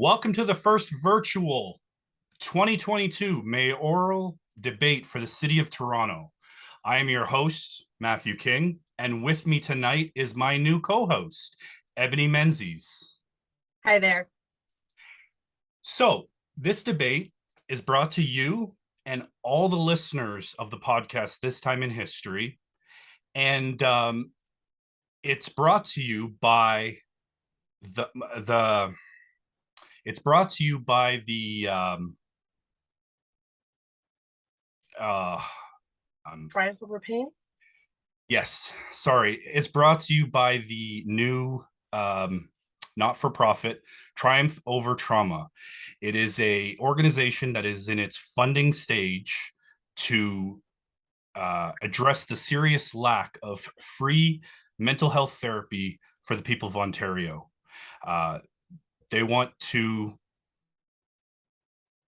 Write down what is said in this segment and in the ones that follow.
Welcome to the first virtual 2022 mayoral debate for the city of Toronto. I am your host, Matthew King, and with me tonight is my new co-host, Ebony Menzies. Hi there. So, this debate is brought to you and all the listeners of the podcast This Time in History, and it's brought to you by the it's brought to you by the Triumph Over Pain? Yes, sorry. It's brought to you by the new not-for-profit Triumph Over Trauma. It is a organization that is in its funding stage to address the serious lack of free mental health therapy for the people of Ontario. They want to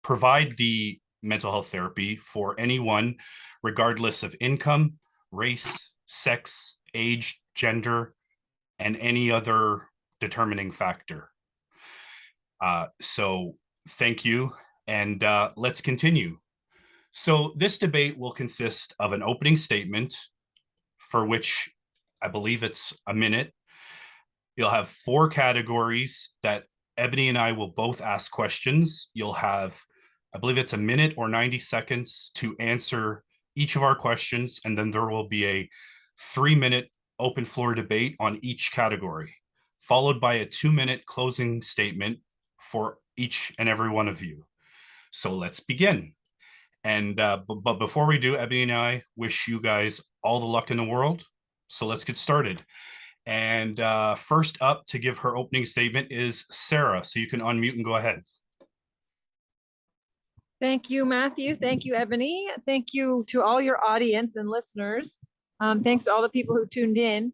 provide the mental health therapy for anyone, regardless of income, race, sex, age, gender, and any other determining factor. So thank you, and let's continue. So this debate will consist of an opening statement, for which I believe it's a minute. You'll have four categories that Ebony and I will both ask questions. You'll have, I believe it's a minute or 90 seconds to answer each of our questions, and then there will be a 3-minute open floor debate on each category, followed by a 2-minute closing statement for each and every one of you. So let's begin. And but before we do, Ebony and I wish you guys all the luck in the world. So let's get started. And first up to give her opening statement is Sarah. So you can unmute and go ahead. Thank you, Matthew. Thank you, Ebony. Thank you to all your audience and listeners. Thanks to all the people who tuned in.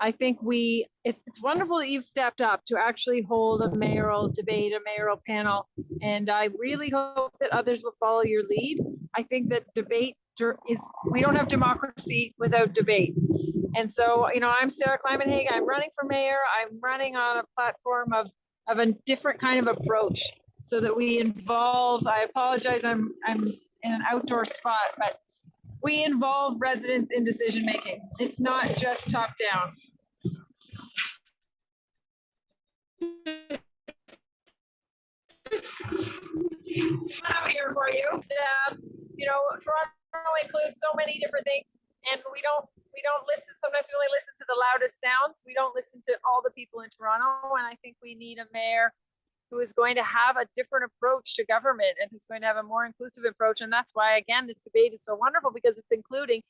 I think it's wonderful that you've stepped up to actually hold a mayoral debate, a mayoral panel, and I really hope that others will follow your lead. I think that we don't have democracy without debate. And so, I'm Sarah Climenhaga. I'm running for mayor. I'm running on a platform of a different kind of approach so that we involve, I apologize, I'm in an outdoor spot, but we involve residents in decision making. It's not just top down. I'm here for you. Toronto includes so many different things, and we don't listen. Sometimes we only listen to the loudest sounds. We don't listen to all the people in Toronto, and I think we need a mayor who is going to have a different approach to government and who's going to have a more inclusive approach. And that's why, again, this debate is so wonderful, because it's including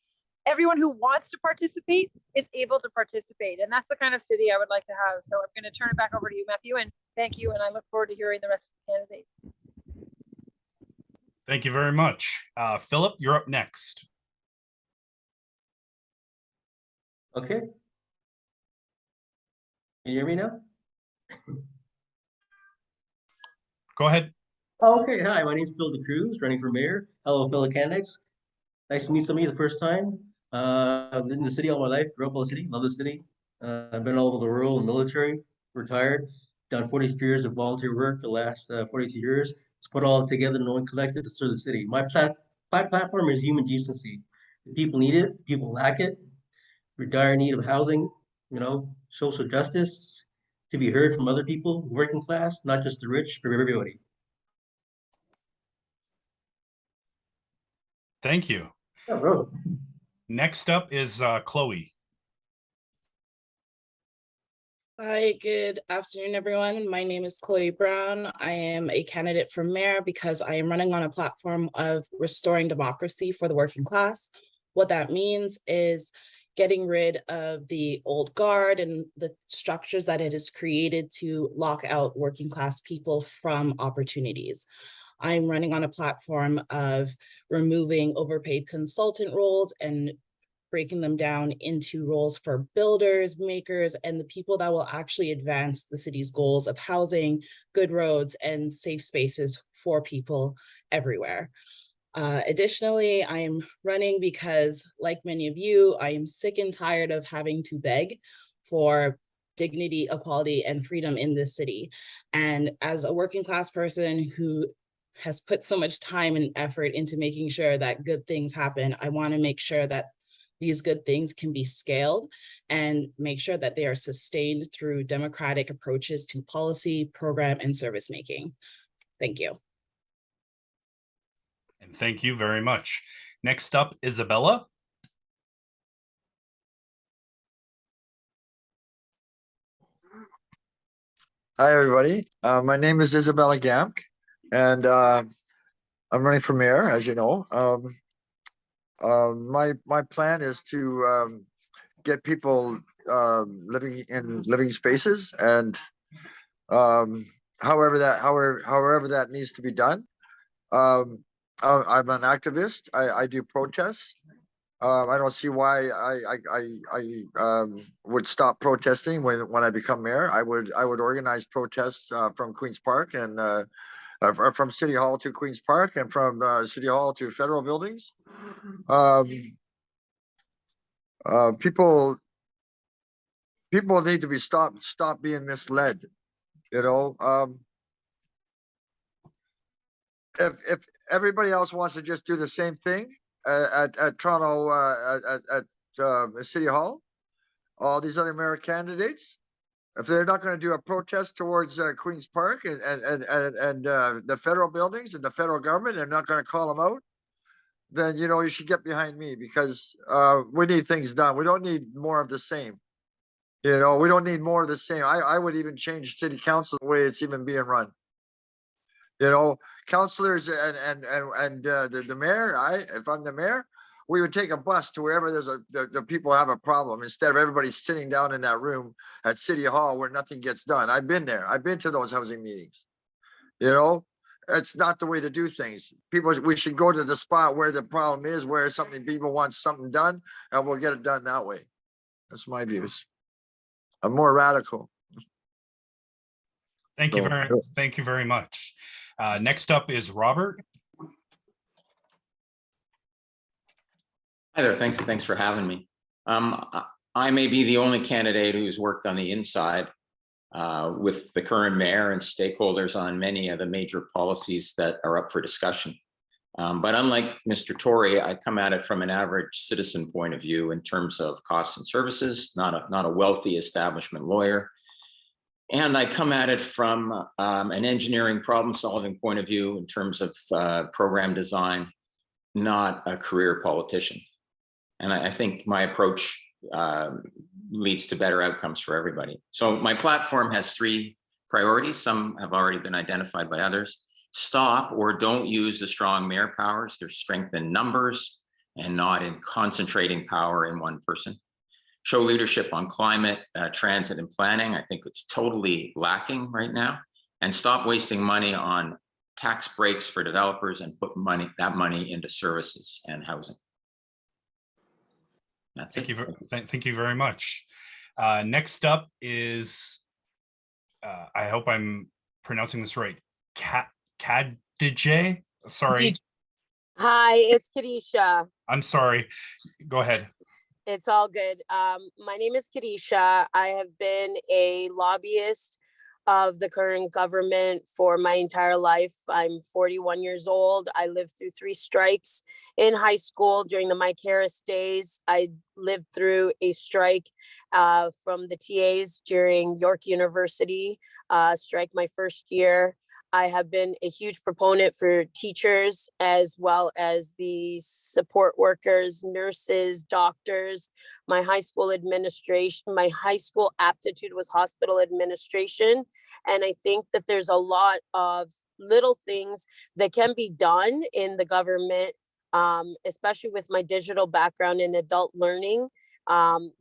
everyone who wants to participate is able to participate. And that's the kind of city I would like to have. So I'm going to turn it back over to you, Matthew, and thank you. And I look forward to hearing the rest of the candidates. Thank you very much. Phillip, you're up next. Okay. Can you hear me now? Go ahead. Okay, hi, my name is Phil DeCruz, running for mayor. Hello, fellow candidates. Nice to meet some of you the first time. I've lived in the city all my life, grew up in the city, love the city. I've been all over the world, military, retired, done 42 years of volunteer work the last 42 years. Let's put it all together and one collective to serve the city. My platform is human decency. The people need it, people lack it. We're in dire need of housing, social justice, to be heard from other people, working class, not just the rich, for everybody. Thank you. Yeah, bro. Next up is Chloe. Hi, good afternoon, everyone. My name is Chloe Brown. I am a candidate for mayor because I am running on a platform of restoring democracy for the working class. What that means is getting rid of the old guard and the structures that it has created to lock out working class people from opportunities. I'm running on a platform of removing overpaid consultant roles and breaking them down into roles for builders, makers, and the people that will actually advance the city's goals of housing, good roads, and safe spaces for people everywhere. Additionally, I am running because, like many of you, I am sick and tired of having to beg for dignity, equality, and freedom in this city. And as a working class person who has put so much time and effort into making sure that good things happen, I want to make sure that these good things can be scaled and make sure that they are sustained through democratic approaches to policy, program, and service making. Thank you. And thank you very much. Next up, Isabella. Hi, everybody. My name is Isabella.gamk, and I'm running for mayor, as you know. My plan is to get people living in living spaces, and however that needs to be done. I'm an activist. I do protests. I don't see why I would stop protesting when I become mayor. I would organize protests from Queen's Park and from City Hall to Queen's Park and from City Hall to federal buildings. People need to be stop being misled. You know, if everybody else wants to just do the same thing at Toronto at City Hall, all these other mayor candidates, if they're not going to do a protest towards Queen's Park and the federal buildings and the federal government, they're not going to call them out, then you should get behind me, because we need things done. We don't need more of the same. We don't need more of the same. I would even change city council the way it's even being run. Councilors and the mayor, if I'm the mayor, we would take a bus to wherever the people have a problem, instead of everybody sitting down in that room at City Hall where nothing gets done. I've been there. I've been to those housing meetings. It's not the way to do things. We should go to the spot where the problem is, where people want something done, and we'll get it done that way. That's my views. I'm more radical. Thank you very much. Next up is Robert. Hi there. Thanks for having me. I may be the only candidate who's worked on the inside with the current mayor and stakeholders on many of the major policies that are up for discussion. But unlike Mr. Tory, I come at it from an average citizen point of view in terms of costs and services, not a wealthy establishment lawyer. And I come at it from an engineering problem-solving point of view in terms of program design, not a career politician. And I think my approach leads to better outcomes for everybody. So my platform has 3 priorities. Some have already been identified by others. Stop or don't use the strong mayor powers. There's strength in numbers and not in concentrating power in one person. Show leadership on climate, transit, and planning. I think it's totally lacking right now. And stop wasting money on tax breaks for developers and put that money into services and housing. That's it. Thank you very much. Next up is, I hope I'm pronouncing this right, Khadijah. Sorry. Hi, it's Khadijah. I'm sorry. Go ahead. It's all good. My name is Khadijah. I have been a lobbyist of the current government for my entire life. I'm 41 years old. I lived through 3 strikes in high school during the Mike Harris days. I lived through a strike from the TAs during York University strike my first year. I have been a huge proponent for teachers, as well as the support workers, nurses, doctors. My high school administration, my high school aptitude was hospital administration. And I think that there's a lot of little things that can be done in the government, especially with my digital background in adult learning,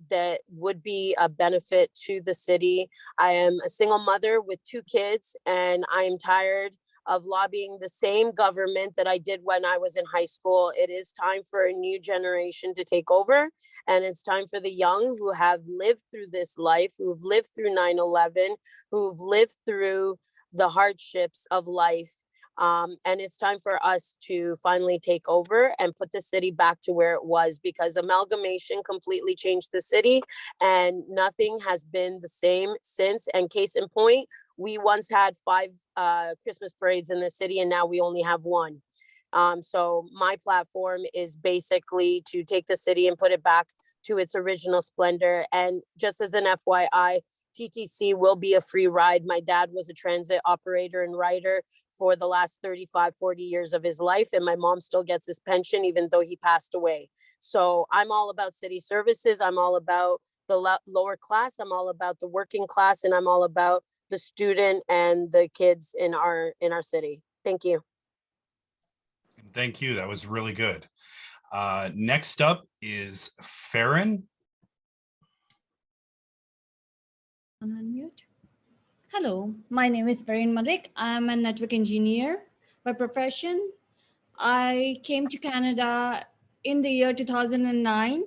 that would be a benefit to the city. I am a single mother with 2 kids, and I am tired of lobbying the same government that I did when I was in high school. It is time for a new generation to take over, and it's time for the young who have lived through this life, who've lived through 9/11, who've lived through the hardships of life, And it's time for us to finally take over and put the city back to where it was, because amalgamation completely changed the city and nothing has been the same since. And case in point, we once had 5 Christmas parades in the city and now we only have 1. So my platform is basically to take the city and put it back to its original splendor. And just as an FYI, TTC will be a free ride. My dad was a transit operator and rider for the last 35, 40 years of his life. And my mom still gets his pension, even though he passed away. So I'm all about city services. I'm all about the lower class. I'm all about the working class. And I'm all about the student and the kids in our city. Thank you. Thank you. That was really good. Next up is Ferin. Unmute. Hello, my name is ferin.malek. I'm a network engineer by profession. I came to Canada in the year 2009,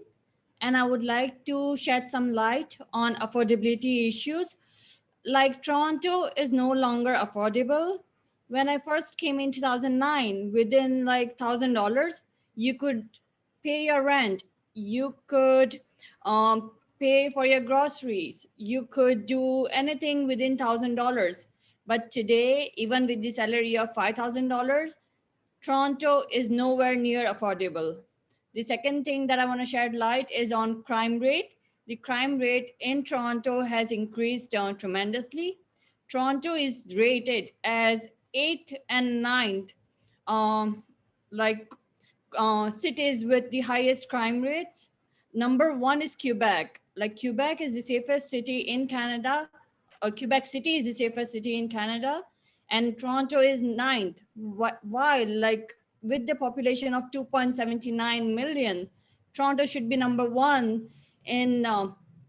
and I would like to shed some light on affordability issues. Like Toronto is no longer affordable. When I first came in 2009, within like $1,000, you could pay your rent. You could pay for your groceries. You could do anything within $1,000. But today, even with the salary of $5,000, Toronto is nowhere near affordable. The second thing that I want to shed light is on crime rate. The crime rate in Toronto has increased tremendously. Toronto is rated as 8th and 9th cities with the highest crime rates. Number 1 is Quebec. Like Quebec is the safest city in Canada, or Quebec City is the safest city in Canada, and Toronto is 9th. Why? Like with the population of 2.79 million, Toronto should be number 1 in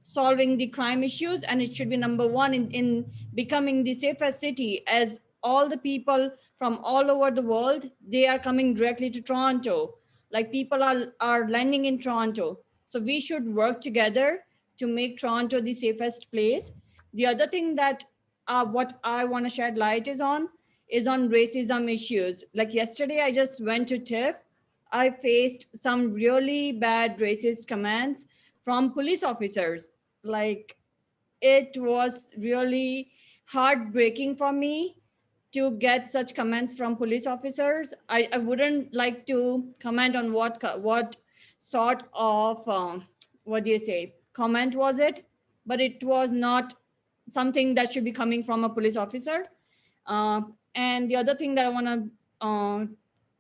solving the crime issues, and it should be number 1 in becoming the safest city, as all the people from all over the world, they are coming directly to Toronto. Like people are landing in Toronto. So we should work together to make Toronto the safest place. The other thing that what I want to shed light is on racism issues. Like yesterday, I just went to TIFF. I faced some really bad racist comments from police officers. Like it was really heartbreaking for me to get such comments from police officers. I wouldn't like to comment on what sort of comment was it, but it was not something that should be coming from a police officer. And the other thing that I want to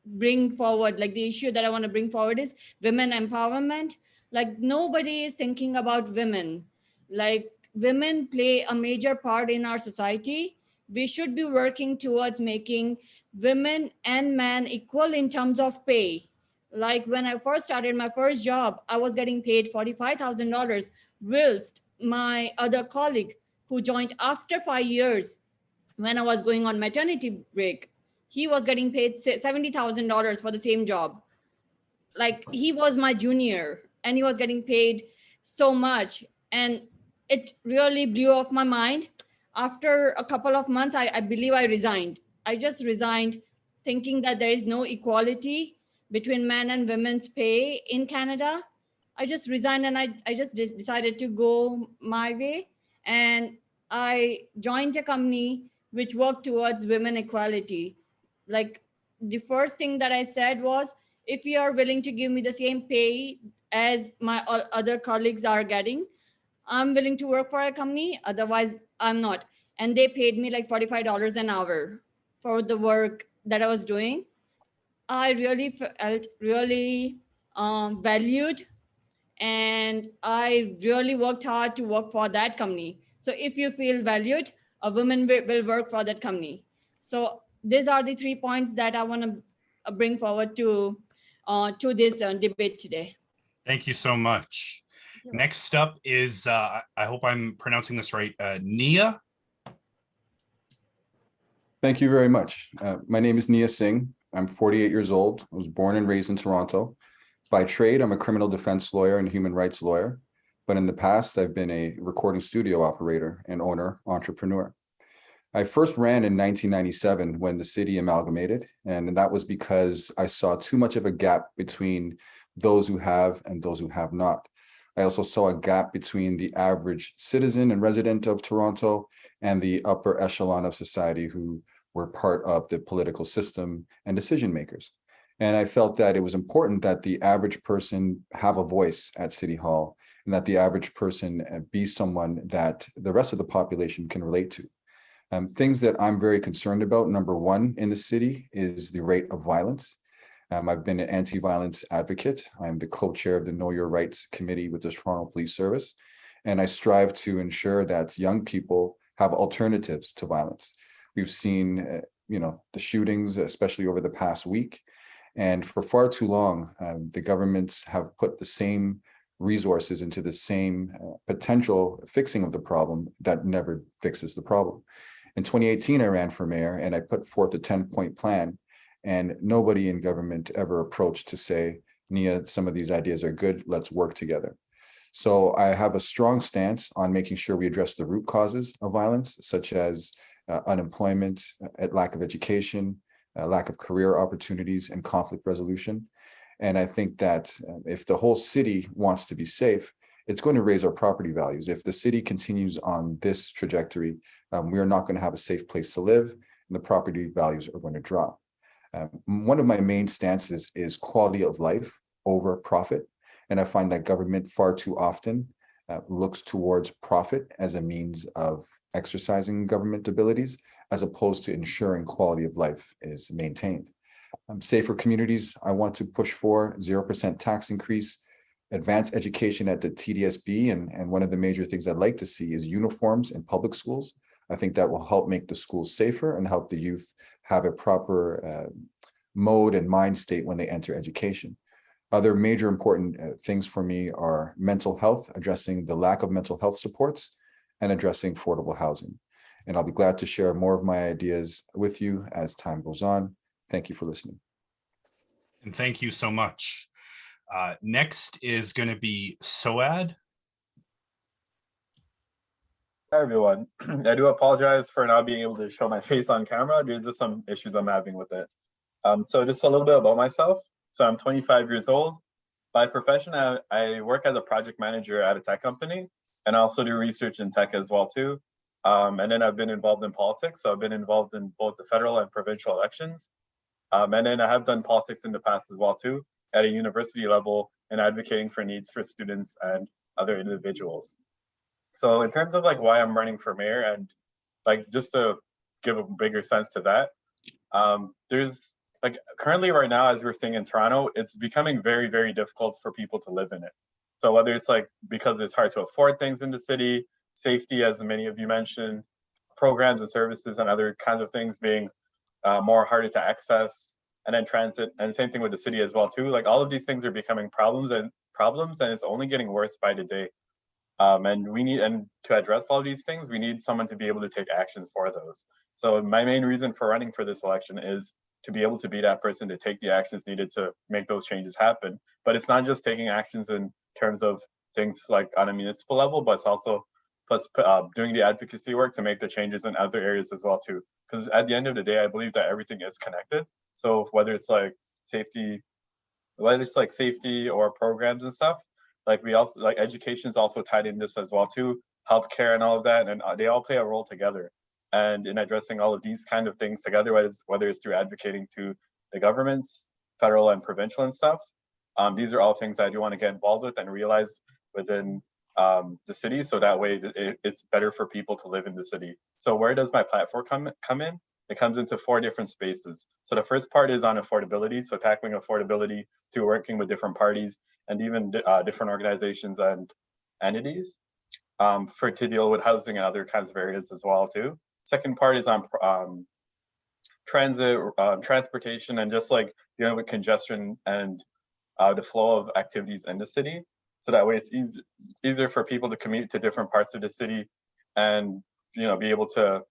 bring forward, like the issue that I want to bring forward is women empowerment. Like nobody is thinking about women. Like women play a major part in our society. We should be working towards making women and men equal in terms of pay. Like when I first started my first job, I was getting paid $45,000, whilst my other colleague who joined after 5 years, when I was going on maternity break, he was getting paid $70,000 for the same job. Like he was my junior and he was getting paid so much. And it really blew off my mind. After a couple of months, I believe I resigned. I just resigned thinking that there is no equality between men and women's pay in Canada. I just resigned and I just decided to go my way. And I joined a company which worked towards women equality. Like the first thing that I said was, if you are willing to give me the same pay as my other colleagues are getting, I'm willing to work for a company. Otherwise, I'm not. And they paid me like $45 an hour for the work that I was doing. I really felt really valued, and I really worked hard to work for that company. So if you feel valued, a woman will work for that company. So these are the 3 points that I want to bring forward to this debate today. Thank you so much. Next up is, I hope I'm pronouncing this right, Knia. Thank you very much. My name is Knia Singh. I'm 48 years old. I was born and raised in Toronto. By trade, I'm a criminal defense lawyer and human rights lawyer. But in the past, I've been a recording studio operator and owner, entrepreneur. I first ran in 1997 when the city amalgamated, and that was because I saw too much of a gap between those who have and those who have not. I also saw a gap between the average citizen and resident of Toronto and the upper echelon of society who were part of the political system and decision makers. And I felt that it was important that the average person have a voice at City Hall and that the average person be someone that the rest of the population can relate to. Things that I'm very concerned about, number one in the city is the rate of violence. I've been an anti-violence advocate. I'm the co-chair of the Know Your Rights Committee with the Toronto Police Service. And I strive to ensure that young people have alternatives to violence. We've seen, the shootings, especially over the past week. And for far too long, the governments have put the same resources into the same potential fixing of the problem that never fixes the problem. In 2018, I ran for mayor and I put forth a 10-point plan, and nobody in government ever approached to say, Knia, some of these ideas are good, let's work together. So I have a strong stance on making sure we address the root causes of violence, such as unemployment, lack of education, lack of career opportunities, and conflict resolution. And I think that if the whole city wants to be safe, it's going to raise our property values. If the city continues on this trajectory, we are not going to have a safe place to live, and the property values are going to drop. One of my main stances is quality of life over profit. And I find that government far too often looks towards profit as a means of exercising government abilities, as opposed to ensuring quality of life is maintained. Safer communities, I want to push for 0% tax increase, advanced education at the TDSB, and one of the major things I'd like to see is uniforms in public schools. I think that will help make the schools safer and help the youth have a proper mode and mind state when they enter education. Other major important things for me are mental health, addressing the lack of mental health supports, and addressing affordable housing. And I'll be glad to share more of my ideas with you as time goes on. Thank you for listening. And thank you so much. Next is going to be Soaad. Hi, everyone. I do apologize for not being able to show my face on camera. There's just some issues I'm having with it. So just a little bit about myself. So I'm 25 years old. By profession, I work as a project manager at a tech company, and I also do research in tech as well too. And then I've been involved in politics. So I've been involved in both the federal and provincial elections. And then I have done politics in the past as well too, at a university level, and advocating for needs for students and other individuals. So in terms of like why I'm running for mayor, and like just to give a bigger sense to that, there's like currently right now, as we're seeing in Toronto, it's becoming very, very difficult for people to live in it. So whether it's like because it's hard to afford things in the city, safety, as many of you mentioned, programs and services and other kinds of things being more harder to access, and then transit, and same thing with the city as well too. Like all of these things are becoming problems, and it's only getting worse by the day. And to address all these things, we need someone to be able to take actions for those. So my main reason for running for this election is to be able to be that person to take the actions needed to make those changes happen. But it's not just taking actions in terms of things like on a municipal level, but it's also doing the advocacy work to make the changes in other areas as well too. Because at the end of the day, I believe that everything is connected. So whether it's like safety or programs and stuff, like we also like education is also tied in this as well too, healthcare and all of that, and they all play a role together. And in addressing all of these kind of things together, whether it's through advocating to the governments, federal and provincial and stuff, these are all things I do want to get involved with and realize within the city, so that way it's better for people to live in the city. So where does my platform come in? It comes into 4 different spaces. So the first part is on affordability, so tackling affordability through working with different parties and even different organizations and entities to deal with housing and other kinds of areas as well too. Second part is on transit, transportation, and just like dealing with congestion and the flow of activities in the city. So that way it's easier for people to commute to different parts of the city and be able to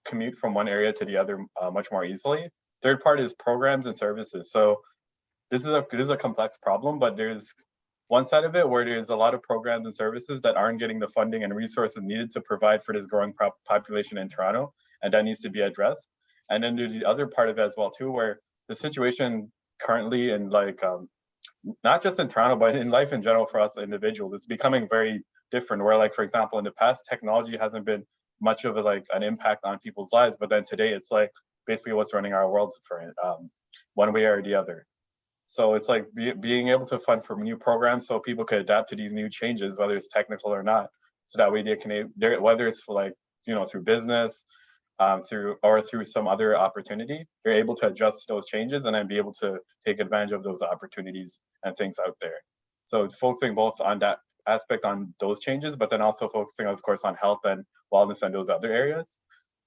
commute from one area to the other much more easily. Third part is programs and services. So this is a complex problem, but there's one side of it where there's a lot of programs and services that aren't getting the funding and resources needed to provide for this growing population in Toronto, and that needs to be addressed. And then there's the other part of it as well too, where the situation currently in like not just in Toronto, but in life in general for us individuals, it's becoming very different. Where like, for example, in the past, technology hasn't been much of a, like an impact on people's lives, but then today it's like basically what's running our world for it, one way or the other. So it's like being able to fund for new programs so people could adapt to these new changes, whether it's technical or not. So that way they can, whether it's for like, you know, through business, through some other opportunity, they're able to adjust to those changes and then be able to take advantage of those opportunities and things out there. So focusing both on that aspect, on those changes, but then also focusing, of course, on health and wellness and those other areas.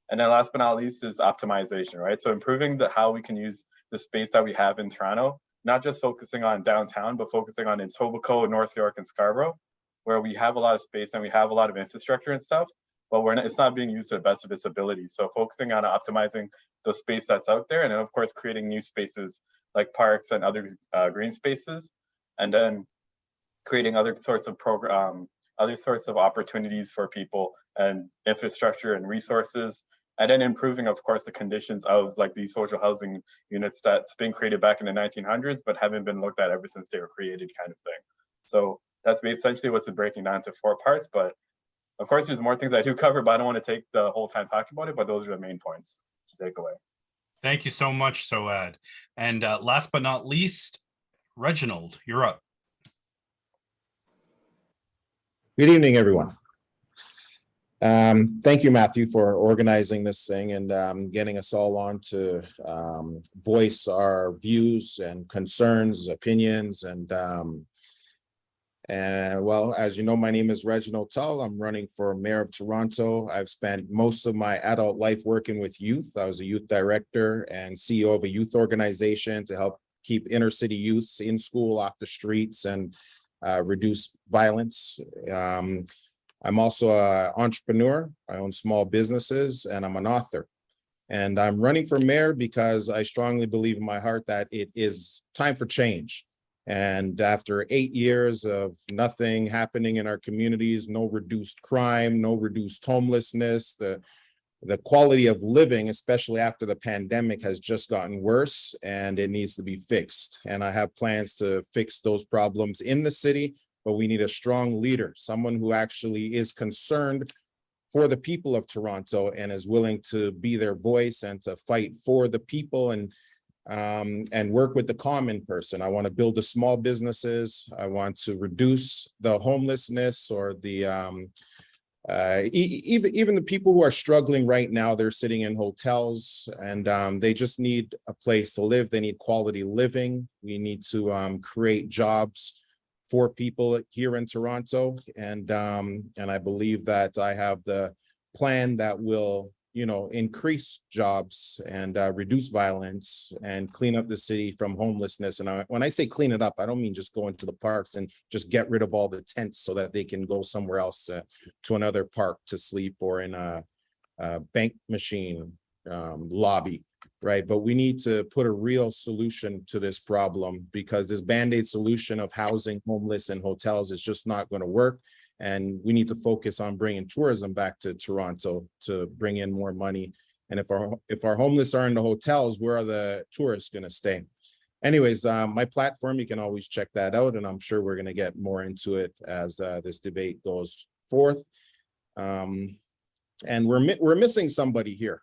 And then last but not least is optimization, right? So improving how we can use the space that we have in Toronto, not just focusing on downtown, but focusing on Etobicoke, North York, and Scarborough, where we have a lot of space and we have a lot of infrastructure and stuff, but it's not being used to the best of its abilities. So focusing on optimizing the space that's out there, and then of course creating new spaces like parks and other green spaces, and then creating other sorts of opportunities for people and infrastructure and resources, and then improving, of course, the conditions of like these social housing units that's been created back in the 1900s, but haven't been looked at ever since they were created, kind of thing. So that's essentially what's breaking down to 4 parts. But of course, there's more things I do cover, but I don't want to take the whole time talking about it, but those are the main points to take away. Thank you so much, Soaad. And last but not least, Reginald, you're up. Good evening, everyone. Thank you, Matthew, for organizing this thing and getting us all on to voice our views and concerns, opinions, and well, as you know, my name is Reginald Tull. I'm running for Mayor of Toronto. I've spent most of my adult life working with youth. I was a youth director and CEO of a youth organization to help keep inner city youths in school, off the streets, and reduce violence. I'm also an entrepreneur. I own small businesses, and I'm an author. And I'm running for mayor because I strongly believe in my heart that it is time for change. And after 8 years of nothing happening in our communities, no reduced crime, no reduced homelessness, the quality of living, especially after the pandemic, has just gotten worse, and it needs to be fixed. And I have plans to fix those problems in the city, but we need a strong leader, someone who actually is concerned for the people of Toronto and is willing to be their voice and to fight for the people and work with the common person. I want to build the small businesses. I want to reduce the homelessness or the even the people who are struggling right now. They're sitting in hotels and they just need a place to live. They need quality living. We need to create jobs for people here in Toronto, and I believe that I have the plan that will, you know, increase jobs and reduce violence and clean up the city from homelessness. And when I say clean it up, I don't mean just go into the parks and just get rid of all the tents so that they can go somewhere else to another park to sleep or in a bank machine lobby. Right, but we need to put a real solution to this problem, because this band-aid solution of housing homeless and hotels is just not going to work. And we need to focus on bringing tourism back to Toronto to bring in more money. And if our homeless are in the hotels, where are the tourists going to stay? Anyways, my platform, you can always check that out, and I'm sure we're going to get more into it as this debate goes forth. And we're missing somebody here.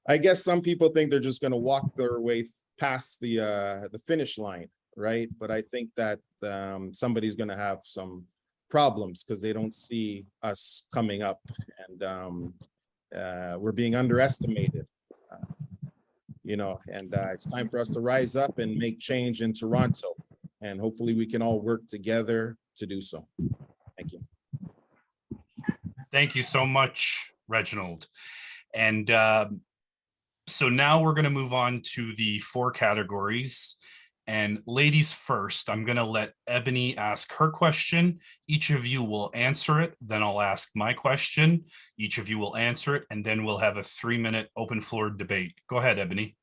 I guess some people think they're just going to walk their way past the finish line, right? But I think that somebody's going to have some problems because they don't see us coming up, and we're being underestimated, you know. And it's time for us to rise up and make change in Toronto, and hopefully we can all work together to do so. Thank you. Thank you so much, Reginald. And so now we're going to move on to the 4 categories. And ladies first, I'm going to let Ebony ask her question. Each of you will answer it. Then I'll ask my question. Each of you will answer it. And then we'll have a 3-minute open floor debate. Go ahead, Ebony.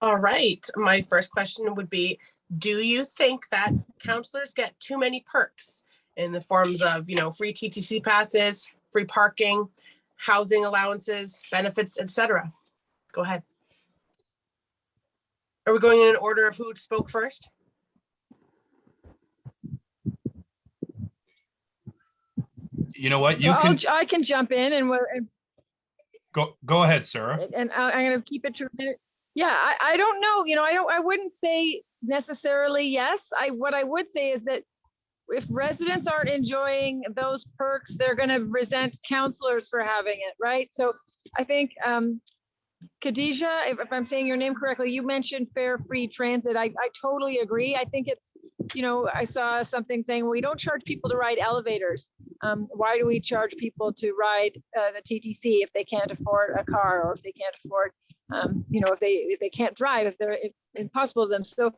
All right. My first question would be, Do you think that counselors get too many perks in the forms of, free TTC passes, free parking, housing allowances, benefits, etc.? Go ahead. Are we going in an order of who spoke first? You know what? You Well, can I can jump in and go ahead, Sarah. and I'm going to keep it to a minute. Yeah, I don't know. I wouldn't say necessarily yes. What I would say is that if residents aren't enjoying those perks, they're going to resent counselors for having it, right? So I think Khadijah, if I'm saying your name correctly, you mentioned fare free transit. I totally agree. I think it's, I saw something saying, well, we don't charge people to ride elevators. Why do we charge people to ride the TTC if they can't afford a car, or if they can't afford, if they can't drive, it's impossible to them. So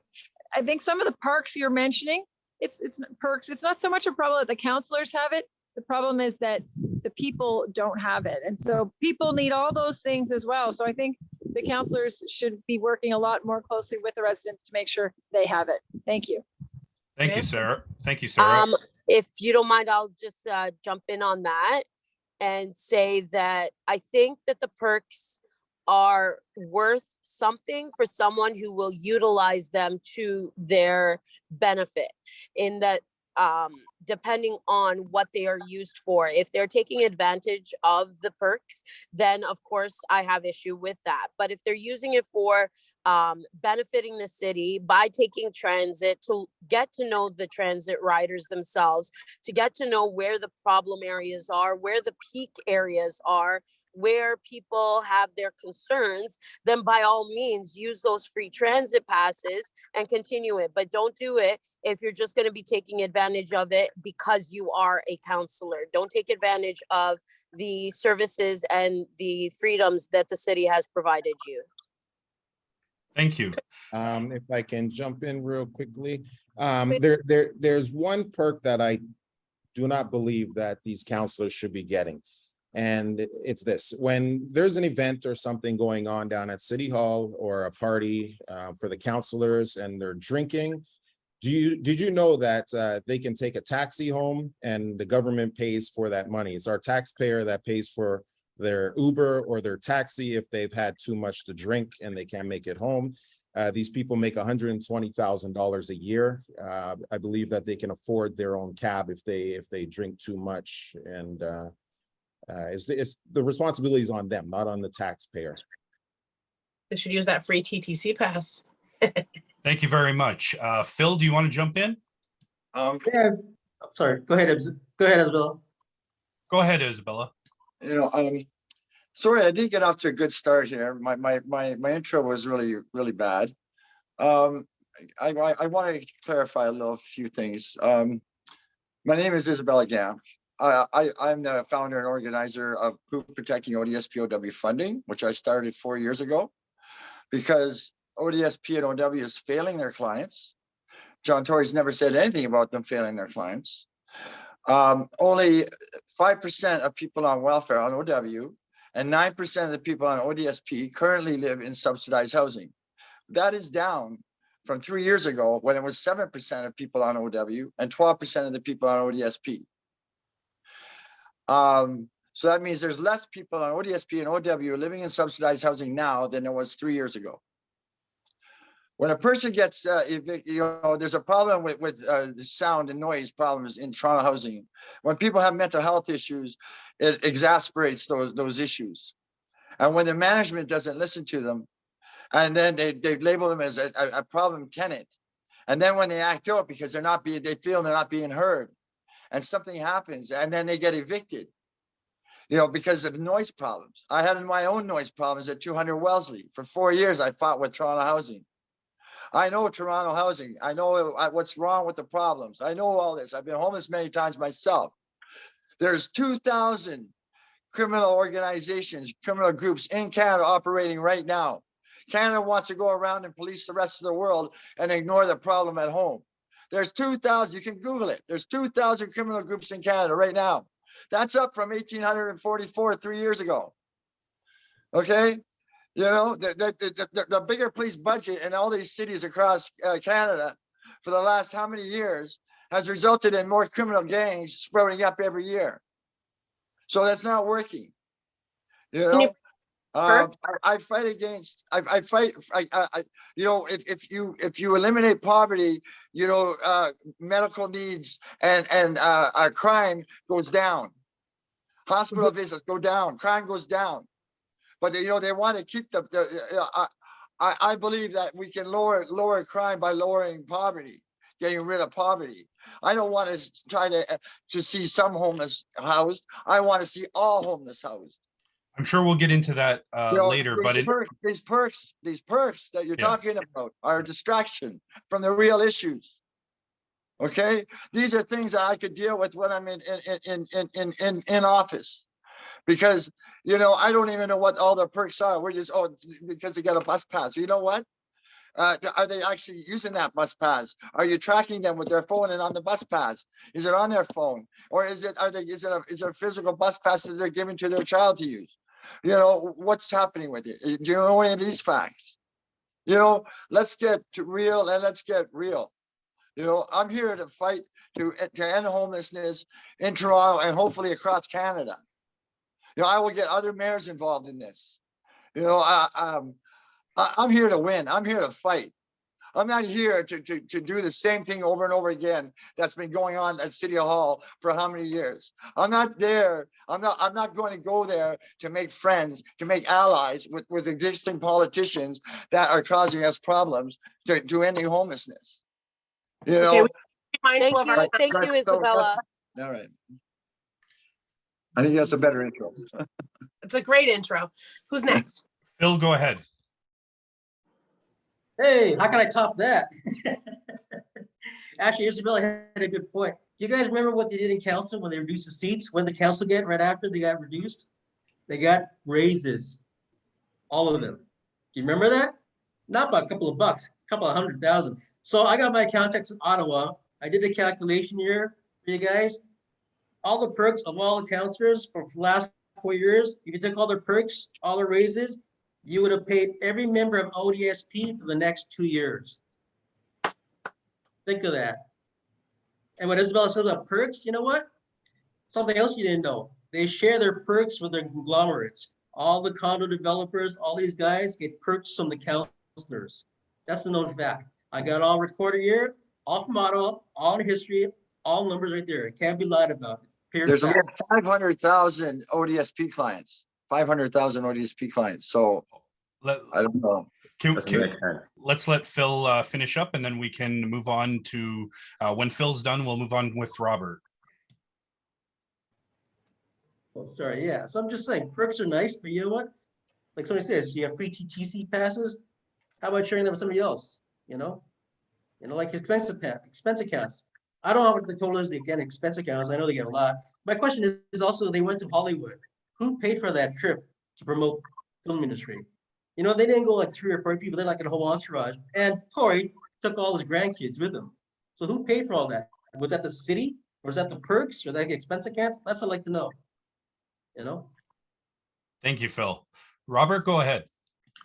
I think some of the parks you're mentioning, it's perks. It's not so much a problem that the counselors have it. The problem is that the people don't have it. And so people need all those things as well. So I think the counselors should be working a lot more closely with the residents to make sure they have it. Thank you. Thank you, Sarah. Thank you, Sarah. If you don't mind, I'll just jump in on that and say that I think that the perks are worth something for someone who will utilize them to their benefit, in that depending on what they are used for. If they're taking advantage of the perks, then of course I have issue with that. But if they're using it for benefiting the city by taking transit, to get to know the transit riders themselves, to get to know where the problem areas are, where the peak areas are, where people have their concerns, then by all means use those free transit passes and continue it. But don't do it if you're just going to be taking advantage of it because you are a counselor. Don't take advantage of the services and the freedoms that the city has provided you. Thank you. If I can jump in real quickly, there's one perk that I do not believe that these counselors should be getting. And it's this: when there's an event or something going on down at City Hall, or a party for the counselors, and they're drinking, did you know that they can take a taxi home and the government pays for that money? It's our taxpayer that pays for their Uber or their taxi if they've had too much to drink and they can't make it home. These people make $120,000 a year. I believe that they can afford their own cab if they drink too much, and it's the responsibility is on them, not on the taxpayer. They should use that free TTC pass. Thank you very much. Phil, do you want to jump in? Yeah, I'm sorry. Go ahead, Isabella. Go ahead, Isabella. Sorry, I didn't get off to a good start here. My intro was really bad. I want to clarify a few things. My name is Isabella.gamk. I'm the founder and organizer of Group Protecting ODS POW Funding, which I started 4 years ago because ODSP and OW is failing their clients. John Tory's never said anything about them failing their clients. Only 5% of people on welfare on OW and 9% of the people on ODSP currently live in subsidized housing. That is down from 3 years ago when it was 7% of people on OW and 12% of the people on ODSP. So that means there's less people on ODSP and OW living in subsidized housing now than there was 3 years ago. When a person gets, there's a problem with sound and noise problems in Toronto housing. When people have mental health issues, it exasperates those issues. And when the management doesn't listen to them, and then they label them as a problem tenant. And then when they act out because they feel they're not being heard, and something happens, and then they get evicted, because of noise problems. I had my own noise problems at 200 Wellesley. For 4 years, I fought with Toronto Housing. I know Toronto Housing. I know what's wrong with the problems. I know all this. I've been homeless many times myself. There's 2,000 criminal organizations, criminal groups in Canada operating right now. Canada wants to go around and police the rest of the world and ignore the problem at home. There's 2,000, you can Google it. There's 2,000 criminal groups in Canada right now. That's up from 1,844 3 years ago. Okay? You know, the bigger police budget in all these cities across Canada for the last how many years has resulted in more criminal gangs sprouting up every year. So that's not working. You Can you know, Kurt? I fight against. I fight. You know, if you eliminate poverty, you know, medical needs and crime goes down. Hospital visits go down. Crime goes down. But you know, they want to keep I believe that we can lower crime by lowering poverty, getting rid of poverty. I don't want to try to see some homeless housed. I want to see all homeless housed. I'm sure we'll get into that You know, later, but these perks that you're Yeah. talking about are a distraction from the real issues. Okay, these are things that I could deal with when I'm in office, because you know I don't even know what all the perks are. We're just because they get a bus pass. You know what? Are they actually using that bus pass? Are you tracking them with their phone and on the bus pass? Is it on their phone, or is it is it a physical bus pass that they're giving to their child to use? You know, what's happening with it? Do you know any of these facts? You know, let's get real and let's get real. You know, I'm here to fight to end homelessness in Toronto and hopefully across Canada. You know, I will get other mayors involved in this. You know, I'm here to win. I'm here to fight. I'm not here to do the same thing over and over again that's been going on at City Hall for how many years. I'm not there. I'm not going to go there to make friends, to make allies with existing politicians that are causing us problems to ending homelessness. You know. Okay, we be mindful of our. Thank you, Isabella. All right. I think that's a better intro. It's a great intro. Who's next? Phil, go ahead. Hey, how can I top that? Actually, Isabella had a good point. Do you guys remember what they did in council when they reduced the seats? When the council get right after they got reduced? They got raises, all of them. Do you remember that? Not by a couple of bucks, a couple of 100,000. So I got my contacts in Ottawa. I did a calculation here for you guys. All the perks of all the councilors for the last 4 years, if you took all their perks, all the raises, you would have paid every member of ODSP for the next 2 years. Think of that. And what Isabella said about perks, you know what? Something else you didn't know. They share their perks with their conglomerates. All the condo developers, all these guys get perks from the councilors. That's the known fact. I got all recorded here, all from Ottawa, all in history, all numbers right there. It can't be lied about. There's about 500,000 ODSP clients. 500,000 ODSP clients. So I don't know. Let's let Phil finish up, and then we can move on to when Phil's done. We'll move on with Robert. Oh, sorry. Yeah. So I'm just saying, perks are nice, but you know what? Like somebody says, you have free TTC passes. How about sharing them with somebody else? You know, like expense accounts. I don't know what the total is. They get expense accounts. I know they get a lot. My question is also, they went to Hollywood. Who paid for that trip to promote film industry? You know, they didn't go like 3 or 4 people. They're like a whole entourage. And Corey took all his grandkids with him. So who paid for all that? Was that the city? Or was that the perks? Or that expense accounts? That's what I'd like to know. You know? Thank you, Phil. Robert, go ahead.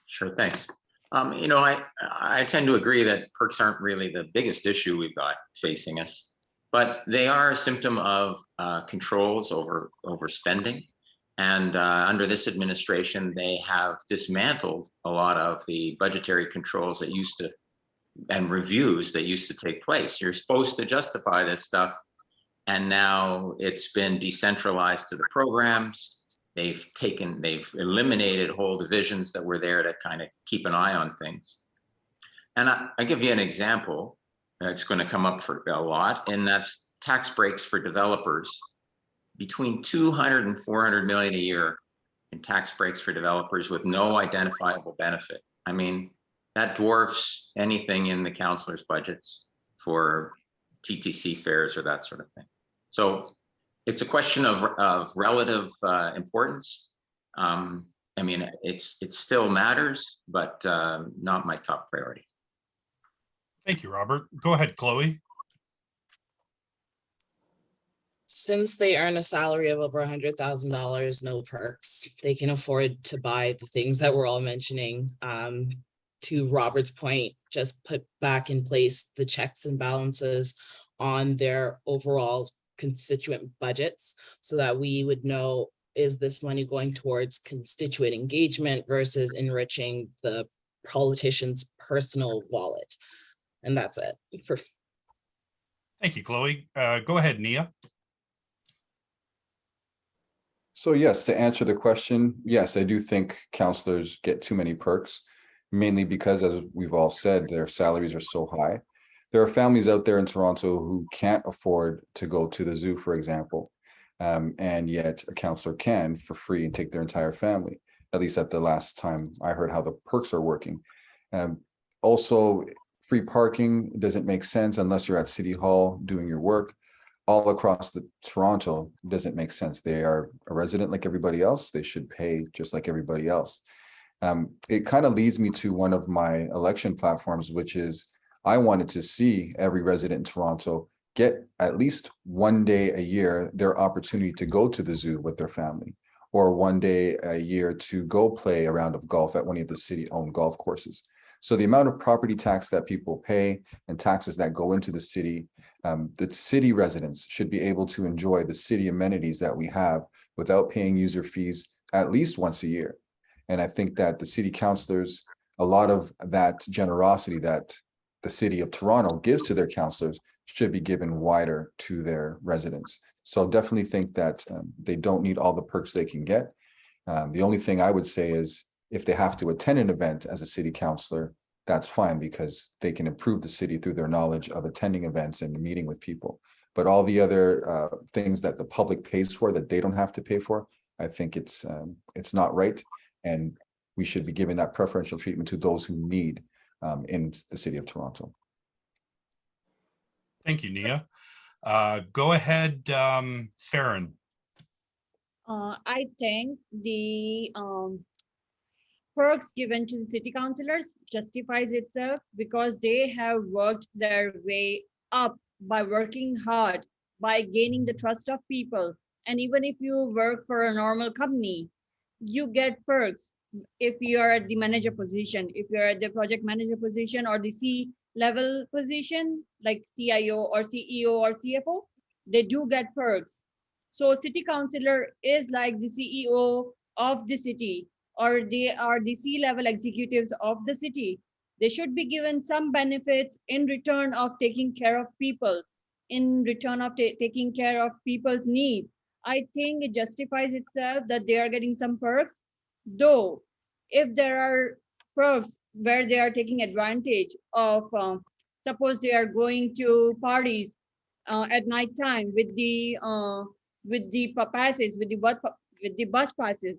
Sure, thanks. You know, I tend to agree that perks aren't really the biggest issue we've got facing us, but they are a symptom of controls over spending. And under this administration, they have dismantled a lot of the budgetary controls that used to, and reviews that used to take place. You're supposed to justify this stuff, and now it's been decentralized to the programs. They've eliminated whole divisions that were there to kind of keep an eye on things. And I give you an example. It's going to come up for a lot, and that's tax breaks for developers. Between 200 and 400 million a year in tax breaks for developers with no identifiable benefit. I mean, that dwarfs anything in the councilors' budgets for TTC fares or that sort of thing. So it's a question of relative importance. I mean, it still matters, but not my top priority. Thank you, Robert. Go ahead, Chloe. Since they earn a salary of over $100,000, no perks, they can afford to buy the things that we're all mentioning. To Robert's point, just put back in place the checks and balances on their overall constituent budgets so that we would know, is this money going towards constituent engagement versus enriching the politician's personal wallet? And that's it. Thank you, Chloe. Go ahead, Knia. So yes, to answer the question, yes, I do think counselors get too many perks, mainly because, as we've all said, their salaries are so high. There are families out there in Toronto who can't afford to go to the zoo, for example, and yet a counselor can for free and take their entire family, at least at the last time I heard how the perks are working. Also, free parking doesn't make sense unless you're at City Hall doing your work. All across the Toronto doesn't make sense. They are a resident like everybody else. They should pay just like everybody else. It kind of leads me to one of my election platforms, which is I wanted to see every resident in Toronto get at least one day a year their opportunity to go to the zoo with their family, or one day a year to go play a round of golf at one of the city-owned golf courses. So the amount of property tax that people pay and taxes that go into the city residents should be able to enjoy the city amenities that we have without paying user fees at least once a year. And I think that the city councilors, a lot of that generosity that the city of Toronto gives to their councilors should be given wider to their residents. So I definitely think that they don't need all the perks they can get. The only thing I would say is if they have to attend an event as a city councilor, that's fine because they can improve the city through their knowledge of attending events and meeting with people. But all the other things that the public pays for that they don't have to pay for, I think it's not right. And we should be giving that preferential treatment to those who need in the city of Toronto. Thank you, Knia. Go ahead, Ferin. I think the perks given to the city councillors justifies itself because they have worked their way up by working hard, by gaining the trust of people. And even if you work for a normal company, you get perks if you are at the manager position, if you're at the project manager position or the C-level position, like CIO or CEO or CFO, they do get perks. So city councillor is like the CEO of the city, or they are the C-level executives of the city. They should be given some benefits in return of taking care of people, in return of taking care of people's needs. I think it justifies itself that they are getting some perks, though if there are perks where they are taking advantage of, suppose they are going to parties at night time with the passes, with the bus passes,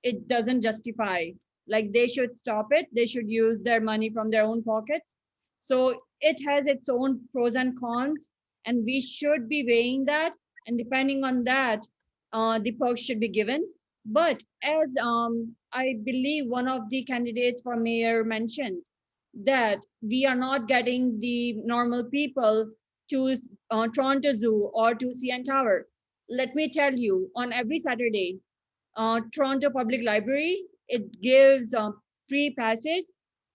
it doesn't justify. Like they should stop it. They should use their money from their own pockets. So it has its own pros and cons, and we should be weighing that. And depending on that, the perks should be given. But as I believe one of the candidates for mayor mentioned, that we are not getting the normal people to Toronto Zoo or to CN Tower. Let me tell you, on every Saturday, Toronto Public Library, it gives free passes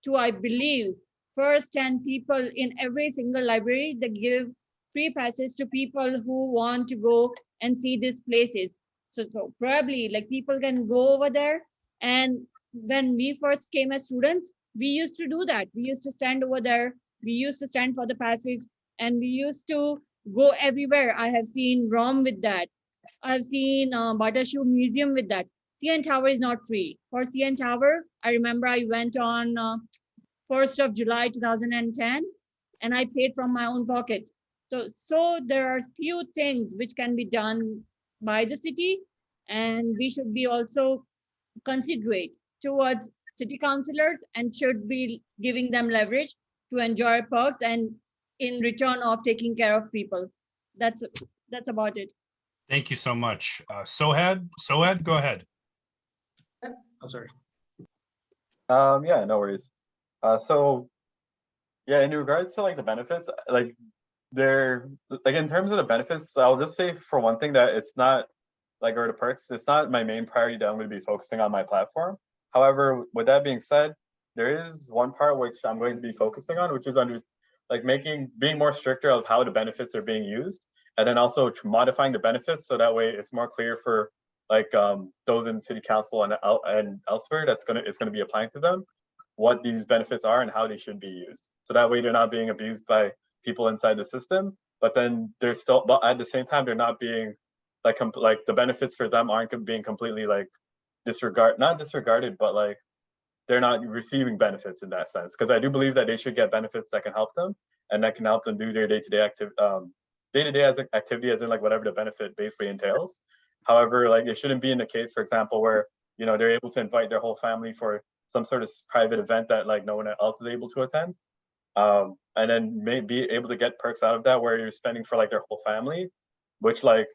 to, I believe, first 10 people in every single library. They give free passes to people who want to go and see these places. So probably like people can go over there. And when we first came as students, we used to do that. We used to stand over there. We used to stand for the passes, and we used to go everywhere. I have seen ROM with that. I've seen Bata Shoe Museum with that. CN Tower is not free. For CN Tower, I remember I went on 1st of July 2010, and I paid from my own pocket. So there are few things which can be done by the city, and we should be also considerate towards city councillors and should be giving them leverage to enjoy perks and in return of taking care of people. That's about it. Thank you so much. Soaad, go ahead. I'm sorry. Yeah, no worries. So yeah, in regards to like the benefits, like they're like, in terms of the benefits, I'll just say for one thing that it's not like, or the perks, it's not my main priority that I'm going to be focusing on my platform. However, with that being said, there is one part which I'm going to be focusing on, which is being more stricter of how the benefits are being used, and then also modifying the benefits so that way it's more clear for like those in city council and elsewhere it's gonna be applying to them what these benefits are and how they should be used. So that way they're not being abused by people inside the system, but then but at the same time they're not being like the benefits for them aren't being completely like not disregarded, but like they're not receiving benefits in that sense. Because I do believe that they should get benefits that can help them and that can help them do their day-to-day activity as in like whatever the benefit basically entails. However, like it shouldn't be in the case, for example, where they're able to invite their whole family for some sort of private event that like no one else is able to attend. And then may be able to get perks out of that where you're spending for like their whole family, which like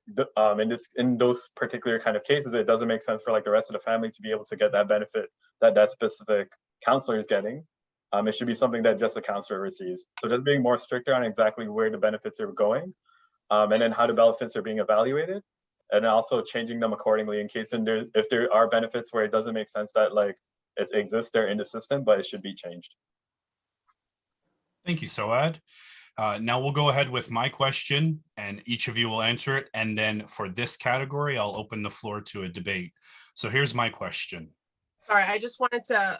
in those particular kind of cases, it doesn't make sense for like the rest of the family to be able to get that benefit that specific counselor is getting. It should be something that just the counselor receives. So just being more stricter on exactly where the benefits are going, and then how the benefits are being evaluated, and also changing them accordingly in case if there are benefits where it doesn't make sense that like it exists there in the system, but it should be changed. Thank you, Soaad. Now we'll go ahead with my question and each of you will answer it. And then for this category, I'll open the floor to a debate. So here's my question. Sorry, I just wanted to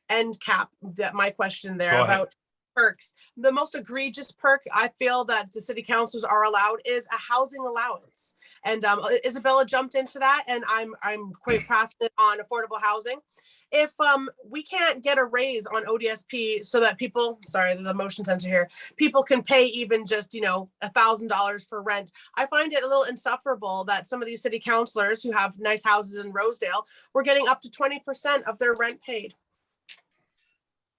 end cap my question there Go ahead. about perks. The most egregious perk I feel that the city councilors are allowed is a housing allowance. And Isabella jumped into that, and I'm quite passionate on affordable housing. If we can't get a raise on ODSP so that people, sorry, there's a motion sensor here, people can pay even just, $1,000 for rent. I find it a little insufferable that some of these city councilors who have nice houses in Rosedale were getting up to 20% of their rent paid.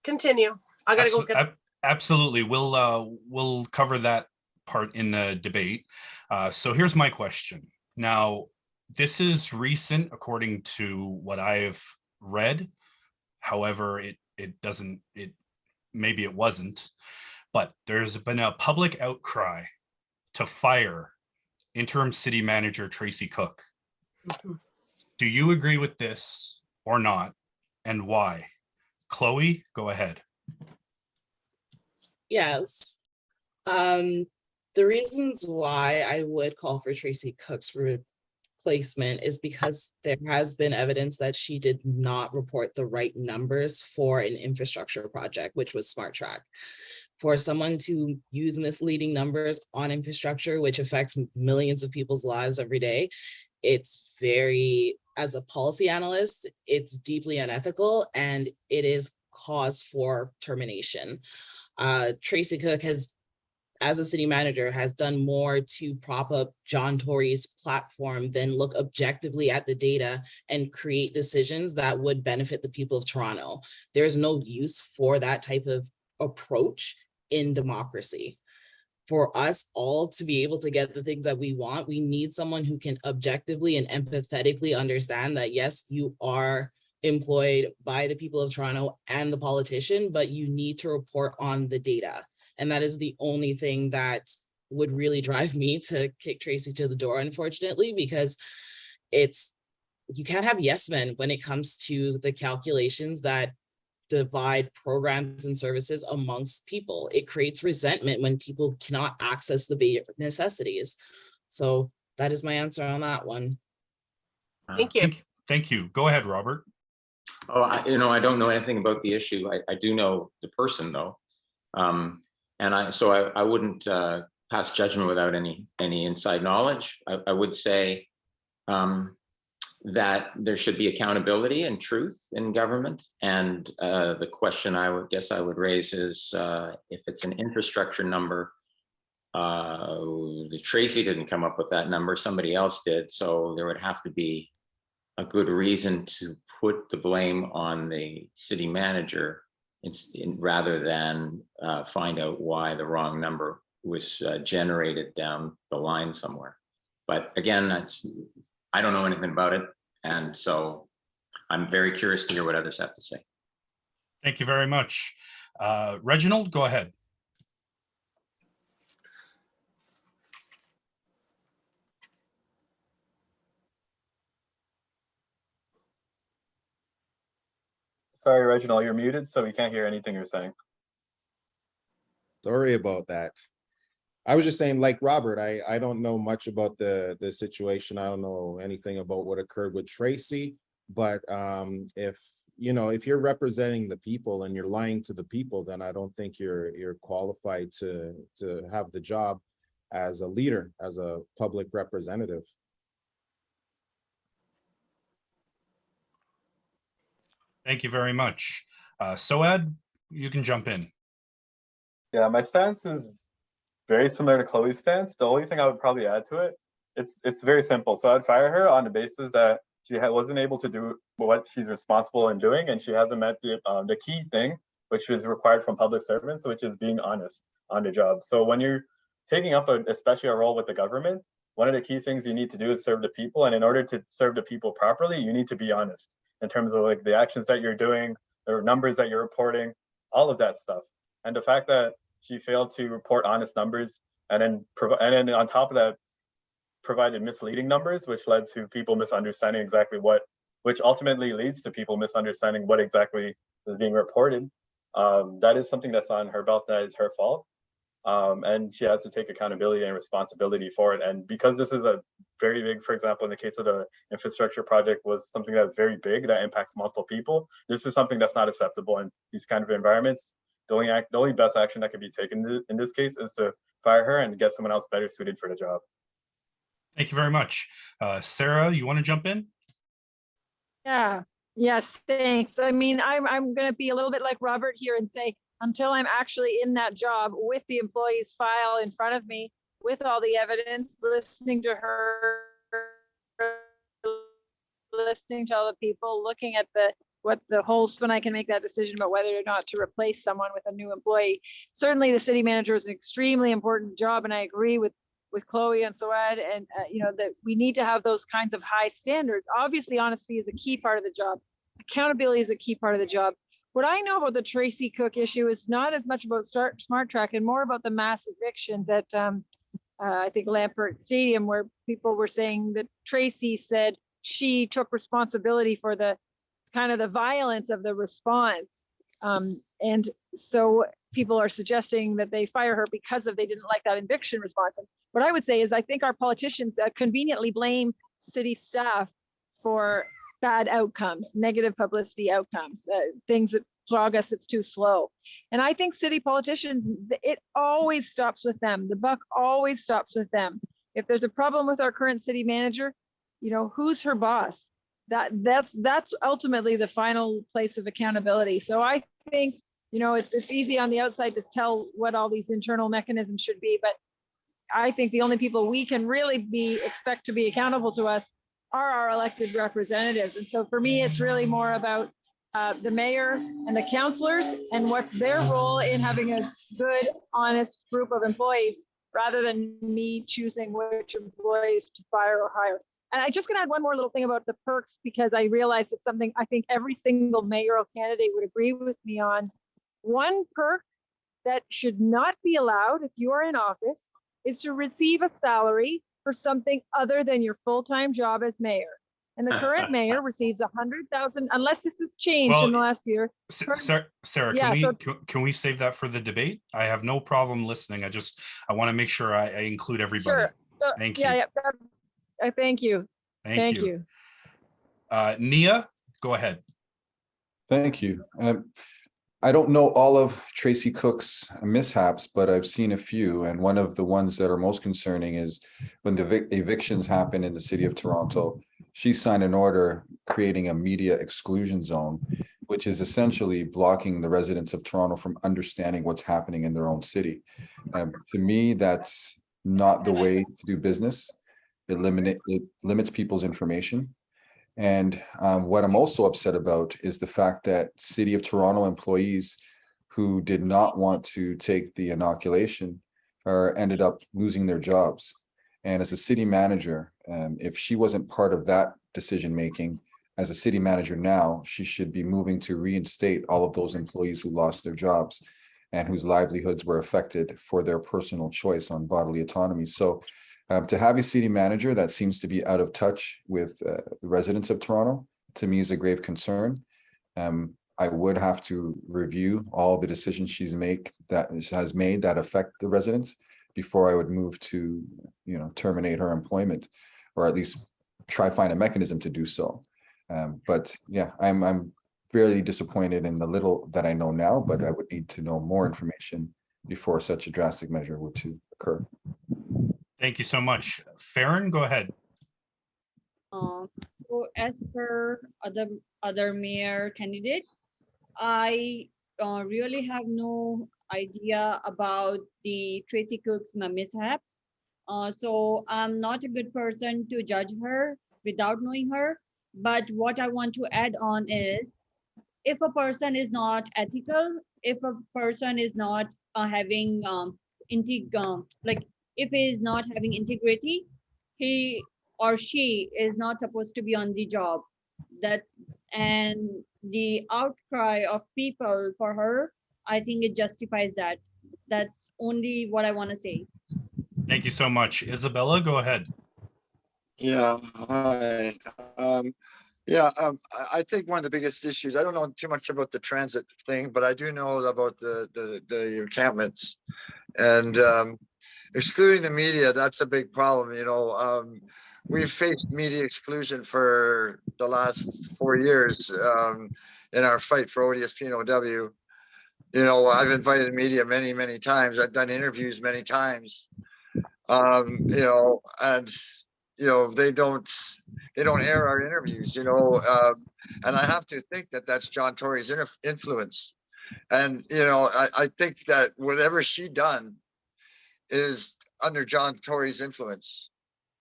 Continue. I gotta go get. Absolutely. We'll cover that part in the debate. So here's my question. Now, this is recent according to what I've read. However, maybe it wasn't, but there's been a public outcry to fire interim city manager Tracy Cook. Mm-hmm. Do you agree with this or not, and why? Chloe, go ahead. Yes. The reasons why I would call for Tracy Cook's replacement is because there has been evidence that she did not report the right numbers for an infrastructure project, which was Smart Track. For someone to use misleading numbers on infrastructure, which affects millions of people's lives every day, it's as a policy analyst, it's deeply unethical and it is cause for termination. Tracy Cook as a city manager, has done more to prop up John Tory's platform than look objectively at the data and create decisions that would benefit the people of Toronto. There's no use for that type of approach in democracy. For us all to be able to get the things that we want, we need someone who can objectively and empathetically understand that, yes, you are employed by the people of Toronto and the politician, but you need to report on the data. And that is the only thing that would really drive me to kick Tracy to the door, unfortunately, because you can't have yes men when it comes to the calculations that divide programs and services amongst people. It creates resentment when people cannot access the basic necessities. So that is my answer on that one. Thank you. Thank you. Go ahead, Robert. Oh, I don't know anything about the issue. I do know the person though. And I wouldn't pass judgment without any inside knowledge. I would say that there should be accountability and truth in government. And the question I would raise is if it's an infrastructure number, Tracy didn't come up with that number, somebody else did. So there would have to be a good reason to put the blame on the city manager rather than find out why the wrong number was generated down the line somewhere. But again, I don't know anything about it. And so I'm very curious to hear what others have to say. Thank you very much. Reginald, go ahead. Sorry, Reginald, you're muted, so we can't hear anything you're saying. Sorry about that. I was just saying, like Robert, I don't know much about the situation. I don't know anything about what occurred with Tracy, but if you're representing the people and you're lying to the people, then I don't think you're qualified to have the job as a leader, as a public representative. Thank you very much. Soaad, you can jump in. Yeah, my stance is very similar to Chloe's stance. The only thing I would probably add to it, it's very simple. So I'd fire her on the basis that she wasn't able to do what she's responsible in doing, and she hasn't met the key thing, which is required from public servants, which is being honest on the job. So when you're taking up especially a role with the government, one of the key things you need to do is serve the people. And in order to serve the people properly, you need to be honest in terms of like the actions that you're doing, the numbers that you're reporting, all of that stuff. And the fact that she failed to report honest numbers and then on top of that, provided misleading numbers, which led to people misunderstanding exactly which ultimately leads to people misunderstanding what exactly is being reported. That is something that's on her belt, that is her fault. And she has to take accountability and responsibility for it. And because this is a very big, for example, in the case of the infrastructure project was something that's very big that impacts multiple people, this is something that's not acceptable in these kind of environments. The only best action that can be taken in this case is to fire her and get someone else better suited for the job. Thank you very much. Sarah, you want to jump in? Yeah, yes, thanks. I mean, I'm going to be a little bit like Robert here and say, until I'm actually in that job with the employee's file in front of me, with all the evidence, listening to her, listening to all the people, looking at what the holes, when I can make that decision about whether or not to replace someone with a new employee. Certainly the city manager is an extremely important job, and I agree with Chloe and Soaad, and that we need to have those kinds of high standards. Obviously, honesty is a key part of the job. Accountability is a key part of the job. What I know about the Tracy Cook issue is not as much about Smart Track and more about the mass evictions at I think Lampert Stadium, where people were saying that Tracy said she took responsibility for the kind of the violence of the response. And so people are suggesting that they fire her because they didn't like that eviction response. And what I would say is I think our politicians conveniently blame city staff for bad outcomes, negative publicity outcomes, things that progress that's too slow. And I think city politicians, it always stops with them. The buck always stops with them. If there's a problem with our current city manager, who's her boss? That's ultimately the final place of accountability. So I think, it's easy on the outside to tell what all these internal mechanisms should be, but I think the only people we can really expect to be accountable to us are our elected representatives. And so for me, it's really more about the mayor and the councilors and what's their role in having a good, honest group of employees, rather than me choosing which employees to fire or hire. And I just gonna add one more little thing about the perks, because I realized it's something I think every single mayoral candidate would agree with me on. One perk that should not be allowed if you are in office is to receive a salary for something other than your full-time job as mayor. And the current mayor receives 100,000, unless this has changed in the last year. Sarah, Yeah, can we save that for the debate? I have no problem listening. I want to make sure I include everybody. Sure. So, Thank you. yeah, I thank you. Thank you. Knia, go ahead. Thank you. I don't know all of Tracy Cook's mishaps, but I've seen a few. And one of the ones that are most concerning is when the evictions happen in the city of Toronto, she signed an order creating a media exclusion zone, which is essentially blocking the residents of Toronto from understanding what's happening in their own city. To me, that's not the way to do business. It limits people's information. And what I'm also upset about is the fact that City of Toronto employees who did not want to take the inoculation ended up losing their jobs. And as a city manager, if she wasn't part of that decision-making, as a city manager now, she should be moving to reinstate all of those employees who lost their jobs and whose livelihoods were affected for their personal choice on bodily autonomy. So to have a city manager that seems to be out of touch with the residents of Toronto, to me is a grave concern. I would have to review all the decisions she has made that affect the residents before I would move to, terminate her employment, or at least try find a mechanism to do so. But yeah, I'm fairly disappointed in the little that I know now, but I would need to know more information before such a drastic measure were to occur. Thank you so much. Ferin, go ahead. So as per other mayor candidates, I really have no idea about the Tracy Cook's mishaps. So I'm not a good person to judge her without knowing her. But what I want to add on is, if a person is not ethical, if a person is not having if he is not having integrity, he or she is not supposed to be on the job. That and the outcry of people for her, I think it justifies that. That's only what I want to say. Thank you so much. Isabella, go ahead. Yeah, hi. I think one of the biggest issues, I don't know too much about the transit thing, but I do know about the encampments. And excluding the media, that's a big problem. We've faced media exclusion for the last 4 years in our fight for ODSP and OW. I've invited the media many, many times. I've done interviews many times. And they don't air our interviews. And I have to think that that's John Tory's influence. And I think that whatever she done is under John Tory's influence.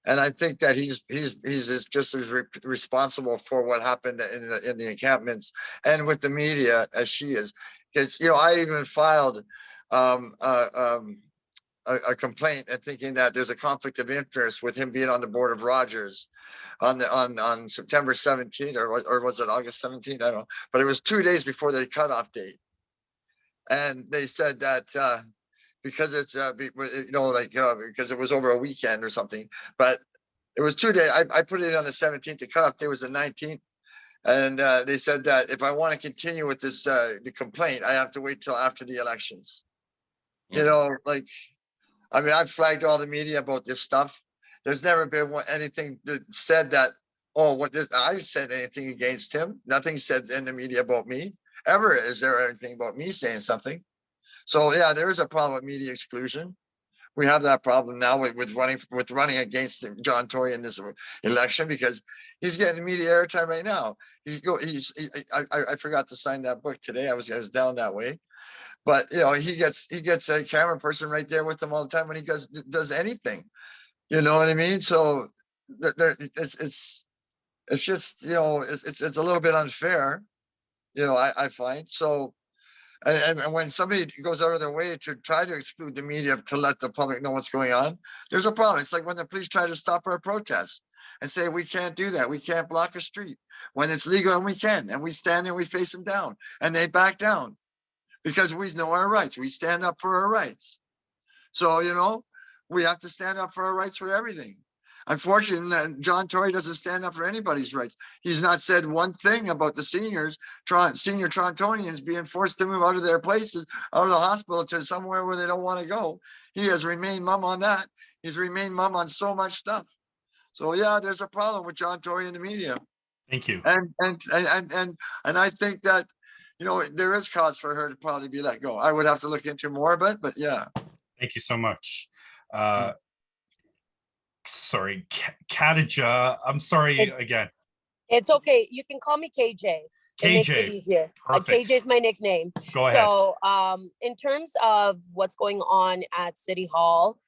And I think that he's just as responsible for what happened in the encampments and with the media as she is. Because I even filed a complaint and thinking that there's a conflict of interest with him being on the board of Rogers on September 17th, or was it August 17th? I don't know, but it was 2 days before the cutoff date. And they said that because it's because it was over a weekend or something, but it was 2 days. I put it on the 17th. The cutoff day was the 19th. And they said that if I want to continue with this the complaint, I have to wait till after the elections. I've flagged all the media about this stuff. There's never been anything that said that, I said anything against him. Nothing said in the media about me. Ever is there anything about me saying something? So yeah, there is a problem with media exclusion. We have that problem now with running against John Tory in this election because he's getting media airtime right now. I forgot to sign that book today. I was down that way. But he gets a camera person right there with him all the time when he does anything. You know what I mean? So it's just it's a little bit unfair. I find so. And when somebody goes out of their way to try to exclude the media to let the public know what's going on, there's a problem. It's like when the police try to stop our protest and say we can't do that, we can't block a street when it's legal and we can, and we stand there, we face them down, and they back down. Because we know our rights. We stand up for our rights. So, we have to stand up for our rights for everything. Unfortunately, John Tory doesn't stand up for anybody's rights. He's not said one thing about the senior Torontonians being forced to move out of their places, out of the hospital to somewhere where they don't want to go. He has remained mum on that. He's remained mum on so much stuff. So yeah, there's a problem with John Tory in the media. Thank you. And I think that there is cause for her to probably be let go. I would have to look into more of it, but yeah. Thank you so much. Sorry, Khadijah. I'm sorry again. It's okay. You can call me KJ. It makes it easier. KJ is my nickname. Go ahead. So in terms of what's going on at City Hall,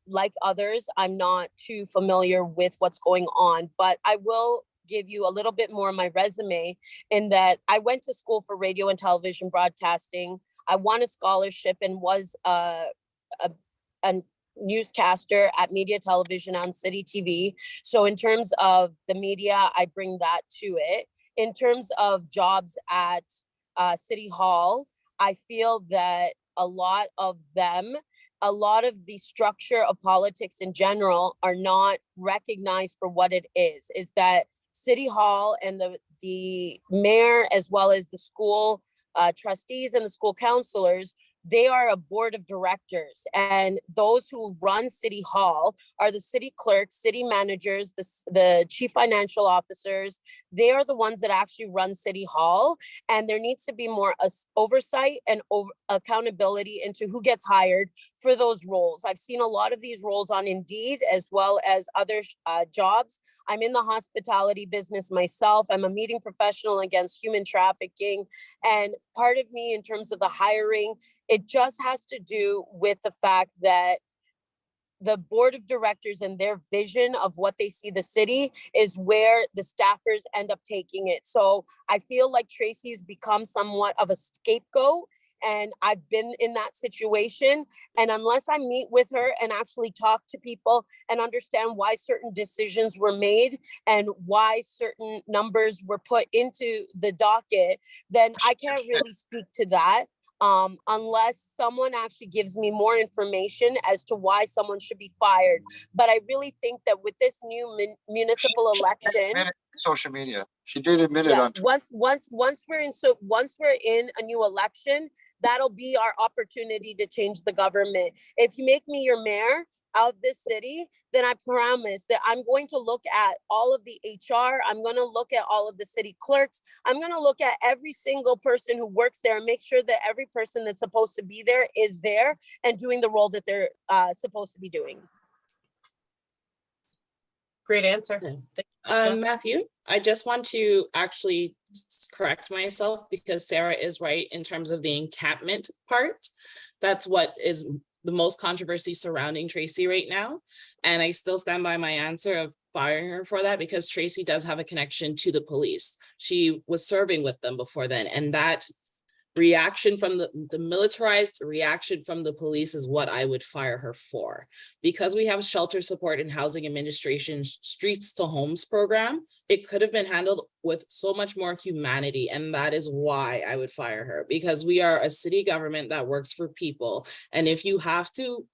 like others, I'm not too familiar with what's going on, but I will give you a little bit more of my resume in that I went to school for radio and television broadcasting. I won a scholarship and was a newscaster at Media Television on City TV. So in terms of the media, I bring that to it. In terms of jobs at City Hall, I feel that a lot of the structure of politics in general are not recognized for what it is that City Hall and the mayor, as well as the school trustees and the school counselors, they are a board of directors, and those who run City Hall are the city clerks, city managers, the chief financial officers. They are the ones that actually run City Hall, and there needs to be more oversight and accountability into who gets hired for those roles. I've seen a lot of these roles on Indeed as well as other jobs. I'm in the hospitality business myself. I'm a meeting professional against human trafficking, and part of me in terms of the hiring, it just has to do with the fact that the board of directors and their vision of what they see the city is where the staffers end up taking it. So I feel like Tracy's become somewhat of a scapegoat, and I've been in that situation. And unless I meet with her and actually talk to people and understand why certain decisions were made and why certain numbers were put into the docket, then I can't really speak to that. Unless someone actually gives me more information as to why someone should be fired. But I really think that with this new municipal election, Social media. She did admit it yeah, on. once we're in a new election, that'll be our opportunity to change the government. If you make me your mayor of this city, then I promise that I'm going to look at all of the HR. I'm going to look at all of the city clerks. I'm going to look at every single person who works there and make sure that every person that's supposed to be there is there and doing the role that they're supposed to be doing. Great answer. Matthew, I just want to actually correct myself because Sarah is right in terms of the encampment part. That's what is the most controversy surrounding Tracy right now. And I still stand by my answer of firing her for that because Tracy does have a connection to the police. She was serving with them before then. And that reaction from the militarized reaction from the police is what I would fire her for. Because we have shelter support and housing administration streets to homes program, it could have been handled with so much more humanity. And that is why I would fire her, because we are a city government that works for people. And if you have to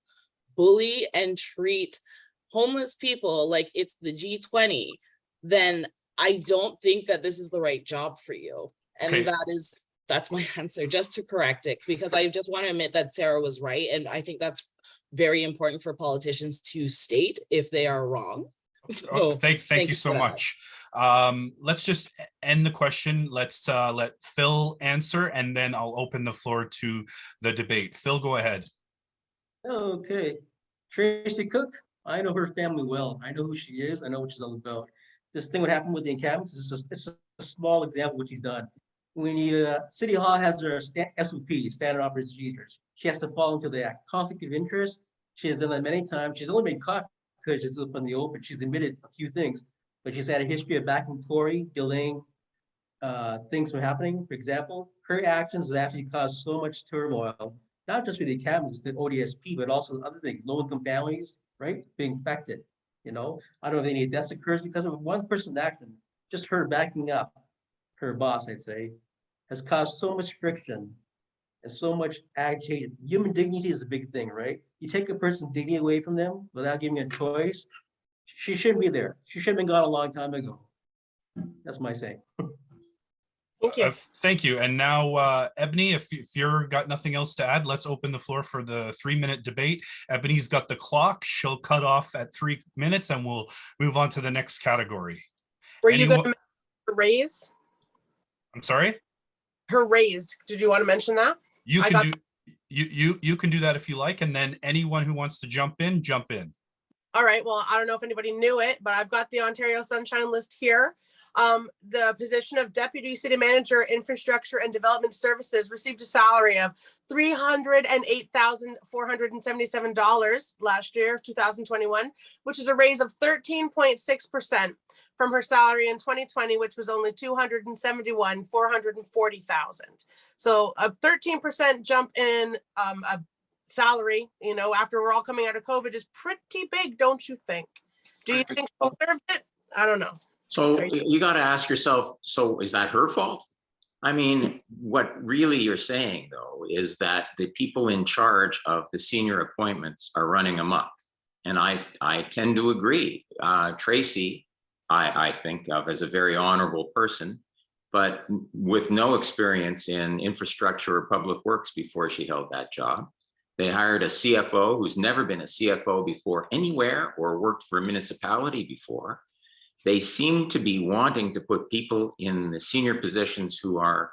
bully and treat homeless people like it's the G20, then I don't think that this is the right job for you. And Okay. that's my answer, just to correct it, because I just want to admit that Sarah was right. And I think that's very important for politicians to state if they are wrong. So Thank you so much. Let's just end the question. Let's let Phil answer, and then I'll open the floor to the debate. Phil, go ahead. Okay. Tracy Cook, I know her family well. I know who she is. I know what she's all about. This thing what happened with the encampments is it's a small example of what she's done. When City Hall has their SOP, standard operating procedures, she has to fall into the conflict of interest. She has done that many times. She's only been caught because she's up in the open. She's admitted a few things, but she's had a history of backing Tory, delaying things from happening. For example, her actions have actually caused so much turmoil, not just with the academies, the ODSP, but also other things, low-income families, right, being affected. You know, I don't know if any deaths occurs because of one person's action. Just her backing up her boss, I'd say, has caused so much friction and so much agitation. Human dignity is a big thing, right? You take a person's dignity away from them without giving a choice, she shouldn't be there. She should have been gone a long time ago. That's my saying. Thank you. Thank you. And now, Ebony, if you're got nothing else to add, let's open the floor for the 3-minute debate. Ebony's got the clock. She'll cut off at 3 minutes, and we'll move on to the next category. Were you going to raise? I'm sorry? Her raise. Did you want to mention that? You can you can do that if you like, and then anyone who wants to jump in, jump in. All right. Well, I don't know if anybody knew it, but I've got the Ontario Sunshine list here. The position of Deputy City Manager, Infrastructure and Development Services received a salary of $308,477 last year, 2021, which is a raise of 13.6% from her salary in 2020, which was only $271,440,000. So a 13% jump in a salary, you know, after we're all coming out of COVID is pretty big, don't you think? Do you think she deserved it? I don't know. So you got to ask yourself, so is that her fault? I mean, what really you're saying, though, is that the people in charge of the senior appointments are running amok. And I tend to agree. Tracy I think of as a very honorable person, but with no experience in infrastructure or public works before she held that job. They hired a CFO who's never been a CFO before anywhere or worked for a municipality before. They seem to be wanting to put people in the senior positions who are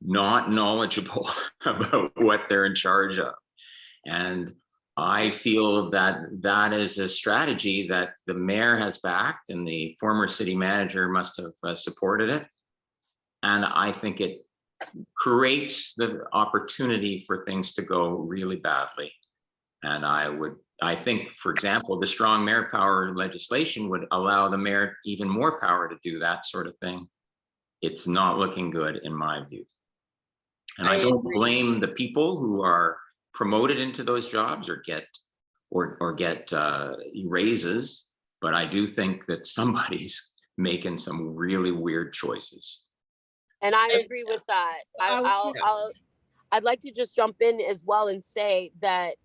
not knowledgeable about what they're in charge of. And I feel that that is a strategy that the mayor has backed and the former city manager must have supported it. And I think it creates the opportunity for things to go really badly. And I think, for example, the strong mayor power legislation would allow the mayor even more power to do that sort of thing. It's not looking good in my view. And I don't blame the people who are promoted into those jobs or get raises, but I do think that somebody's making some really weird choices. And I agree with that. I'd like to just jump in as well and say that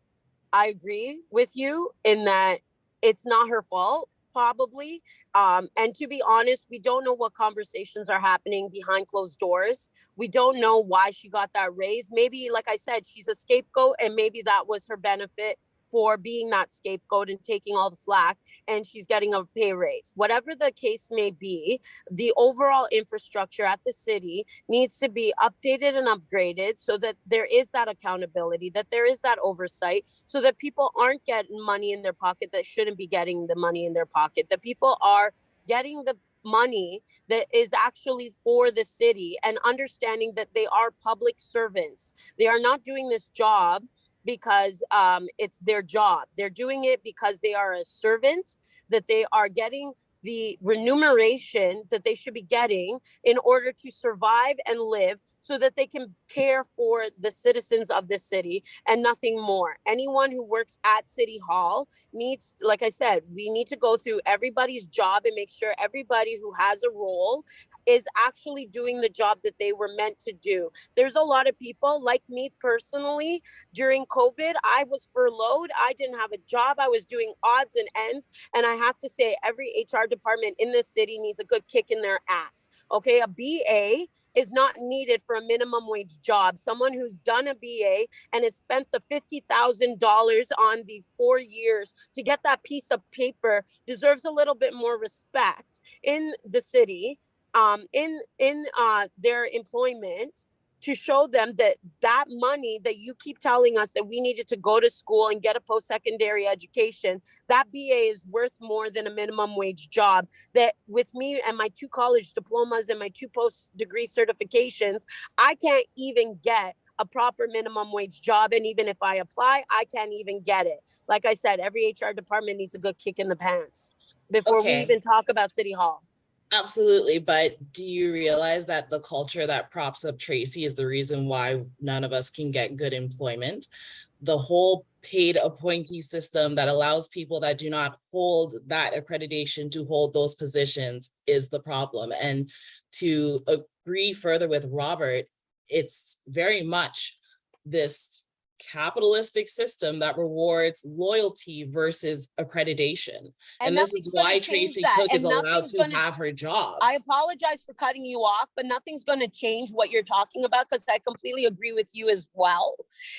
I agree with you in that it's not her fault, probably. And to be honest, we don't know what conversations are happening behind closed doors. We don't know why she got that raise. Maybe, like I said, she's a scapegoat, and maybe that was her benefit for being that scapegoat and taking all the flack, and she's getting a pay raise. Whatever the case may be, the overall infrastructure at the city needs to be updated and upgraded so that there is that accountability, that there is that oversight, so that people aren't getting money in their pocket that shouldn't be getting the money in their pocket, that people are getting the money that is actually for the city, and understanding that they are public servants. They are not doing this job because it's their job. They're doing it because they are a servant, that they are getting the remuneration that they should be getting in order to survive and live, so that they can care for the citizens of the city and nothing more. Anyone who works at City Hall needs, like I said, we need to go through everybody's job and make sure everybody who has a role is actually doing the job that they were meant to do. There's a lot of people, like me personally, during COVID, I was furloughed. I didn't have a job. I was doing odds and ends. And I have to say, every HR department in this city needs a good kick in their ass. Okay, a BA is not needed for a minimum wage job. Someone who's done a BA and has spent the $50,000 on the 4 years to get that piece of paper deserves a little bit more respect in the city, in their employment, to show them that that money that you keep telling us that we needed to go to school and get a post-secondary education, that BA is worth more than a minimum wage job. That with me and my 2 college diplomas and my 2 post-degree certifications, I can't even get a proper minimum wage job. And even if I apply, I can't even get it. Like I said, every HR department needs a good kick in the pants before we even talk about City Hall. Absolutely. But do you realize that the culture that props up Tracy is the reason why none of us can get good employment? The whole paid appointee system that allows people that do not hold that accreditation to hold those positions is the problem. And to agree further with Robert, it's very much this capitalistic system that rewards loyalty versus accreditation. And this is why Tracy Cook is allowed to have her job. I apologize for cutting you off, but nothing's going to change what you're talking about, because I completely agree with you as well.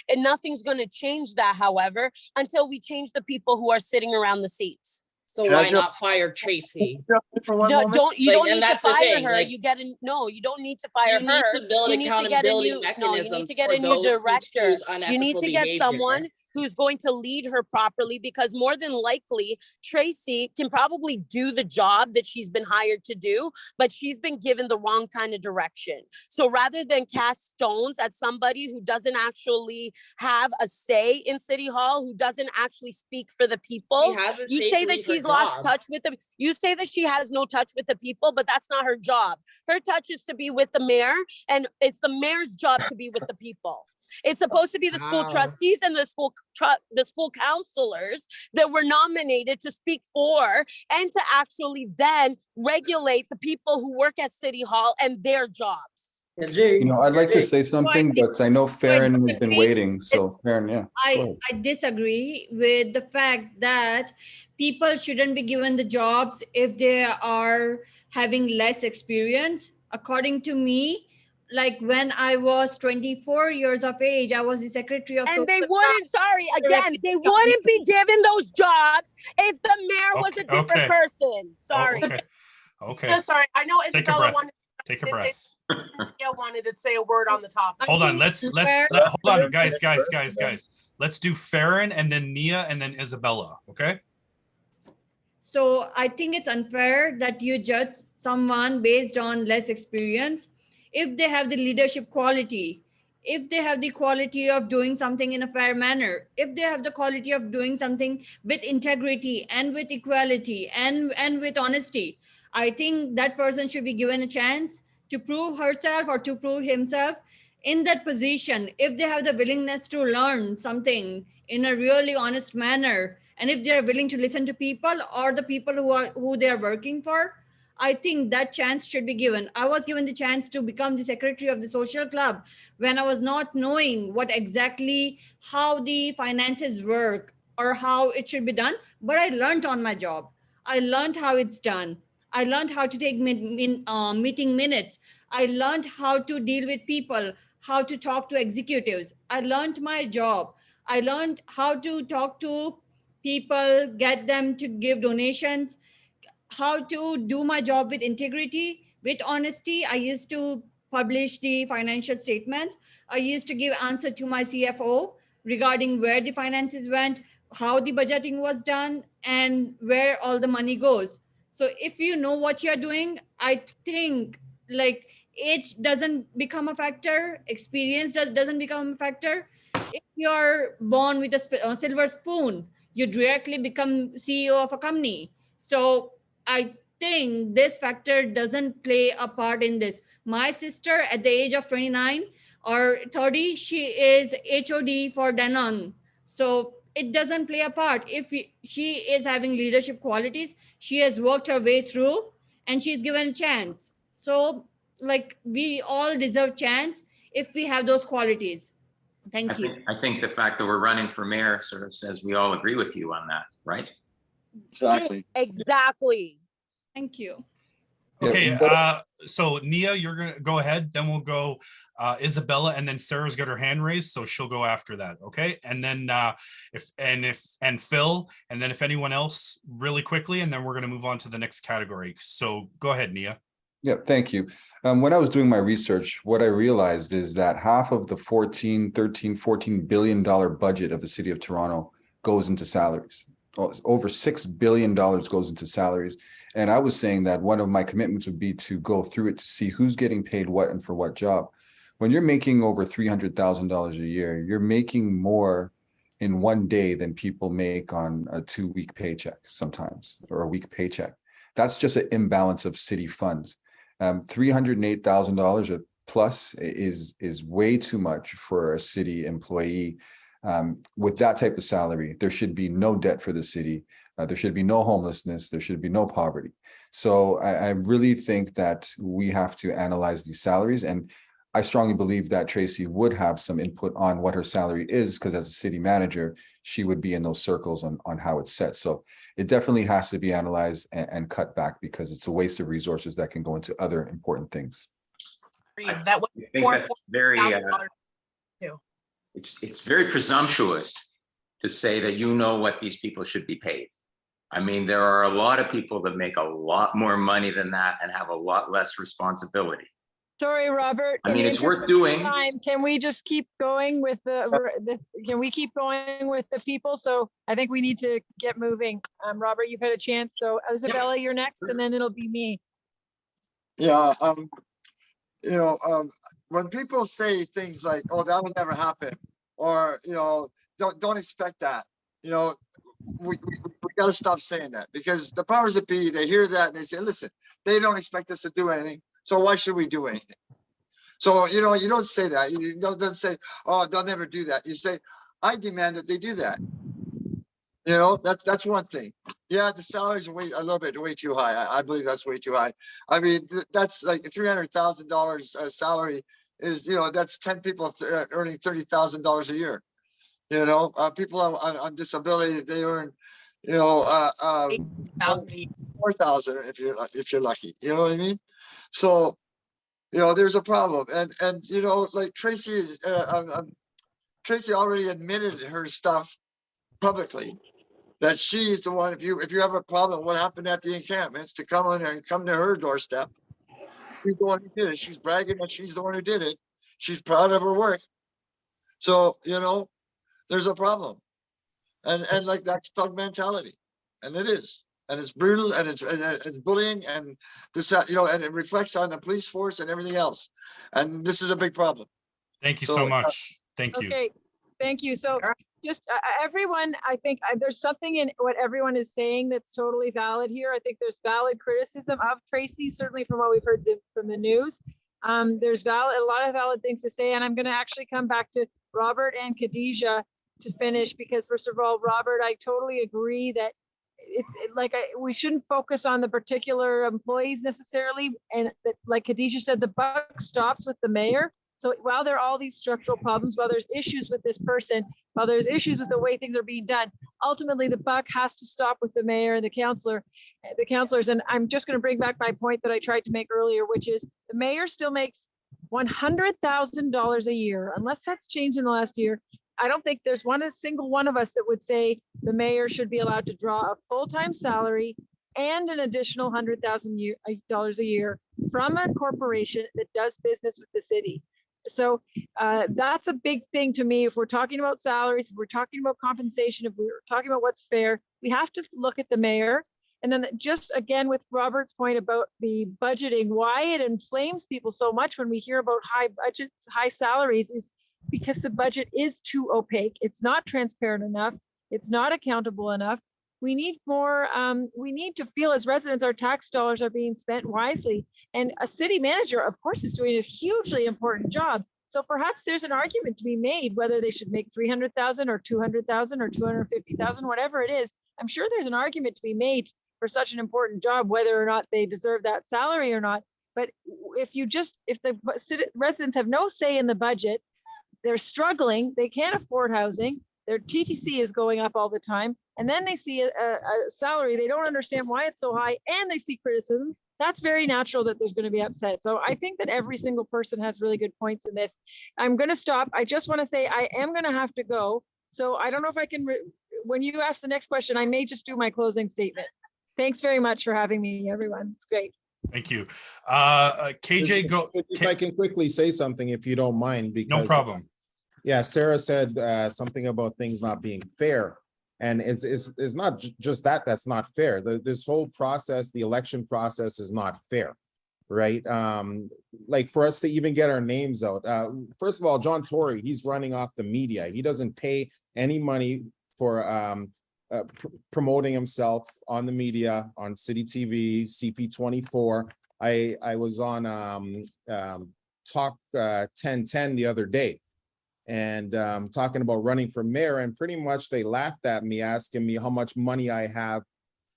And nothing's going to change that, however, until we change the people who are sitting around the seats. So why not fire Tracy? You don't need to fire her. You don't need to fire her. You need to build accountability mechanisms. You need to get a new director. You need to get someone who's going to lead her properly, because more than likely Tracy can probably do the job that she's been hired to do, but she's been given the wrong kind of direction. So rather than cast stones at somebody who doesn't actually have a say in City Hall, who doesn't actually speak for the people, you say that she's lost touch with them. You say that she has no touch with the people, but that's not her job. Her touch is to be with the mayor, and it's the mayor's job to be with the people. It's supposed to be the school trustees and the school counselors that were nominated to speak for and to actually then regulate the people who work at City Hall and their jobs. Yeah, Jay. You know, I'd like to Jay. say something, but I know Farron has been waiting, so Farron, yeah. go ahead. I disagree with the fact that people shouldn't be given the jobs if they are having less experience. According to me, like when I was 24 years of age, I was the secretary of And they social wouldn't, sorry, again, they wouldn't be given those jobs if the mayor was a Okay, different okay. person. Oh, Sorry. okay. Okay. Just sorry, I know Take a Isabella breath. wanted Take a to say, breath. Nia wanted to say a word on the topic. Hold on. think Let's unfair. hold on, guys. Let's do Farron and then Nia and then Isabella. Okay. So I think it's unfair that you judge someone based on less experience. If they have the leadership quality, if they have the quality of doing something in a fair manner, if they have the quality of doing something with integrity and with equality and with honesty, I think that person should be given a chance to prove herself or to prove himself in that position. If they have the willingness to learn something in a really honest manner, and if they're willing to listen to people or the people who they are working for, I think that chance should be given. I was given the chance to become the secretary of the social club when I was not knowing what exactly how the finances work or how it should be done, but I learned on my job. I learned how it's done. I learned how to take meeting minutes. I learned how to deal with people, how to talk to executives. I learned my job. I learned how to talk to people, get them to give donations, how to do my job with integrity, with honesty. I used to publish the financial statements. I used to give answer to my CFO regarding where the finances went, how the budgeting was done, and where all the money goes. So if you know what you're doing, I think like age doesn't become a factor, experience doesn't become a factor. If you're born with a silver spoon, you directly become CEO of a company. So I think this factor doesn't play a part in this. My sister at the age of 29 or 30, she is HOD for Danone. So it doesn't play a part. If she is having leadership qualities, she has worked her way through and she's given a chance. So like we all deserve chance if we have those qualities. Thank you. I think the fact that we're running for mayor sort of says we all agree with you on that, right? Exactly. Exactly. Thank you. Yeah, Okay. but- So Nia, you're gonna go ahead. Then we'll go Isabella, and then Sarah's got her hand raised, so she'll go after that. Okay. And then if Phil, and then if anyone else, really quickly, and then we're gonna move on to the next category. So go ahead, Nia. Yeah, thank you. When I was doing my research, what I realized is that half of the $14 billion budget of the city of Toronto goes into salaries. Over $6 billion goes into salaries. And I was saying that one of my commitments would be to go through it to see who's getting paid what and for what job. When you're making over $300,000 a year, you're making more in one day than people make on a 2-week paycheck sometimes, or a week paycheck. That's just an imbalance of city funds. $308,000 plus is way too much for a city employee. With that type of salary, there should be no debt for the city. There should be no homelessness. There should be no poverty. So I really think that we have to analyze these salaries. And I strongly believe that Tracy would have some input on what her salary is, because as a city manager, she would be in those circles on how it's set. So it definitely has to be analyzed and cut back, because it's a waste of resources that can go into other important things. That was I think that's very, $440,000 too. it's very presumptuous to say that you know what these people should be paid. I mean, there are a lot of people that make a lot more money than that and have a lot less responsibility. Sorry, Robert. I in mean, the it's interest worth of doing. time, can we just keep going with can we keep going with the people? So I think we need to get moving. Robert, you've had a chance. So Isabella, you're next, and then it'll be me. Yeah, when people say things like, "Oh, that will never happen," or don't expect that. We got to stop saying that, because the powers that be, they hear that and they say, "Listen, they don't expect us to do anything, so why should we do anything?" So you don't say that. You don't say, "Oh, they'll never do that." You say, "I demand that they do that." You know, that's one thing. Yeah, the salaries are a little bit way too high. I believe that's way too high. I mean, that's like $300,000 salary is, you know, that's 10 people earning $30,000 a year. You know, people on disability, they earn, you know, 8,000 a year. 4,000 if you're lucky. You know what I mean? So, you know, there's a problem, and you know, like Tracy Tracy already admitted her stuff publicly, that she's the one. If you have a problem, what happened at the encampments, to come on and come to her doorstep. She's the one who did it. She's bragging that she's the one who did it. She's proud of her work. So, you know, there's a problem, and like that's thug mentality, and it is, and it's brutal, and it's bullying, and this, you know, and it reflects on the police force and everything else, and this is a big problem. Thank you So, so much. Thank you. Okay, thank you. So just everyone, I think there's something in what everyone is saying that's totally valid here. I think there's valid criticism of Tracy, certainly from what we've heard from the news. There's a lot of valid things to say, and I'm going to actually come back to Robert and Khadijah to finish, because first of all, Robert, I totally agree that we shouldn't focus on the particular employees necessarily, and that, like Khadijah said, the buck stops with the mayor. So while there are all these structural problems, while there's issues with this person, while there's issues with the way things are being done, ultimately the buck has to stop with the mayor and the councilors. And I'm just going to bring back my point that I tried to make earlier, which is the mayor still makes $100,000 a year, unless that's changed in the last year. I don't think there's a single one of us that would say the mayor should be allowed to draw a full-time salary and an additional $100,000 a year from a corporation that does business with the city. So that's a big thing to me. If we're talking about salaries, if we're talking about compensation, if we're talking about what's fair, we have to look at the mayor. And then just again, with Robert's point about the budgeting, why it inflames people so much when we hear about high budgets, high salaries, is because the budget is too opaque. It's not transparent enough. It's not accountable enough. We need more, we need to feel as residents, our tax dollars are being spent wisely. And a city manager, of course, is doing a hugely important job. So perhaps there's an argument to be made whether they should make 300,000 or 200,000 or 250,000, whatever it is. I'm sure there's an argument to be made for such an important job, whether or not they deserve that salary or not. But if the residents have no say in the budget, they're struggling, they can't afford housing, their TTC is going up all the time, and then they see a salary, they don't understand why it's so high, and they see criticism, that's very natural that there's going to be upset. So I think that every single person has really good points in this. I'm going to stop. I just want to say I am going to have to go. So I don't know if I can, when you ask the next question, I may just do my closing statement. Thanks very much for having me, everyone. It's great. Thank you. KJ, go. If I can quickly say something, if you don't mind, because No problem. Yeah, Sarah said something about things not being fair. And it's not just that's not fair. This whole process, the election process, is not fair, right? Like for us to even get our names out. First of all, John Tory, he's running off the media. He doesn't pay any money for promoting himself on the media, on City TV, CP24. I was on Talk 1010 the other day, and talking about running for mayor, and pretty much they laughed at me, asking me how much money I have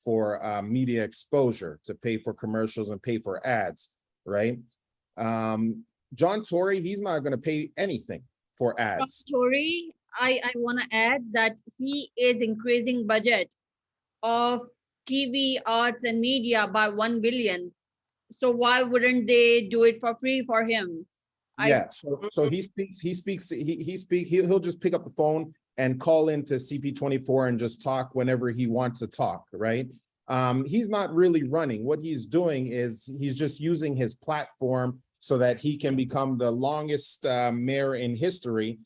for media exposure to pay for commercials and pay for ads, right? John Tory, he's not going to pay anything for ads. Tory, I want to add that he is increasing budget of TV, arts and media by 1 billion. So why wouldn't they do it for free for him? Yeah, so he'll just pick up the phone and call into CP24 and just talk whenever he wants to talk, right? He's not really running. What he's doing is he's just using his platform so that he can become the longest mayor in history.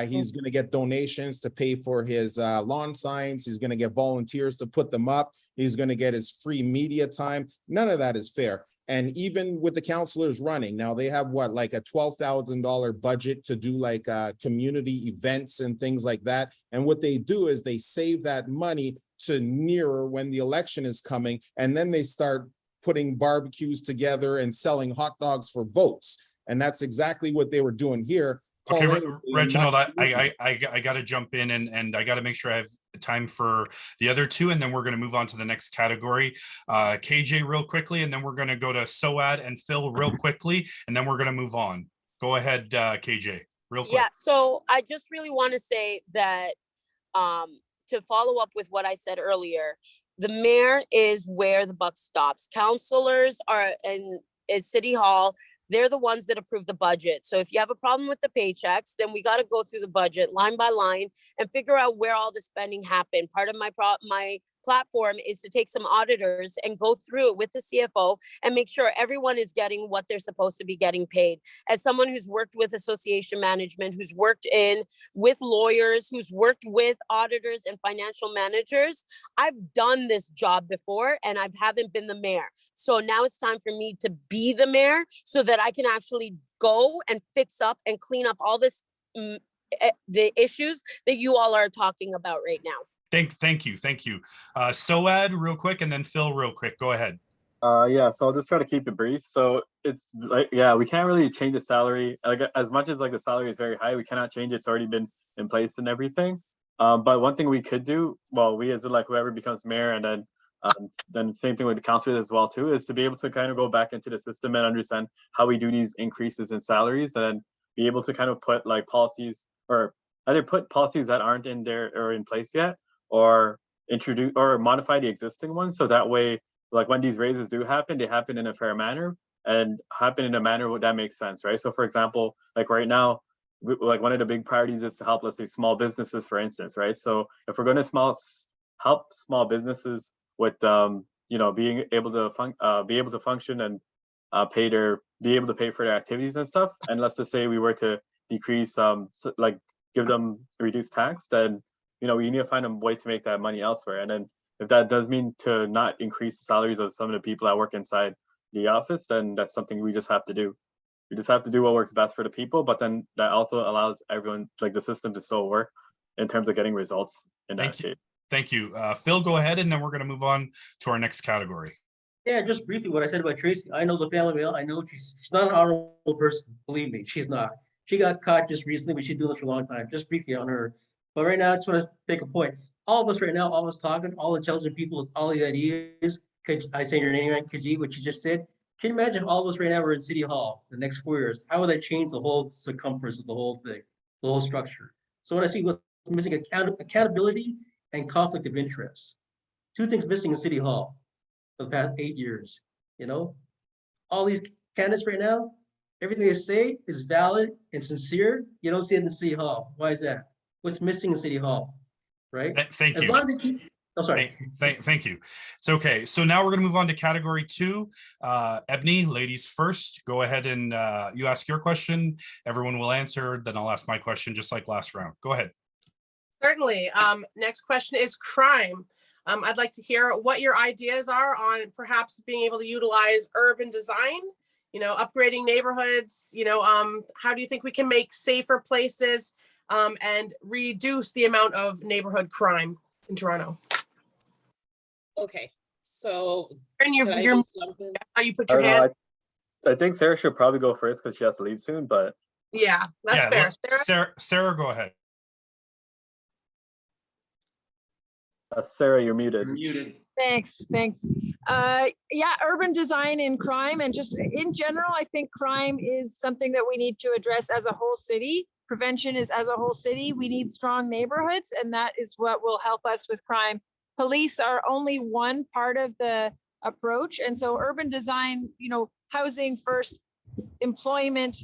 He's going to get donations to pay for his lawn signs. He's going to get volunteers to put them up. He's going to get his free media time. None of that is fair. And even with the councilors running, now they have what, like a $12,000 budget to do like community events and things like that. And what they do is they save that money to nearer when the election is coming. And then they start putting barbecues together and selling hot dogs for votes. And that's exactly what they were doing here. Okay, Reginald, I got to jump in and I got to make sure I have time for the other two, and then we're going to move on to the next category. KJ real quickly, and then we're going to go to Soaad and Phil real quickly, and then we're going to move on. Go ahead, KJ, real quick. Yeah, so I just really want to say that to follow up with what I said earlier, the mayor is where the buck stops. Councilors are in City Hall. They're the ones that approve the budget. So if you have a problem with the paychecks, then we got to go through the budget line by line and figure out where all the spending happened. Part of my platform is to take some auditors and go through it with the CFO and make sure everyone is getting what they're supposed to be getting paid. As someone who's worked with association management, who's worked with lawyers, who's worked with auditors and financial managers, I've done this job before and I haven't been the mayor. So now it's time for me to be the mayor so that I can actually go and fix up and clean up all this, the issues that you all are talking about right now. Thank you. Soaad real quick, and then Phil real quick. Go ahead. Yeah, so I'll just try to keep it brief. So it's like, yeah, we can't really change the salary. Like as much as like the salary is very high, we cannot change it. It's already been in place and everything. But one thing we could do, well, we as like whoever becomes mayor, and then same thing with the councilors as well too, is to be able to kind of go back into the system and understand how we do these increases in salaries, and be able to kind of put like policies, or either put policies that aren't in there or in place yet, or introduce or modify the existing ones, so that way, like when these raises do happen, they happen in a fair manner and happen in a manner that makes sense, right? So for example, like right now, like one of the big priorities is to help, let's say, small businesses, for instance, right? So if we're going to help small businesses with being able to function and be able to pay for their activities and stuff, and let's just say we were to decrease like give them reduced tax, then we need to find a way to make that money elsewhere. And then if that does mean to not increase the salaries of some of the people that work inside the office, then that's something we just have to do. We just have to do what works best for the people, but then that also allows everyone, like the system, to still work in terms of getting results in that case. Thank you. Phil, go ahead, and then we're going to move on to our next category. Yeah, just briefly what I said about Tracy. I know the family well. I know she's not an honorable person. Believe me, she's not. She got caught just recently, but she's doing this for a long time. Just briefly on her. But right now, I just want to make a point. All of us right now, all of us talking, all intelligent people with all the ideas. I say your name right, Khadijah, what you just said. Can you imagine if all of us right now were in City Hall the next 4 years? How would that change the whole circumference of the whole thing, the whole structure? So what I see with missing accountability and conflict of interest. Two things missing in City Hall for the past 8 years. All these candidates right now, everything they say is valid and sincere. You don't see it in City Hall. Why is that? What's missing in City Hall, right? Thank you. As long as they keep, oh, sorry. Thank you. It's okay. So now we're going to move on to category 2. Ebony, ladies first. Go ahead and you ask your question. Everyone will answer. Then I'll ask my question, just like last round. Go ahead. Certainly. Next question is crime. I'd like to hear what your ideas are on perhaps being able to utilize urban design, upgrading neighborhoods, how do you think we can make safer places and reduce the amount of neighborhood crime in Toronto? Okay, so And you put I your don't know, hand. I think Sarah should probably go first because she has to leave soon, but Yeah, that's fair. Sarah, go ahead. Sarah, you're muted. Thanks. Yeah, urban design and crime, and just in general, I think crime is something that we need to address as a whole city. Prevention is as a whole city. We need strong neighborhoods, and that is what will help us with crime. Police are only one part of the approach. And so urban design, housing first, employment,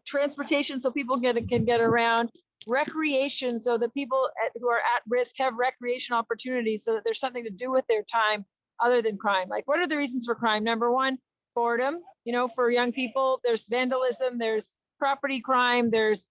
transportation so people can get around, recreation so that people who are at risk have recreation opportunities so that there's something to do with their time other than crime. Like, what are the reasons for crime? Number one, boredom. For young people, there's vandalism, there's property crime, there's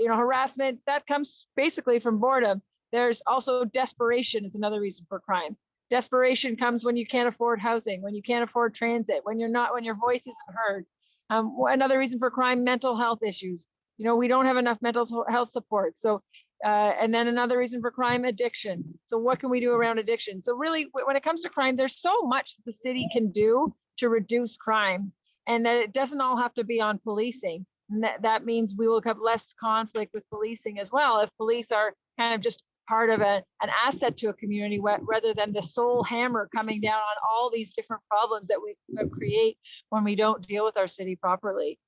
harassment. That comes basically from boredom. There's also desperation is another reason for crime. Desperation comes when you can't afford housing, when you can't afford transit, when your voice isn't heard. Another reason for crime, mental health issues. We don't have enough mental health support. So, and then another reason for crime, addiction. So what can we do around addiction? So really, when it comes to crime, there's so much that the city can do to reduce crime, and that it doesn't all have to be on policing. And that means we will have less conflict with policing as well. If police are kind of just part of an asset to a community rather than the sole hammer coming down on all these different problems that we create when we don't deal with our city properly.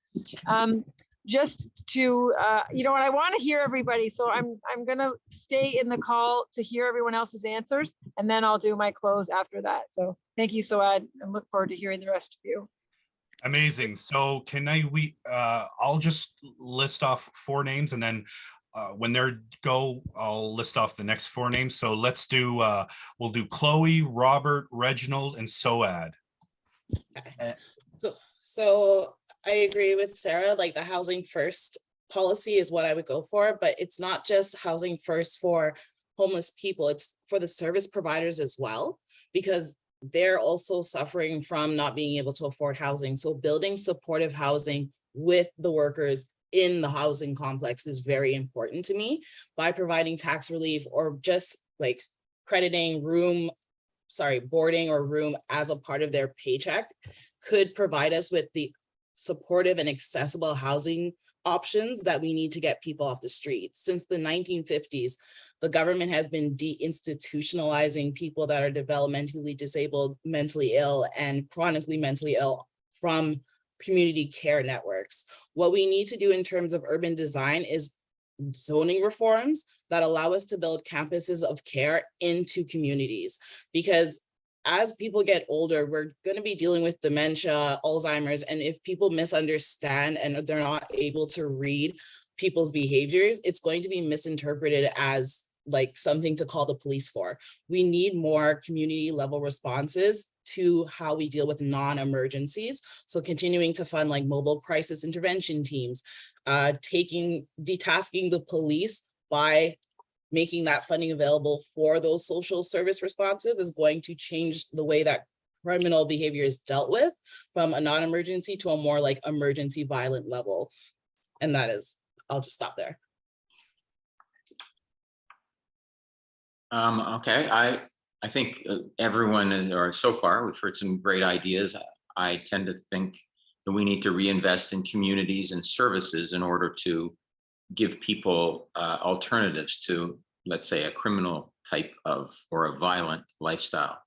Just to, you know what, I want to hear everybody. So I'm going to stay in the call to hear everyone else's answers, and then I'll do my close after that. So thank you, Soaad, and look forward to hearing the rest of you. Amazing. So I'll just list off 4 names, and then when they're go, I'll list off the next 4 names. So let's do, we'll do Chloe, Robert, Reginald, and Soaad. Okay. So I agree with Sarah, like the housing first policy is what I would go for, but it's not just housing first for homeless people, it's for the service providers as well, because they're also suffering from not being able to afford housing. So building supportive housing with the workers in the housing complex is very important to me, by providing tax relief or just like crediting boarding or room as a part of their paycheck could provide us with the supportive and accessible housing options that we need to get people off the street. Since the 1950s, the government has been deinstitutionalizing people that are developmentally disabled, mentally ill, and chronically mentally ill from community care networks. What we need to do in terms of urban design is zoning reforms that allow us to build campuses of care into communities, because as people get older, we're going to be dealing with dementia, Alzheimer's, and if people misunderstand and they're not able to read people's behaviors, it's going to be misinterpreted as like something to call the police for. We need more community level responses to how we deal with non-emergencies. So continuing to fund like mobile crisis intervention teams, detasking the police by making that funding available for those social service responses is going to change the way that criminal behavior is dealt with from a non-emergency to a more like emergency violent level. And that is, I'll just stop there. Okay, I think everyone, or so far, we've heard some great ideas. I tend to think that we need to reinvest in communities and services in order to give people alternatives to, let's say, a criminal type of or a violent lifestyle.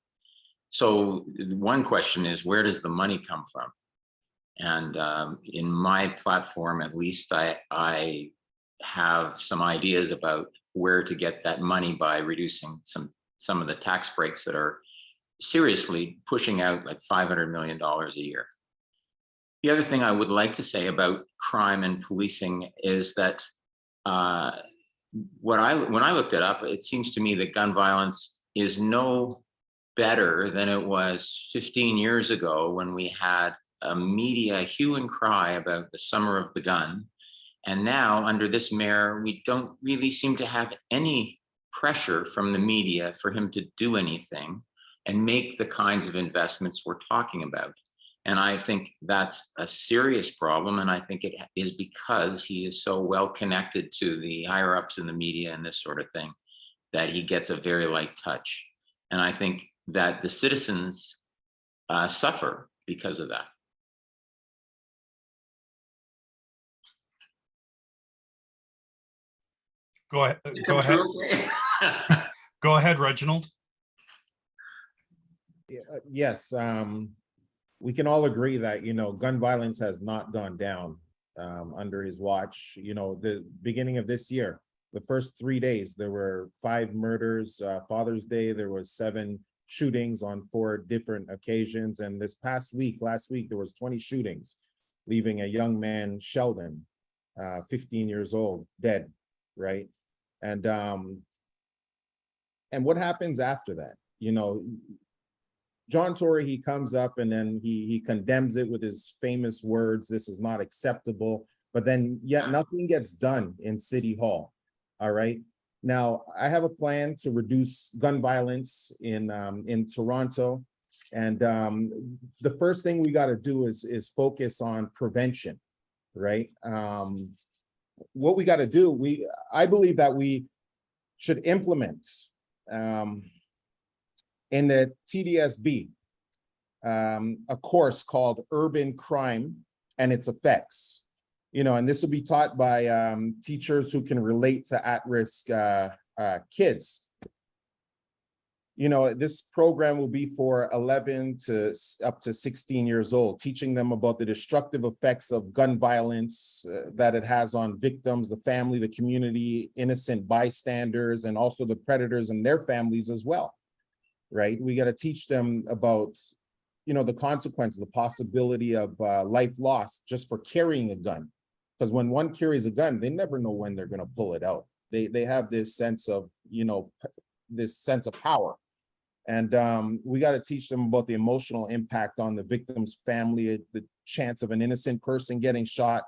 So one question is, where does the money come from? And in my platform, at least, I have some ideas about where to get that money by reducing some of the tax breaks that are seriously pushing out like $500 million a year. The other thing I would like to say about crime and policing is that when I looked it up, it seems to me that gun violence is no better than it was 15 years ago when we had a media hue and cry about the summer of the gun. And now under this mayor, we don't really seem to have any pressure from the media for him to do anything and make the kinds of investments we're talking about. And I think that's a serious problem. And I think it is because he is so well connected to the higher ups in the media and this sort of thing, that he gets a very light touch. And I think that the citizens suffer because of that. Go ahead. Go ahead. Go ahead, Reginald. Yes, we can all agree that, you know, gun violence has not gone down under his watch. You know, the beginning of this year, the first 3 days, there were 5 murders. Father's Day, there was 7 shootings on 4 different occasions. And this past week, last week, there was 20 shootings, leaving a young man, Sheldon, 15 years old, dead, right? And what happens after that? You know, John Tory, he comes up and then he condemns it with his famous words, this is not acceptable, but then yet nothing gets done in City Hall, all right? Now, I have a plan to reduce gun violence in Toronto, and the first thing we gotta do is focus on prevention, right? What we gotta do, I believe that we should implement in the TDSB, a course called Urban Crime and Its Effects. You know, and this will be taught by teachers who can relate to at-risk kids. You know, this program will be for 11 to up to 16 years old, teaching them about the destructive effects of gun violence that it has on victims, the family, the community, innocent bystanders, and also the predators and their families as well, right? We got to teach them about, you know, the consequences, the possibility of life lost just for carrying a gun. Because when one carries a gun, they never know when they're going to pull it out. They have this sense of, you know, this sense of power. And we got to teach them about the emotional impact on the victim's family, the chance of an innocent person getting shot,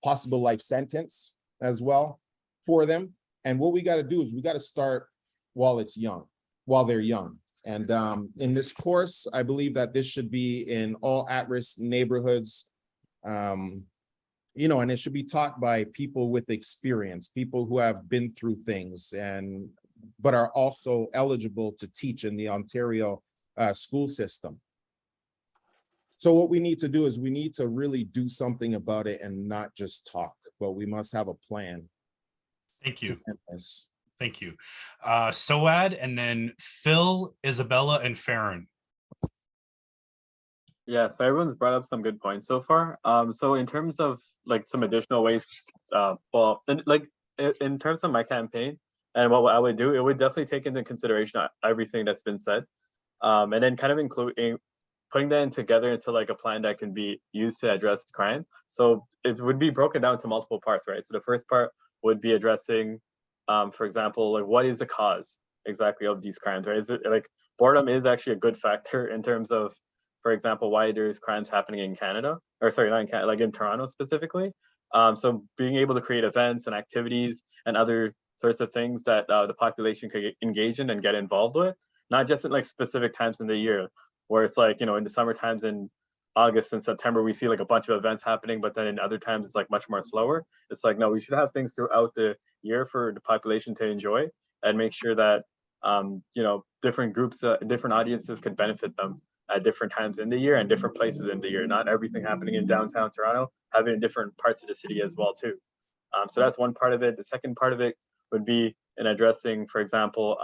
possible life sentence as well for them. And what we got to do is we got to start while they're young. And in this course, I believe that this should be in all at-risk neighborhoods, you know, and it should be taught by people with experience, people who have been through things but are also eligible to teach in the Ontario school system. So what we need to do is we need to really do something about it and not just talk, but we must have a plan. Thank you. Thank you. Soaad, and then Phil, Isabella, and Ferin. Yeah, so everyone's brought up some good points so far. So in terms of like some additional ways, in terms of my campaign and what I would do, it would definitely take into consideration everything that's been said, and then kind of including putting that together into like a plan that can be used to address crime. So it would be broken down to multiple parts, right? So the first part would be addressing, for example, like what is the cause exactly of these crimes, right? Is it like boredom is actually a good factor in terms of, for example, why there's crimes happening in Canada, or sorry, not in Canada, like in Toronto specifically. So being able to create events and activities and other sorts of things that the population could engage in and get involved with, not just at like specific times in the year, where it's like, you know, in the summer times in August and September, we see like a bunch of events happening, but then in other times it's like much more slower. It's like, no, we should have things throughout the year for the population to enjoy and make sure that, you know, different groups, different audiences could benefit them at different times in the year and different places in the year. Not everything happening in downtown Toronto, having different parts of the city as well too. So that's one part of it. The second part of it would be in addressing, for example,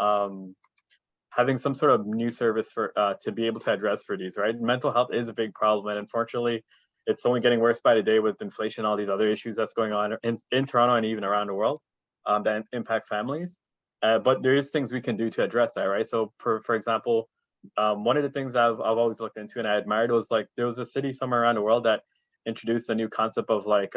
having some sort of new service for to be able to address for these, right? Mental health is a big problem, and unfortunately, it's only getting worse by the day with inflation, all these other issues that's going on in Toronto and even around the world that impact families. But there is things we can do to address that, right? So, for example, one of the things I've always looked into and I admired was like there was a city somewhere around the world that introduced a new concept of like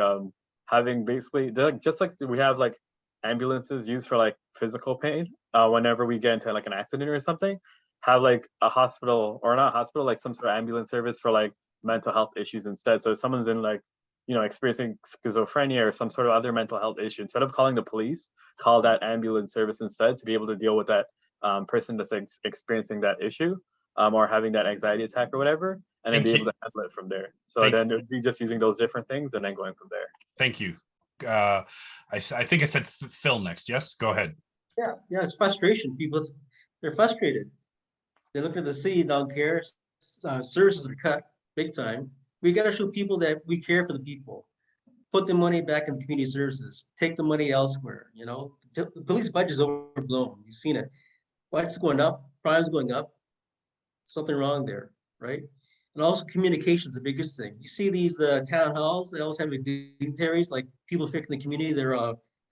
having basically just like we have like ambulances used for like physical pain whenever we get into like an accident or something, have like a hospital or not hospital, like some sort of ambulance service for like mental health issues instead. So if someone's in like, you know, experiencing schizophrenia or some sort of other mental health issue, instead of calling the police, call that ambulance service instead to be able to deal with that person that's experiencing that issue or having that anxiety attack or whatever, and then be able to handle it from there. So then it would be just using those different things and then going from there. Thank you. I think I said Phil next. Yes, go ahead. Yeah, it's frustration. People, they're frustrated. They look at the city, don't care. Services are cut big time. We got to show people that we care for the people. Put the money back in community services. Take the money elsewhere. You know, the police budget is overblown. You've seen it. Budget's going up. Crime's going up. Something wrong there, right? And also communication is the biggest thing. You see these town halls, they always have dignitaries, like people fixing the community. They're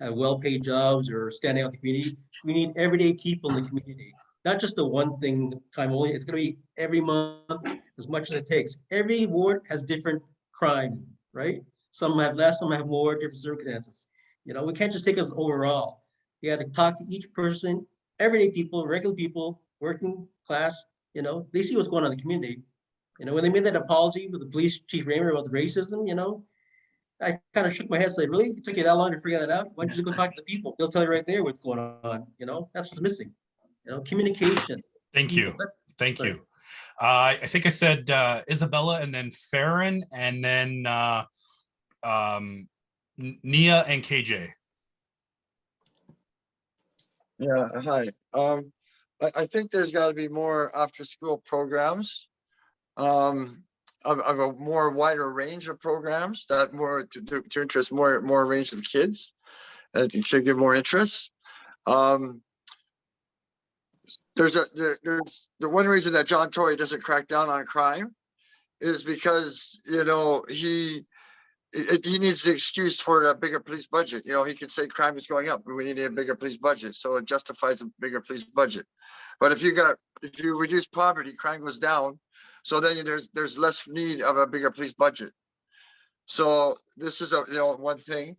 have well-paid jobs or standing out in the community. We need everyday people in the community, not just the one thing time only. It's going to be every month, as much as it takes. Every ward has different crime, right? Some have less, some have more, different circumstances. You know, we can't just take us overall. You have to talk to each person, everyday people, regular people, working class. You know, they see what's going on in the community. You know, when they made that apology with the police chief Raymer about the racism, you know, I kind of shook my head, said, really? It took you that long to figure that out? Why don't you just go talk to the people? They'll tell you right there what's going on. You know, that's what's missing. You know, communication. Thank you. Thank you. I think I said Isabella and then Ferin and then Knia and KJ. Yeah, hi. I think there's got to be more after-school programs, of a more wider range of programs that more to interest more range of kids, to give more interest. there's the one reason that John Tory doesn't crack down on crime is because, you know, he needs the excuse for a bigger police budget. You know, he could say crime is going up, but we need a bigger police budget. So it justifies a bigger police budget. But if you reduce poverty, crime goes down. So then there's less need of a bigger police budget. So this is one thing.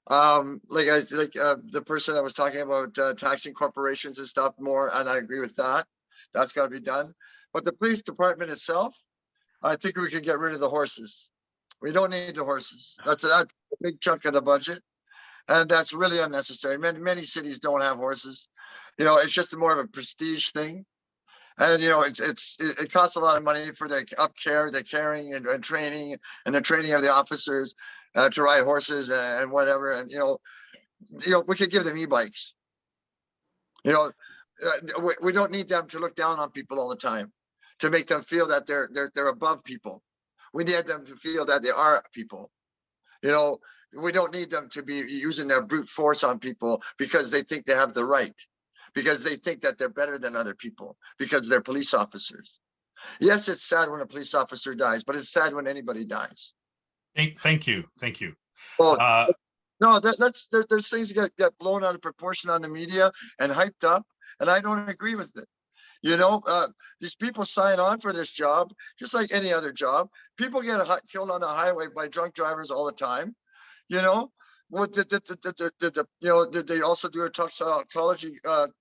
The person that was talking about taxing corporations and stuff more, and I agree with that. That's got to be done. But the police department itself, I think we can get rid of the horses. We don't need the horses. That's a big chunk of the budget, and that's really unnecessary. Many cities don't have horses. You know, it's just more of a prestige thing. And, you know, it costs a lot of money for their care, their caring and training, and the training of the officers to ride horses and whatever. And, you know, we could give them e-bikes. You know, we don't need them to look down on people all the time, to make them feel that they're above people. We need them to feel that they are people. You know, we don't need them to be using their brute force on people because they think they have the right, because they think that they're better than other people, because they're police officers. Yes, it's sad when a police officer dies, but it's sad when anybody dies. Thank you. Well, no, there's things that get blown out of proportion on the media and hyped up, and I don't agree with it. You know, these people sign on for this job, just like any other job. People get killed on the highway by drunk drivers all the time. You know, what did they also do a toxicology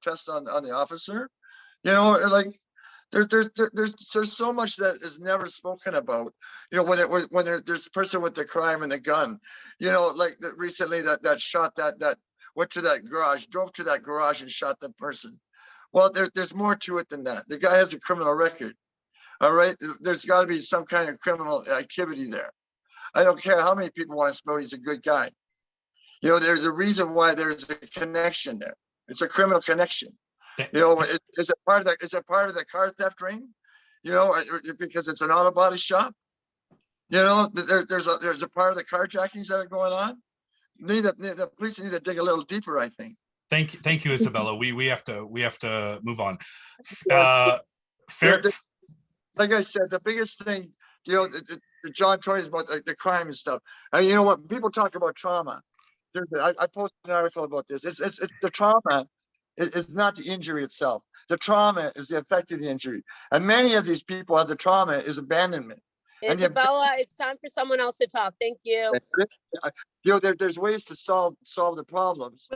test on the officer? You know, like there's so much that is never spoken about. You know, when there's a person with the crime and the gun. You know, like recently that shot that went to that garage, drove to that garage and shot the person. Well, there's more to it than that. The guy has a criminal record. All right, there's got to be some kind of criminal activity there. I don't care how many people want to smoke. He's a good guy. You know, there's a reason why there's a connection there. It's a criminal connection. You know, is it part of the car theft ring? You know, because it's an auto body shop. You know, there's a part of the carjackings that are going on. The police need to dig a little deeper, I think. Thank you, Isabella. We have to move on. Like I said, the biggest thing, you know, the John Tory is about the crime and stuff. And you know what? People talk about trauma. I posted an article about this. It's the trauma. It's not the injury itself. The trauma is the effect of the injury. And many of these people have the trauma is abandonment. Isabella, it's time for someone else to talk. Thank you. You know, there's ways to solve the problems.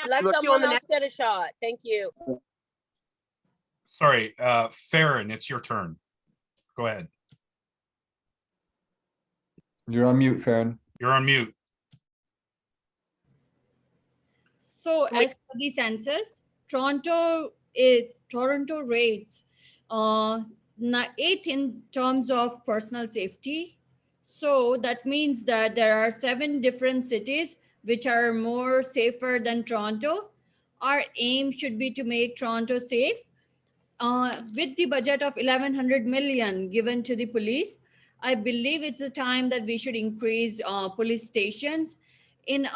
Let someone else get a shot. Thank you. Sorry, Ferin, it's your turn. Go ahead. You're on mute, Ferin. You're on mute. So as per the census, Toronto rates 8th in terms of personal safety. So that means that there are 7 different cities which are more safer than Toronto. Our aim should be to make Toronto safe. With the budget of 1,100 million given to the police, I believe it's a time that we should increase police stations in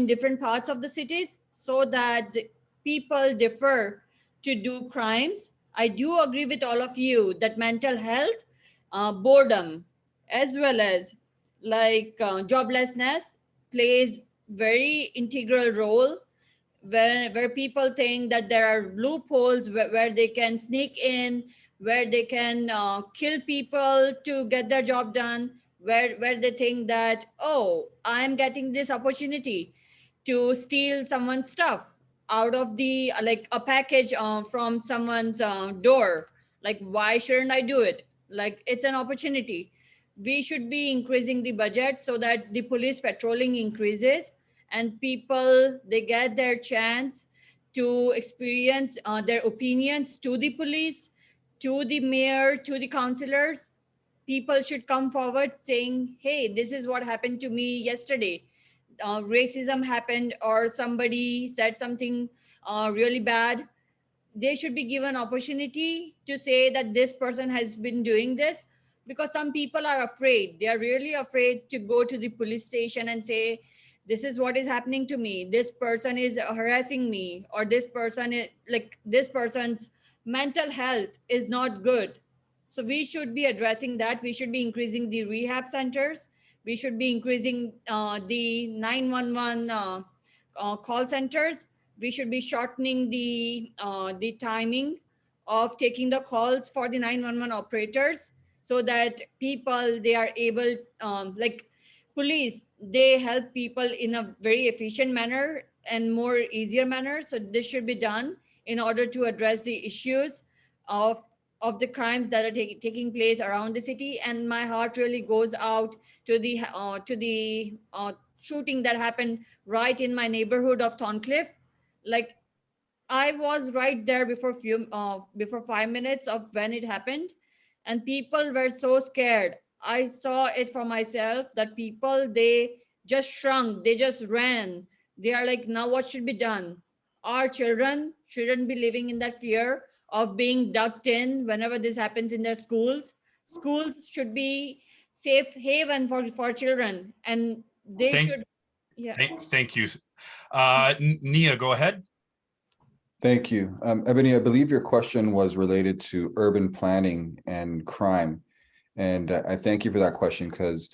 different parts of the cities so that people defer to do crimes. I do agree with all of you that mental health, boredom, as well as like joblessness plays very integral role where people think that there are loopholes where they can sneak in, where they can kill people to get their job done, where they think that, oh, I'm getting this opportunity to steal someone's stuff out of the like a package from someone's door. Like, why shouldn't I do it? Like, it's an opportunity. We should be increasing the budget so that the police patrolling increases and people, they get their chance to experience their opinions to the police, to the mayor, to the councillors. People should come forward saying, hey, this is what happened to me yesterday. Racism happened or somebody said something really bad. They should be given opportunity to say that this person has been doing this, because some people are afraid. They are really afraid to go to the police station and say, this is what is happening to me. This person is harassing me, or this person is like, this person's mental health is not good. So we should be addressing that. We should be increasing the rehab centers. We should be increasing the 911 call centers. We should be shortening the timing of taking the calls for the 911 operators, so that people, they are able, like police, they help people in a very efficient manner and more easier manner. So this should be done in order to address the issues of the crimes that are taking place around the city. And my heart really goes out to the shooting that happened right in my neighborhood of Thorncliffe. Like, I was right there before 5 minutes of when it happened, and people were so scared. I saw it for myself that people, they just shrunk, they just ran. They are like, now what should be done? Our children shouldn't be living in that fear of being ducked in whenever this happens in their schools. Schools should be safe haven for children, and they Thank, should. Yeah. thank you. Knia, go ahead. Thank you. Ebony, I believe your question was related to urban planning and crime. And I thank you for that question, because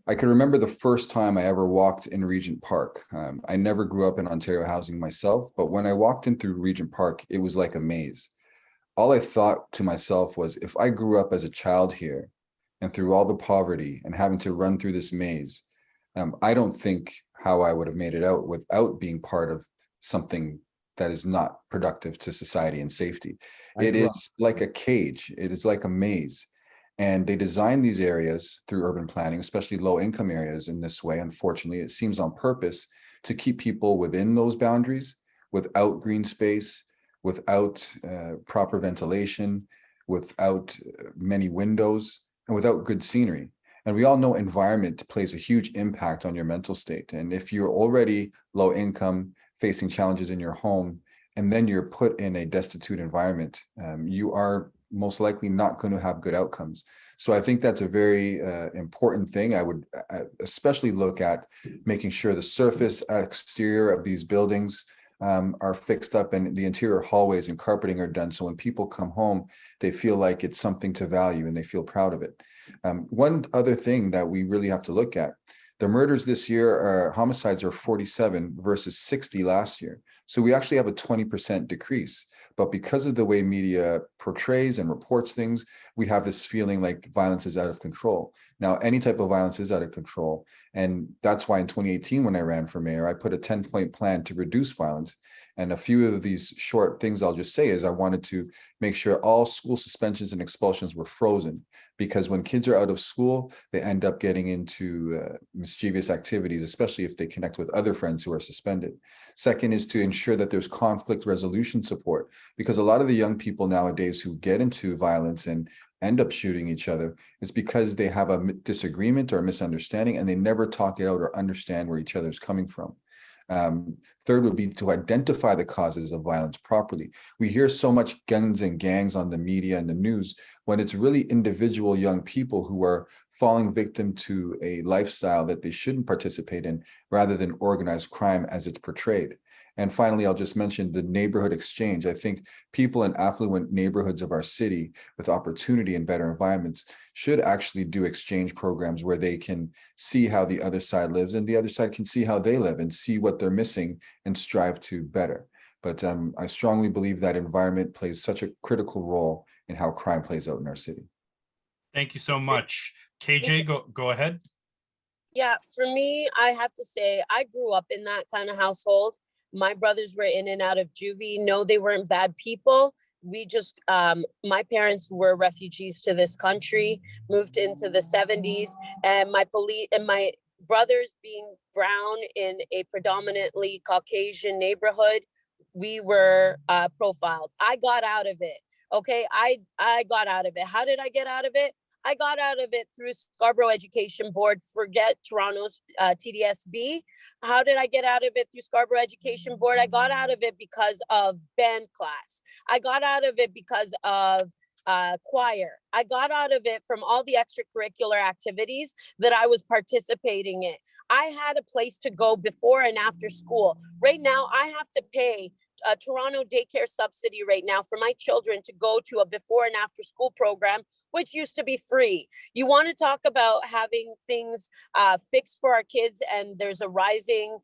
I can remember the first time I ever walked in Regent Park. I never grew up in Ontario housing myself, but when I walked in through Regent Park, it was like a maze. All I thought to myself was, if I grew up as a child here and through all the poverty and having to run through this maze, I don't think how I would have made it out without being part of something that is not productive to society and safety. It is like a cage. It is like a maze. And they design these areas through urban planning, especially low income areas, in this way. Unfortunately, it seems on purpose to keep people within those boundaries, without green space, without proper ventilation, without many windows, and without good scenery. And we all know environment plays a huge impact on your mental state. And if you're already low income, facing challenges in your home, and then you're put in a destitute environment, you are most likely not going to have good outcomes. So I think that's a very important thing. I would especially look at making sure the surface exterior of these buildings are fixed up, and the interior hallways and carpeting are done, so when people come home, they feel like it's something to value and they feel proud of it. One other thing that we really have to look at, the murders this year, homicides are 47 versus 60 last year. So we actually have a 20% decrease. But because of the way media portrays and reports things, we have this feeling like violence is out of control. Now, any type of violence is out of control. And that's why in 2018, when I ran for mayor, I put a 10-point plan to reduce violence. And a few of these short things I'll just say is I wanted to make sure all school suspensions and expulsions were frozen, because when kids are out of school, they end up getting into mischievous activities, especially if they connect with other friends who are suspended. Second is to ensure that there's conflict resolution support, because a lot of the young people nowadays who get into violence and end up shooting each other, it's because they have a disagreement or a misunderstanding and they never talk it out or understand where each other's coming from. Third would be to identify the causes of violence properly. We hear so much guns and gangs on the media and the news, when it's really individual young people who are falling victim to a lifestyle that they shouldn't participate in, rather than organized crime as it's portrayed. And finally, I'll just mention the neighborhood exchange. I think people in affluent neighborhoods of our city with opportunity and better environments should actually do exchange programs where they can see how the other side lives and the other side can see how they live and see what they're missing and strive to better. But I strongly believe that environment plays such a critical role in how crime plays out in our city. Thank you so much. KJ, go ahead. Yeah, for me, I have to say, I grew up in that kind of household. My brothers were in and out of juvie. No, they weren't bad people. We just, my parents were refugees to this country, moved into the 70s, and my brothers being brown in a predominantly Caucasian neighborhood, we were profiled. I got out of it. Okay, I got out of it. How did I get out of it? I got out of it through Scarborough Education Board, forget Toronto's TDSB. How did I get out of it through Scarborough Education Board? I got out of it because of band class. I got out of it because of choir. I got out of it from all the extracurricular activities that I was participating in. I had a place to go before and after school. Right now, I have to pay a Toronto daycare subsidy right now for my children to go to a before and after school program, which used to be free. You want to talk about having things fixed for our kids, and there's a rising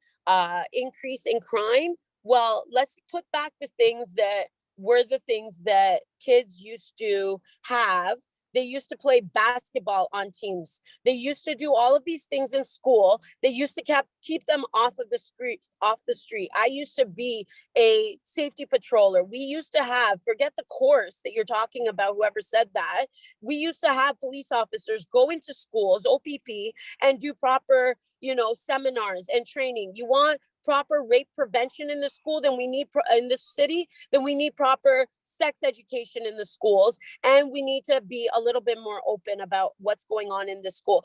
increase in crime. Well, let's put back the things that were the things that kids used to have. They used to play basketball on teams. They used to do all of these things in school. They used to keep them off of the street, I used to be a safety patroller. We used to have, forget the course that you're talking about, whoever said that. We used to have police officers go into schools, OPP, and do proper, seminars and training. You want proper rape prevention in the school, then we need in the city, then we need proper sex education in the schools, and we need to be a little bit more open about what's going on in the school,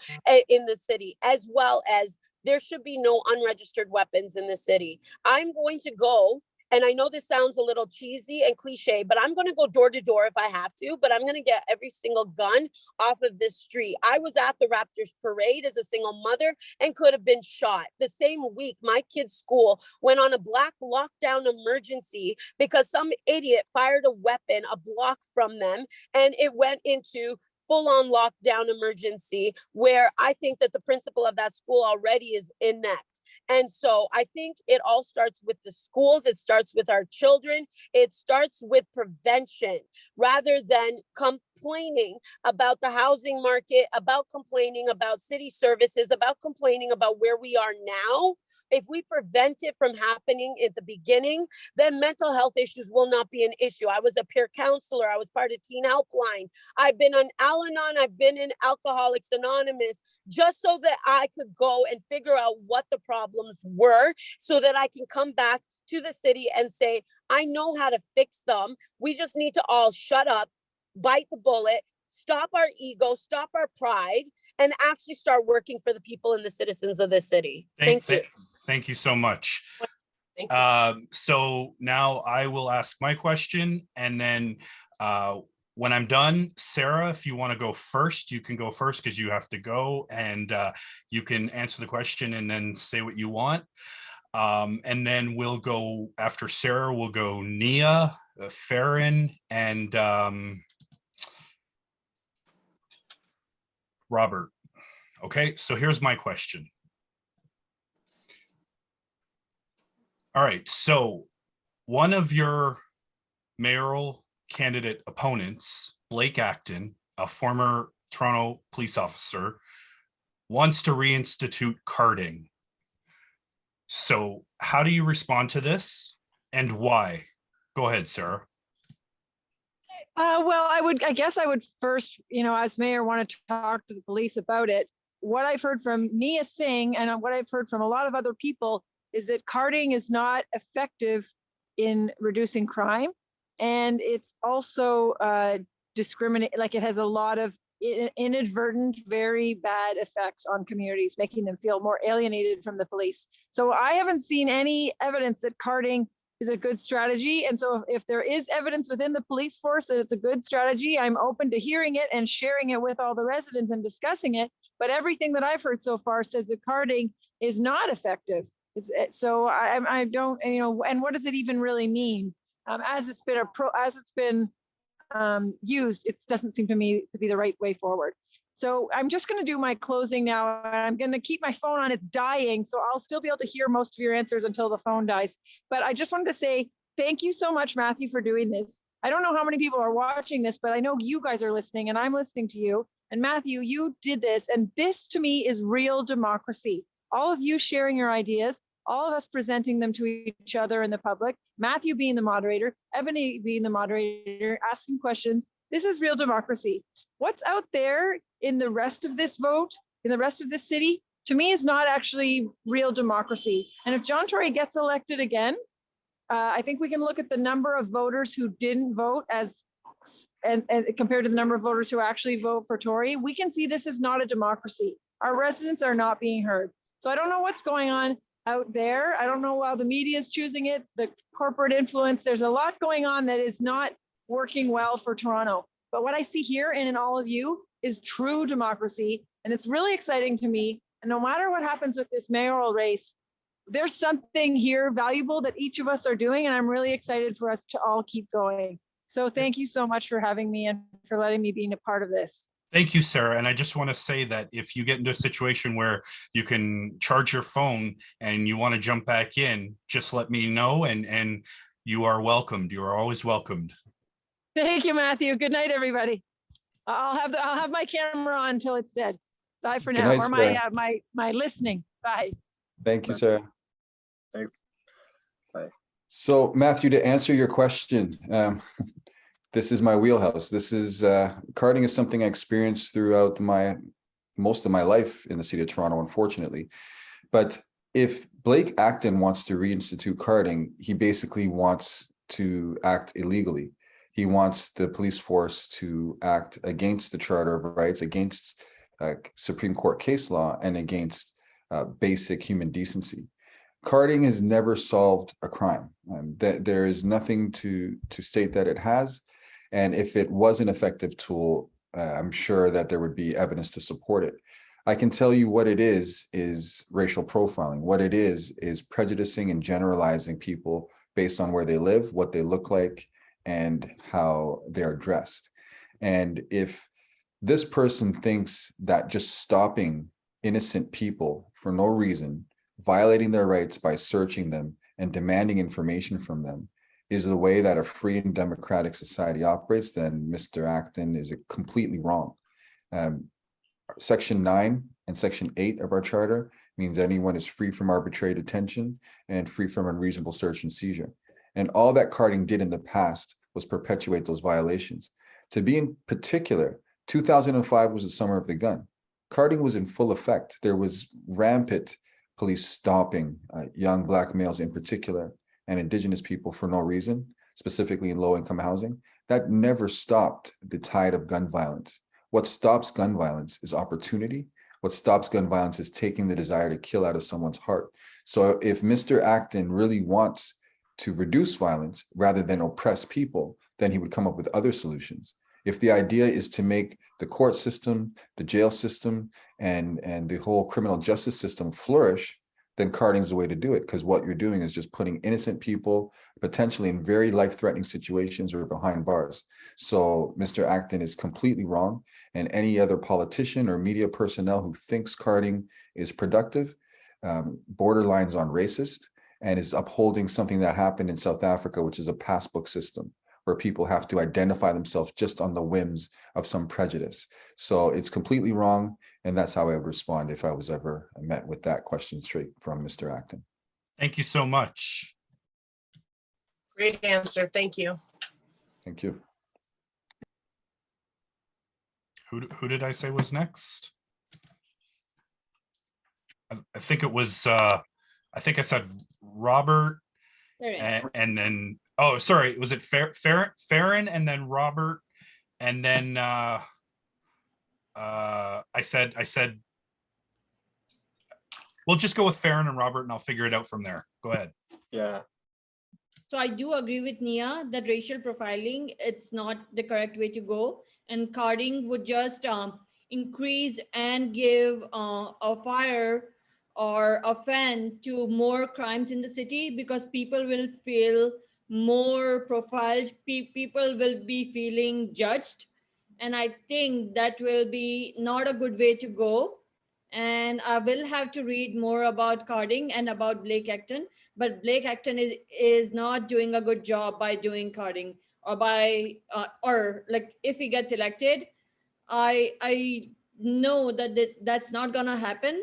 in the city, as well as there should be no unregistered weapons in the city. I'm going to go, and I know this sounds a little cheesy and cliche, but I'm going to go door to door if I have to, but I'm going to get every single gun off of this street. I was at the Raptors parade as a single mother and could have been shot. The same week, my kid's school went on a black lockdown emergency because some idiot fired a weapon a block from them, and it went into full-on lockdown emergency, where I think that the principal of that school already is inept. And so I think it all starts with the schools. It starts with our children. It starts with prevention rather than complaining about the housing market, about complaining about city services, about complaining about where we are now. If we prevent it from happening at the beginning, then mental health issues will not be an issue. I was a peer counselor. I was part of Teen Helpline. I've been on Al-Anon. I've been in Alcoholics Anonymous, just so that I could go and figure out what the problems were, so that I can come back to the city and say, I know how to fix them. We just need to all shut up, bite the bullet, stop our ego, stop our pride, and actually start working for the people and the citizens of this city. Thank you. Thank you so much. Thank you. So now I will ask my question, and then when I'm done, Sarah, if you want to go first, you can go first because you have to go, and you can answer the question and then say what you want. And then we'll go, after Sarah, we'll go Knia, Ferin, and Robert. Okay, so here's my question. All right, so one of your mayoral candidate opponents, Blake Acton, a former Toronto police officer, wants to reinstitute carding. So how do you respond to this, and why? Go ahead, Sarah. Well, I guess I would first, as mayor, want to talk to the police about it. What I've heard from Knia Singh and what I've heard from a lot of other people is that carding is not effective in reducing crime. And it's also discriminate, like it has a lot of inadvertent, very bad effects on communities, making them feel more alienated from the police. So I haven't seen any evidence that carding is a good strategy. And so if there is evidence within the police force that it's a good strategy, I'm open to hearing it and sharing it with all the residents and discussing it. But everything that I've heard so far says that carding is not effective. So I don't, and what does it even really mean? As it's been used, it doesn't seem to me to be the right way forward. So I'm just going to do my closing now. I'm going to keep my phone on. It's dying, so I'll still be able to hear most of your answers until the phone dies. But I just wanted to say thank you so much, Matthew, for doing this. I don't know how many people are watching this, but I know you guys are listening, and I'm listening to you. And Matthew, you did this, and this to me is real democracy. All of you sharing your ideas, all of us presenting them to each other and the public, Matthew being the moderator, Ebony being the moderator, asking questions. This is real democracy. What's out there in the rest of this vote, in the rest of this city, to me is not actually real democracy. And if John Tory gets elected again, I think we can look at the number of voters who didn't vote and compared to the number of voters who actually vote for Tory. We can see this is not a democracy. Our residents are not being heard. So I don't know what's going on out there. I don't know how the media is choosing it, the corporate influence. There's a lot going on that is not working well for Toronto. But what I see here and in all of you is true democracy. And it's really exciting to me. And no matter what happens with this mayoral race, there's something here valuable that each of us are doing, and I'm really excited for us to all keep going. So thank you so much for having me and for letting me be a part of this. Thank you, Sarah. And I just want to say that if you get into a situation where you can charge your phone and you want to jump back in, just let me know, and you are welcomed. You are always welcomed. Thank you, Matthew. Good night, everybody. I'll have my camera on until it's dead. Bye for Good now, night, or Sarah. my listening. Bye. Thank you, Sarah. Thanks. Bye. So Matthew, to answer your question, this is my wheelhouse. This is karting is something I experienced throughout most of my life in the city of Toronto, unfortunately. But if Blake Acton wants to reinstitute karting, he basically wants to act illegally. He wants the police force to act against the Charter of Rights, against Supreme Court case law, and against basic human decency. Karting has never solved a crime. There is nothing to state that it has. And if it was an effective tool, I'm sure that there would be evidence to support it. I can tell you what it is racial profiling. What it is prejudicing and generalizing people based on where they live, what they look like, and how they're dressed. And if this person thinks that just stopping innocent people for no reason, violating their rights by searching them and demanding information from them, is the way that a free and democratic society operates, then Mr. Acton is completely wrong. Section 9 and Section 8 of our charter means anyone is free from arbitrary detention and free from unreasonable search and seizure. And all that karting did in the past was perpetuate those violations. To be in particular, 2005 was the summer of the gun. Karting was in full effect. There was rampant police stopping young Black males in particular, and Indigenous people for no reason, specifically in low-income housing. That never stopped the tide of gun violence. What stops gun violence is opportunity. What stops gun violence is taking the desire to kill out of someone's heart. So if Mr. Acton really wants to reduce violence rather than oppress people, then he would come up with other solutions. If the idea is to make the court system, the jail system, and the whole criminal justice system flourish, then karting is the way to do it, because what you're doing is just putting innocent people potentially in very life-threatening situations or behind bars. So Mr. Acton is completely wrong, and any other politician or media personnel who thinks karting is productive borderlines on racist and is upholding something that happened in South Africa, which is a passbook system where people have to identify themselves just on the whims of some prejudice. So it's completely wrong. And that's how I would respond if I was ever met with that question straight from Mr. Acton. Thank you so much. Great answer. Thank you. Thank you. Who did I say was next? I think it was, I think I said Robert and then, oh, sorry, was it Ferin and then Robert and then I said, we'll just go with Ferin and Robert and I'll figure it out from there. Go ahead. Yeah. So I do agree with Knia that racial profiling, it's not the correct way to go. And karting would just increase and give a fire or a fan to more crimes in the city, because people will feel more profiled, people will be feeling judged. And I think that will be not a good way to go. And I will have to read more about karting and about Blake Acton, but Blake Acton is not doing a good job by doing karting, or by or like if he gets elected. I know that that's not gonna happen,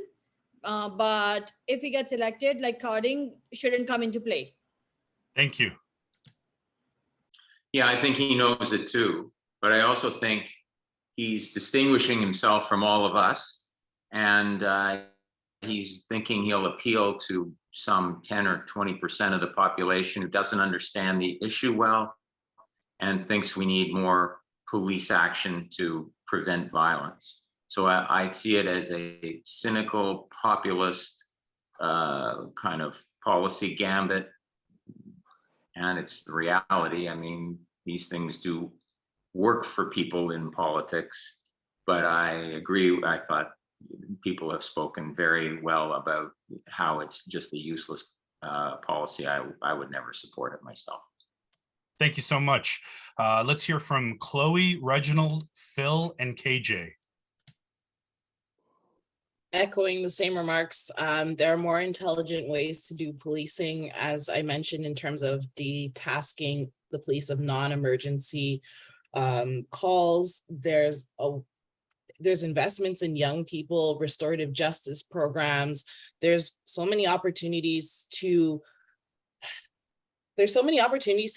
but if he gets elected, like karting shouldn't come into play. Thank you. Yeah, I think he knows it too, but I also think he's distinguishing himself from all of us, and he's thinking he'll appeal to some 10 or 20% of the population who doesn't understand the issue well and thinks we need more police action to prevent violence. So I see it as a cynical, populist kind of policy gambit. And it's the reality. I mean, these things do work for people in politics, but I agree. I thought people have spoken very well about how it's just a useless policy. I would never support it myself. Thank you so much. Let's hear from Chloe, Reginald, Phil, and KJ. Echoing the same remarks, there are more intelligent ways to do policing, as I mentioned, in terms of detasking the police of non-emergency calls. There's investments in young people, restorative justice programs. There's so many opportunities to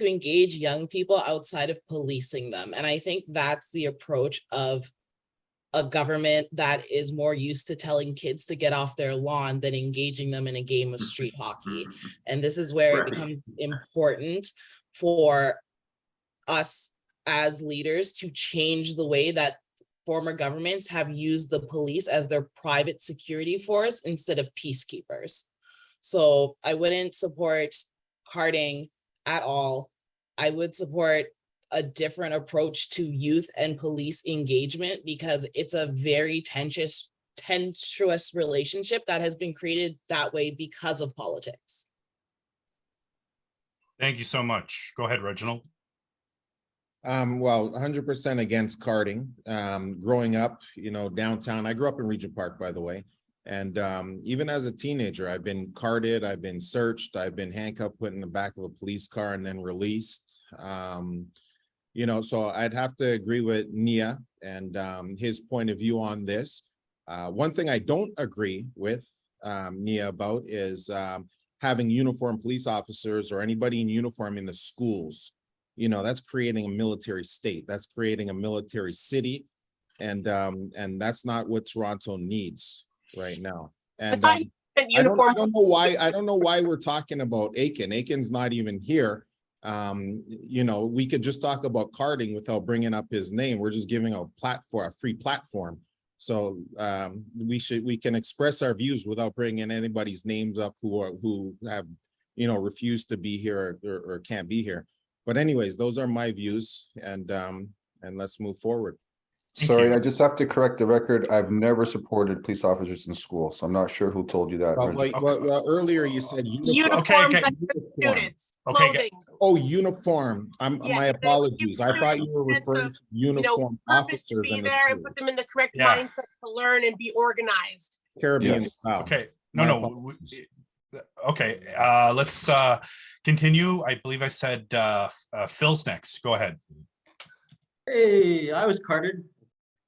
engage young people outside of policing them. And I think that's the approach of a government that is more used to telling kids to get off their lawn than engaging them in a game of street hockey. And this is where it becomes important for us as leaders to change the way that former governments have used the police as their private security force instead of peacekeepers. So I wouldn't support carding at all. I would support a different approach to youth and police engagement, because it's a very tenuous relationship that has been created that way because of politics. Thank you so much. Go ahead, Reginald. Well, 100% against carding. Growing up, downtown, I grew up in Regent Park, by the way. And even as a teenager, I've been carded, I've been searched, I've been handcuffed, put in the back of a police car and then released. So I'd have to agree with Knia and his point of view on this. One thing I don't agree with Knia about is having uniformed police officers or anybody in uniform in the schools. That's creating a military state. That's creating a military city. And that's not what Toronto needs right now. And I don't know why we're talking about Aiken. Aiken's not even here. We could just talk about carding without bringing up his name. We're just giving a free platform. So we can express our views without bringing anybody's names up who have refused to be here or can't be here. But anyways, those are my views, and let's move forward. Sorry, I just have to correct the record. I've never supported police officers in school, so I'm not sure who told you that. Well, earlier you said uniforms and students, clothing. Oh, uniform. My apologies. I thought you were referring to uniform officers to be in the there school. and put them in the correct mindset to learn and be organized. Caribbean. Yes. Wow. Okay. No. Okay. Let's continue. I believe I said Phil's next. Go ahead. Hey, I was carded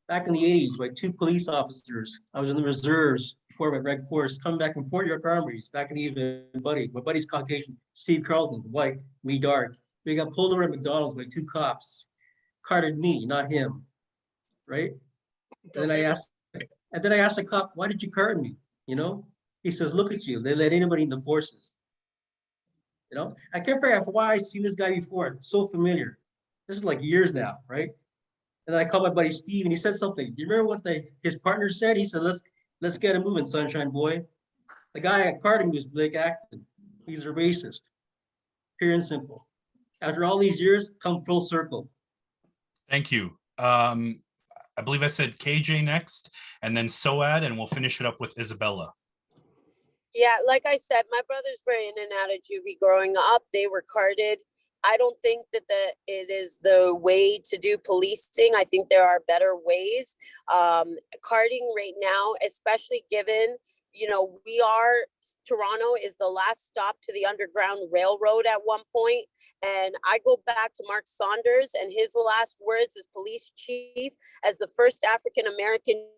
back in the 80s by 2 police officers. I was in the reserves before my reg force, coming back from Fort York Armories back in the evening. My buddy's Caucasian, Steve Carlton, white, me dark. We got pulled over at McDonald's by 2 cops, carded me, not him, right? And then I asked the cop, "Why did you card me?" He says, "Look at you. They let anybody in the forces." I can't figure out why I've seen this guy before. So familiar. This is like years now, right? And then I called my buddy Steve, and he said something. Do you remember what his partner said? He said, "Let's get it moving, sunshine boy." The guy at carding was Blake Acton. He's a racist, pure and simple. After all these years, come full circle. Thank you. I believe I said KJ next, and then Soaad, and we'll finish it up with Isabella. Yeah, like I said, my brothers were in and out of juvie growing up. They were carded. I don't think that it is the way to do policing. I think there are better ways. Carding right now, especially given, Toronto is the last stop to the Underground Railroad at one point. And I go back to Mark Saunders and his last words as police chief, as the first African-American.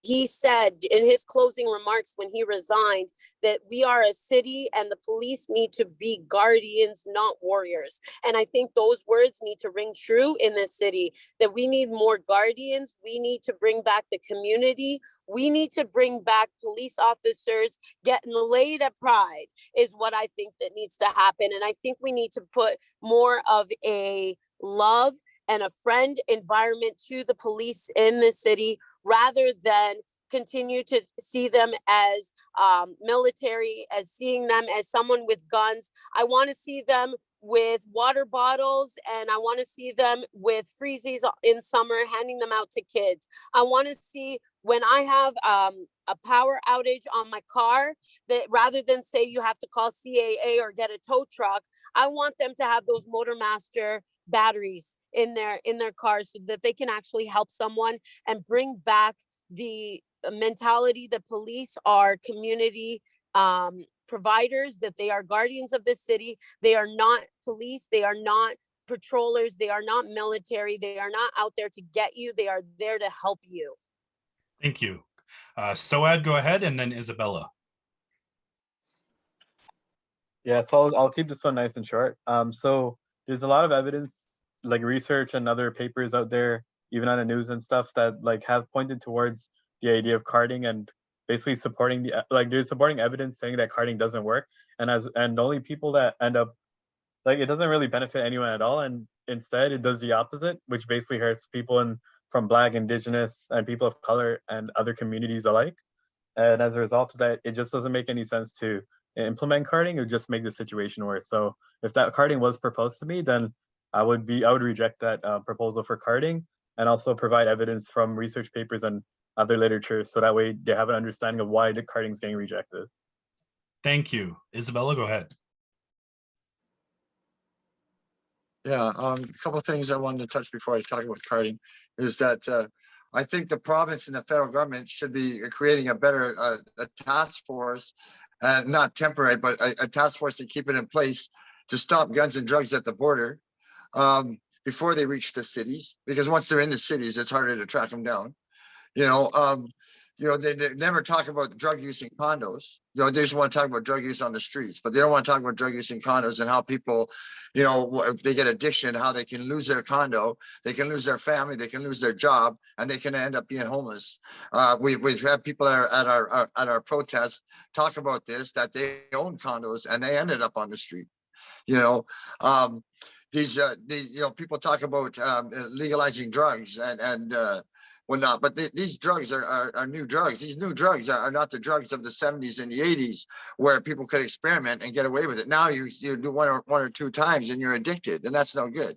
He said in his closing remarks when he resigned that we are a city and the police need to be guardians, not warriors. And I think those words need to ring true in this city, that we need more guardians. We need to bring back the community. We need to bring back police officers getting laid at Pride is what I think that needs to happen. And I think we need to put more of a love and a friend environment to the police in this city, rather than continue to see them as military, as seeing them as someone with guns. I want to see them with water bottles, and I want to see them with freezies in summer, handing them out to kids. I want to see when I have a power outage on my car, that rather than say you have to call CAA or get a tow truck, I want them to have those Motormaster batteries in their cars so that they can actually help someone and bring back the mentality that police are community providers, that they are guardians of this city. They are not police. They are not patrollers. They are not military. They are not out there to get you. They are there to help you. Thank you. Soaad, go ahead, and then Isabella. Yeah, so I'll keep this one nice and short. So there's a lot of evidence, like research and other papers out there, even on the news and stuff, that like have pointed towards the idea of carding and basically supporting the there's supporting evidence saying that carding doesn't work, and the only people that end up like it doesn't really benefit anyone at all, and instead it does the opposite, which basically hurts people from Black, Indigenous, and people of color and other communities alike. And as a result of that, it just doesn't make any sense to implement carding. It would just make the situation worse. So if that carding was proposed to me, then I would reject that proposal for carding, and also provide evidence from research papers and other literature, so that way they have an understanding of why the carding is getting rejected. Thank you. Isabella, go ahead. Yeah, a couple of things I wanted to touch before I talk about carding is that I think the province and the federal government should be creating a better a task force, not temporary, but a task force to keep it in place to stop guns and drugs at the border before they reach the cities, because once they're in the cities, it's harder to track them down. They never talk about drug use in condos. They just want to talk about drug use on the streets, but they don't want to talk about drug use in condos and how people, if they get addiction, how they can lose their condo, they can lose their family, they can lose their job, and they can end up being homeless. We've had people that are at our protests talk about this, that they own condos and they ended up on the street. These people talk about legalizing drugs and whatnot, but these drugs are new drugs. These new drugs are not the drugs of the 70s and the 80s, where people could experiment and get away with it. Now you do one or two times and you're addicted, and that's no good.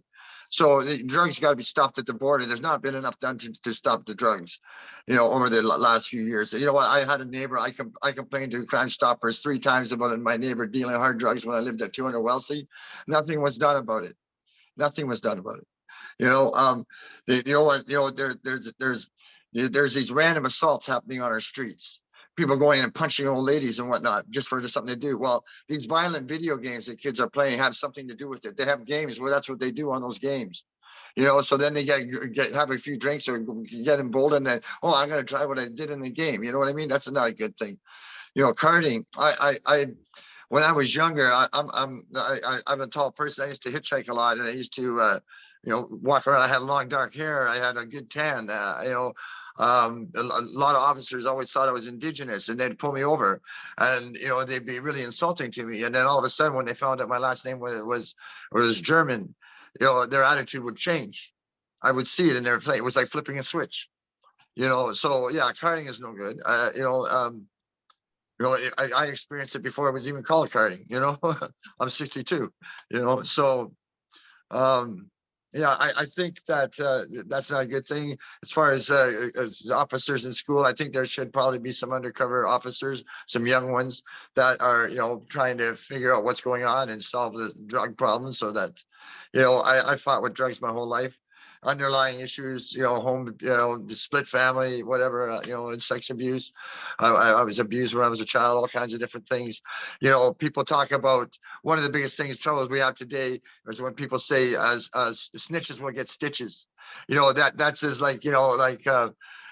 So the drugs got to be stopped at the border. There's not been enough done to stop the drugs, over the last few years. You know what? I had a neighbor. I complained to Crime Stoppers 3 times about my neighbor dealing hard drugs when I lived at 200 Wellesley. Nothing was done about it. Nothing was done about it. There's these random assaults happening on our streets. People going and punching old ladies and whatnot, just for something to do. Well, these violent video games that kids are playing have something to do with it. They have games where that's what they do on those games. So then they have a few drinks or get emboldened and, I'm going to try what I did in the game. You know what I mean? That's not a good thing. Carding. When I was younger, I'm a tall person. I used to hitchhike a lot, and I used to walk around. I had long dark hair. I had a good tan. A lot of officers always thought I was Indigenous, and they'd pull me over, and they'd be really insulting to me. And then all of a sudden, when they found out my last name was German, their attitude would change. I would see it in their face. It was like flipping a switch. So yeah, carding is no good. I experienced it before it was even called carding. I'm 62. So I think that that's not a good thing. As far as officers in school, I think there should probably be some undercover officers, some young ones that are trying to figure out what's going on and solve the drug problem. So that I fought with drugs my whole life. Underlying issues, home, the split family, whatever, and sex abuse. I was abused when I was a child, all kinds of different things. People talk about one of the biggest troubles we have today is when people say as snitches will get stitches. That's just like,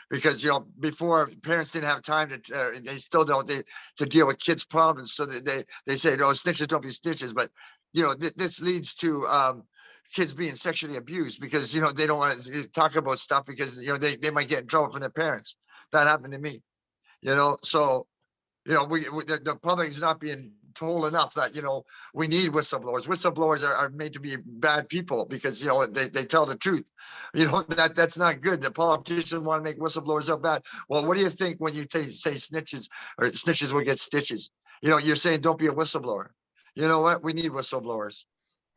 because before parents didn't have time to they still don't to deal with kids' problems, so that they say no, snitches don't be stitches. But this leads to kids being sexually abused because they don't want to talk about stuff because they might get in trouble from their parents. That happened to me. So the public is not being told enough that we need whistleblowers. Whistleblowers are made to be bad people because they tell the truth. That's not good. The politicians want to make whistleblowers up bad. Well, what do you think when you say snitches or snitches will get stitches? You're saying don't be a whistleblower. You know what? We need whistleblowers.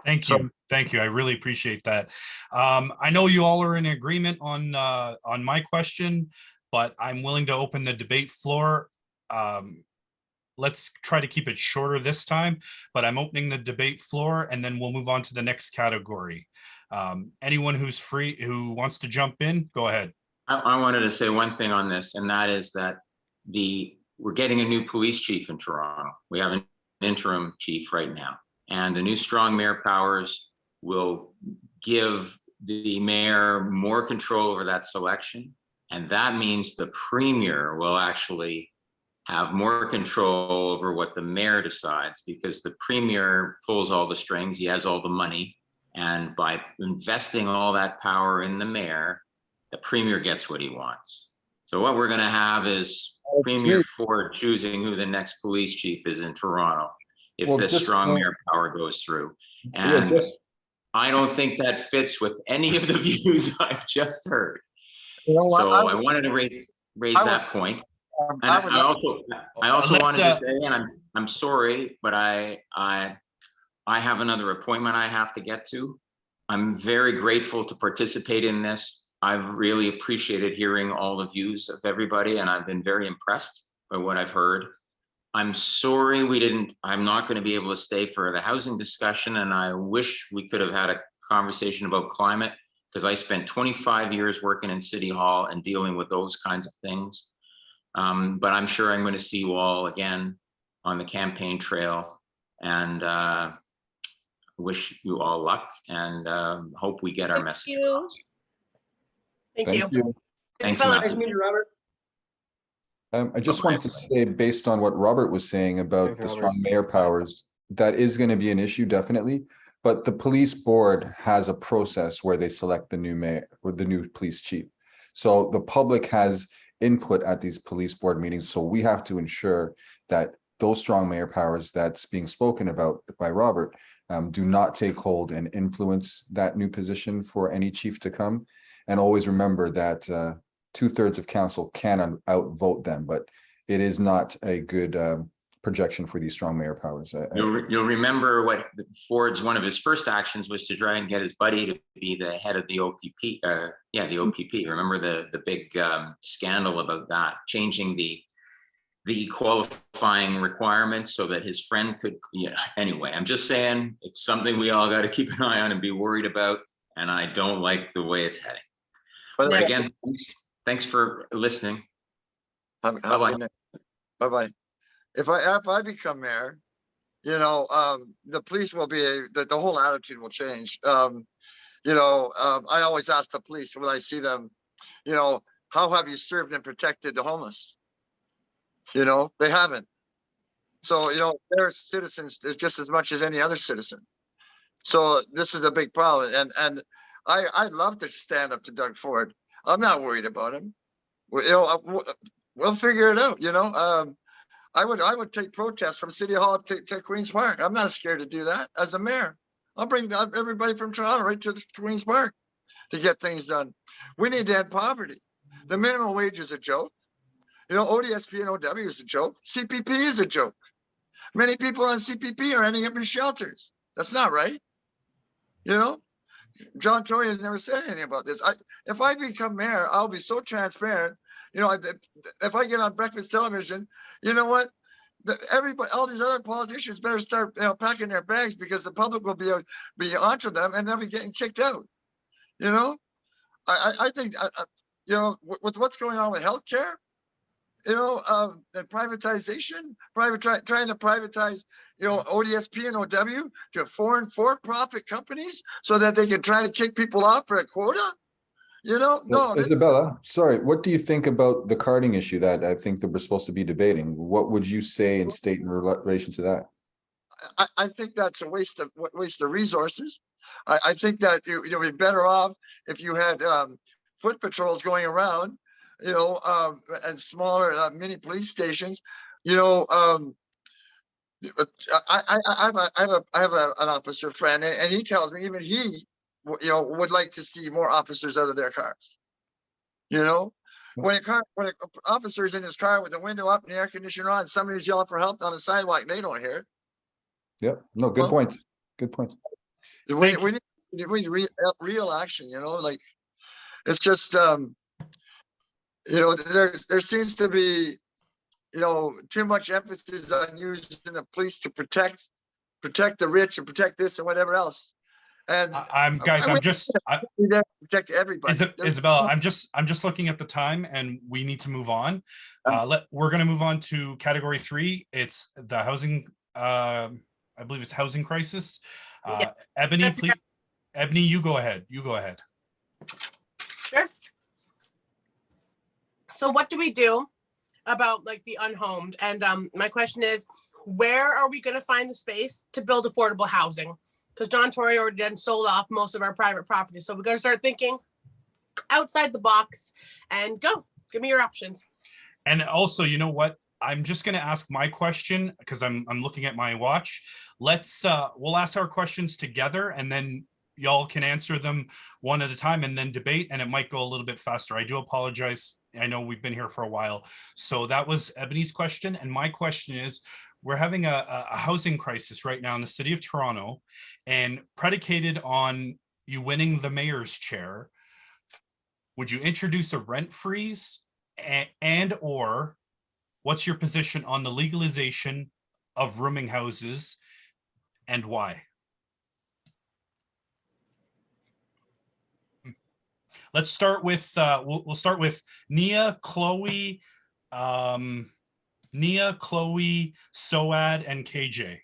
Thank So- you. Thank you. I really appreciate that. I know you all are in agreement on my question, but I'm willing to open the debate floor. Let's try to keep it shorter this time, but I'm opening the debate floor and then we'll move on to the next category. Anyone who's free, who wants to jump in, go ahead. I wanted to say one thing on this, and that is that we're getting a new police chief in Toronto. We have an interim chief right now, and the new strong mayor powers will give the mayor more control over that selection. And that means the premier will actually have more control over what the mayor decides, because the premier pulls all the strings, he has all the money. And by investing all that power in the mayor, the premier gets what he wants. So what we're gonna have is Premier Ford choosing who the next police chief is in Toronto, if this strong mayor power goes through. And I don't think that fits with any of the views I've just heard. You know what? So I wanted to raise that point. And I also wanted to say, and I'm sorry, but I have another appointment I have to get to. I'm very grateful to participate in this. I've really appreciated hearing all the views of everybody, and I've been very impressed by what I've heard. I'm sorry I'm not going to be able to stay for the housing discussion, and I wish we could have had a conversation about climate, because I spent 25 years working in City Hall and dealing with those kinds of things. But I'm sure I'm going to see you all again on the campaign trail, and wish you all luck, and hope we get our message across. Thank you. Thanks, Phillip. Matthew. Thank you, Robert. I just wanted to say, based on what Robert was saying about the strong mayor powers, that is going to be an issue, definitely. But the police board has a process where they select the new mayor or the new police chief. So the public has input at these police board meetings. So we have to ensure that those strong mayor powers that's being spoken about by Robert do not take hold and influence that new position for any chief to come. And always remember that 2/3 of council can outvote them, but it is not a good projection for these strong mayor powers. You'll remember what one of his first actions was to try and get his buddy to be the head of the OPP. The OPP. Remember the big scandal about that, changing the qualifying requirements so that his friend could. Anyway, I'm just saying it's something we all got to keep an eye on and be worried about. And I don't like the way it's heading. But again, thanks for listening. Bye-bye. Bye-bye. If I become mayor, the police will be the whole attitude will change. I always ask the police when I see them, how have you served and protected the homeless? They haven't. So, they're citizens just as much as any other citizen. So this is a big problem. And I'd love to stand up to Doug Ford. I'm not worried about him. We'll figure it out. I would take protests from City Hall to Queen's Park. I'm not scared to do that as a mayor. I'll bring everybody from Toronto right to Queen's Park to get things done. We need to end poverty. The minimum wage is a joke. ODSP and OW is a joke. CPP is a joke. Many people on CPP are ending up in shelters. That's not right. John Tory has never said anything about this. If I become mayor, I'll be so transparent. If I get on breakfast television, you know what? Everybody, all these other politicians better start, packing their bags, because the public will be onto them and they'll be getting kicked out. I think, with what's going on with healthcare, and privatization, trying to privatize, ODSP and OW to foreign for-profit companies so that they can try to kick people off for a quota. No. Isabella, sorry, what do you think about the carding issue that I think that we're supposed to be debating? What would you say and state in relation to that? I think that's a waste of resources. I think that you'll be better off if you had foot patrols going around, and smaller mini police stations. I have an officer friend, and he tells me even he, would like to see more officers out of their cars. When an officer is in his car with the window up and the air conditioner on, somebody's yelling for help on the sidewalk, they don't hear it. Yep. No, good point. Good point. We, Thank we need, we need real action, you know, like, it's just, you know, there seems to be, you know, too much emphasis on using the police to protect the rich and protect this and whatever else. And guys, I'm just, we there to protect everybody. Isabella, I'm just looking at the time and we need to move on. We're going to move on to category 3. It's the housing, I believe it's housing crisis. Yeah. Ebony, please. Ebony, you go ahead. Sure. So what do we do about like the unhomed? And my question is, where are we going to find the space to build affordable housing? Because John Tory already done sold off most of our private properties. So we're going to start thinking outside the box and go. Give me your options. And also, you know what? I'm just going to ask my question because I'm looking at my watch. We'll ask our questions together and then y'all can answer them one at a time and then debate, and it might go a little bit faster. I do apologize. I know we've been here for a while. So that was Ebony's question. And my question is, we're having a housing crisis right now in the city of Toronto, and predicated on you winning the mayor's chair, would you introduce a rent freeze and or what's your position on the legalization of rooming houses and why? Let's start with we'll start with Knia, Chloe, Soaad, and KJ.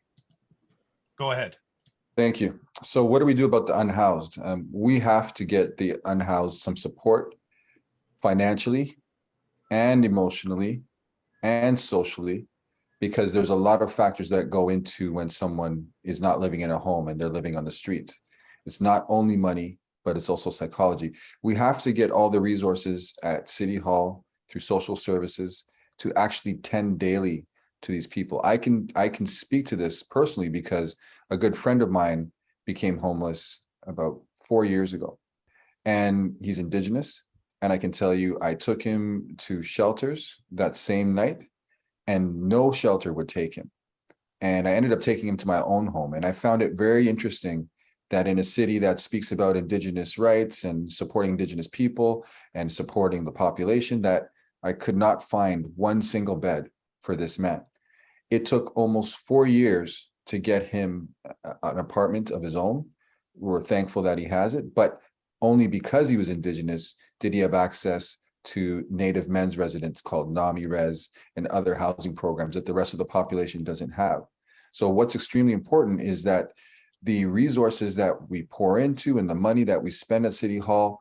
Go ahead. Thank you. So what do we do about the unhoused? We have to get the unhoused some support financially and emotionally and socially, because there's a lot of factors that go into when someone is not living in a home and they're living on the street. It's not only money, but it's also psychology. We have to get all the resources at City Hall through social services to actually tend daily to these people. I can speak to this personally because a good friend of mine became homeless about 4 years ago, and he's Indigenous. And I can tell you, I took him to shelters that same night and no shelter would take him. And I ended up taking him to my own home. And I found it very interesting that in a city that speaks about Indigenous rights and supporting Indigenous people and supporting the population, that I could not find one single bed for this man. It took almost 4 years to get him an apartment of his own. We're thankful that he has it, but only because he was Indigenous did he have access to Native men's residents called NAMI Res and other housing programs that the rest of the population doesn't have. So what's extremely important is that the resources that we pour into and the money that we spend at City Hall,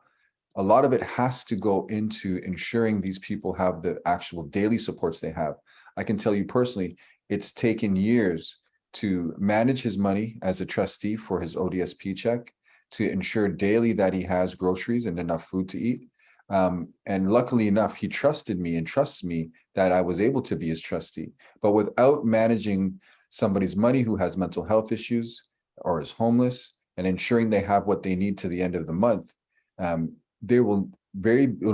a lot of it has to go into ensuring these people have the actual daily supports they have. I can tell you personally, it's taken years to manage his money as a trustee for his ODSP check, to ensure daily that he has groceries and enough food to eat. And luckily enough, he trusted me and trusts me that I was able to be his trustee. But without managing somebody's money who has mental health issues or is homeless and ensuring they have what they need to the end of the month, it'll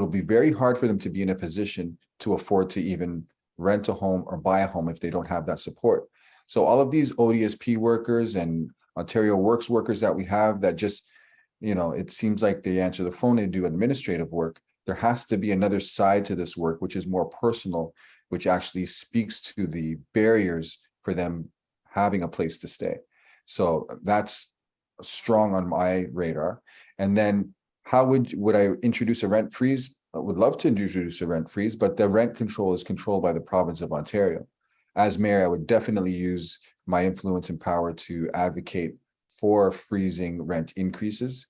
be very hard for them to be in a position to afford to even rent a home or buy a home if they don't have that support. So all of these ODSP workers and Ontario Works workers that we have that just, it seems like they answer the phone and do administrative work. There has to be another side to this work, which is more personal, which actually speaks to the barriers for them having a place to stay. So that's strong on my radar. And then how would I introduce a rent freeze? I would love to introduce a rent freeze, but the rent control is controlled by the province of Ontario. As mayor, I would definitely use my influence and power to advocate for freezing rent increases,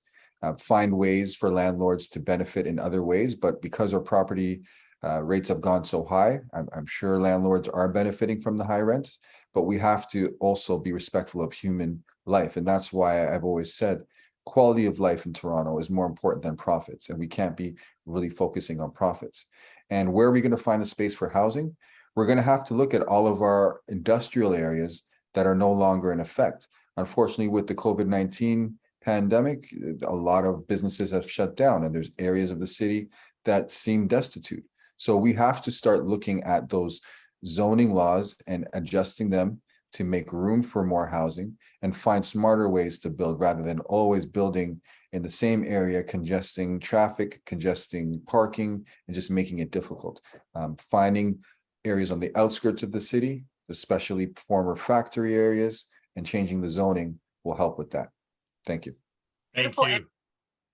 find ways for landlords to benefit in other ways. But because our property rates have gone so high, I'm sure landlords are benefiting from the high rents, but we have to also be respectful of human life. And that's why I've always said quality of life in Toronto is more important than profits, and we can't be really focusing on profits. And where are we going to find the space for housing? We're going to have to look at all of our industrial areas that are no longer in effect. Unfortunately, with the COVID-19 pandemic, a lot of businesses have shut down, and there's areas of the city that seem destitute. So we have to start looking at those zoning laws and adjusting them to make room for more housing and find smarter ways to build rather than always building in the same area, congesting traffic, congesting parking, and just making it difficult. Finding areas on the outskirts of the city, especially former factory areas, and changing the zoning will help with that. Thank you. Thank Beautiful. you.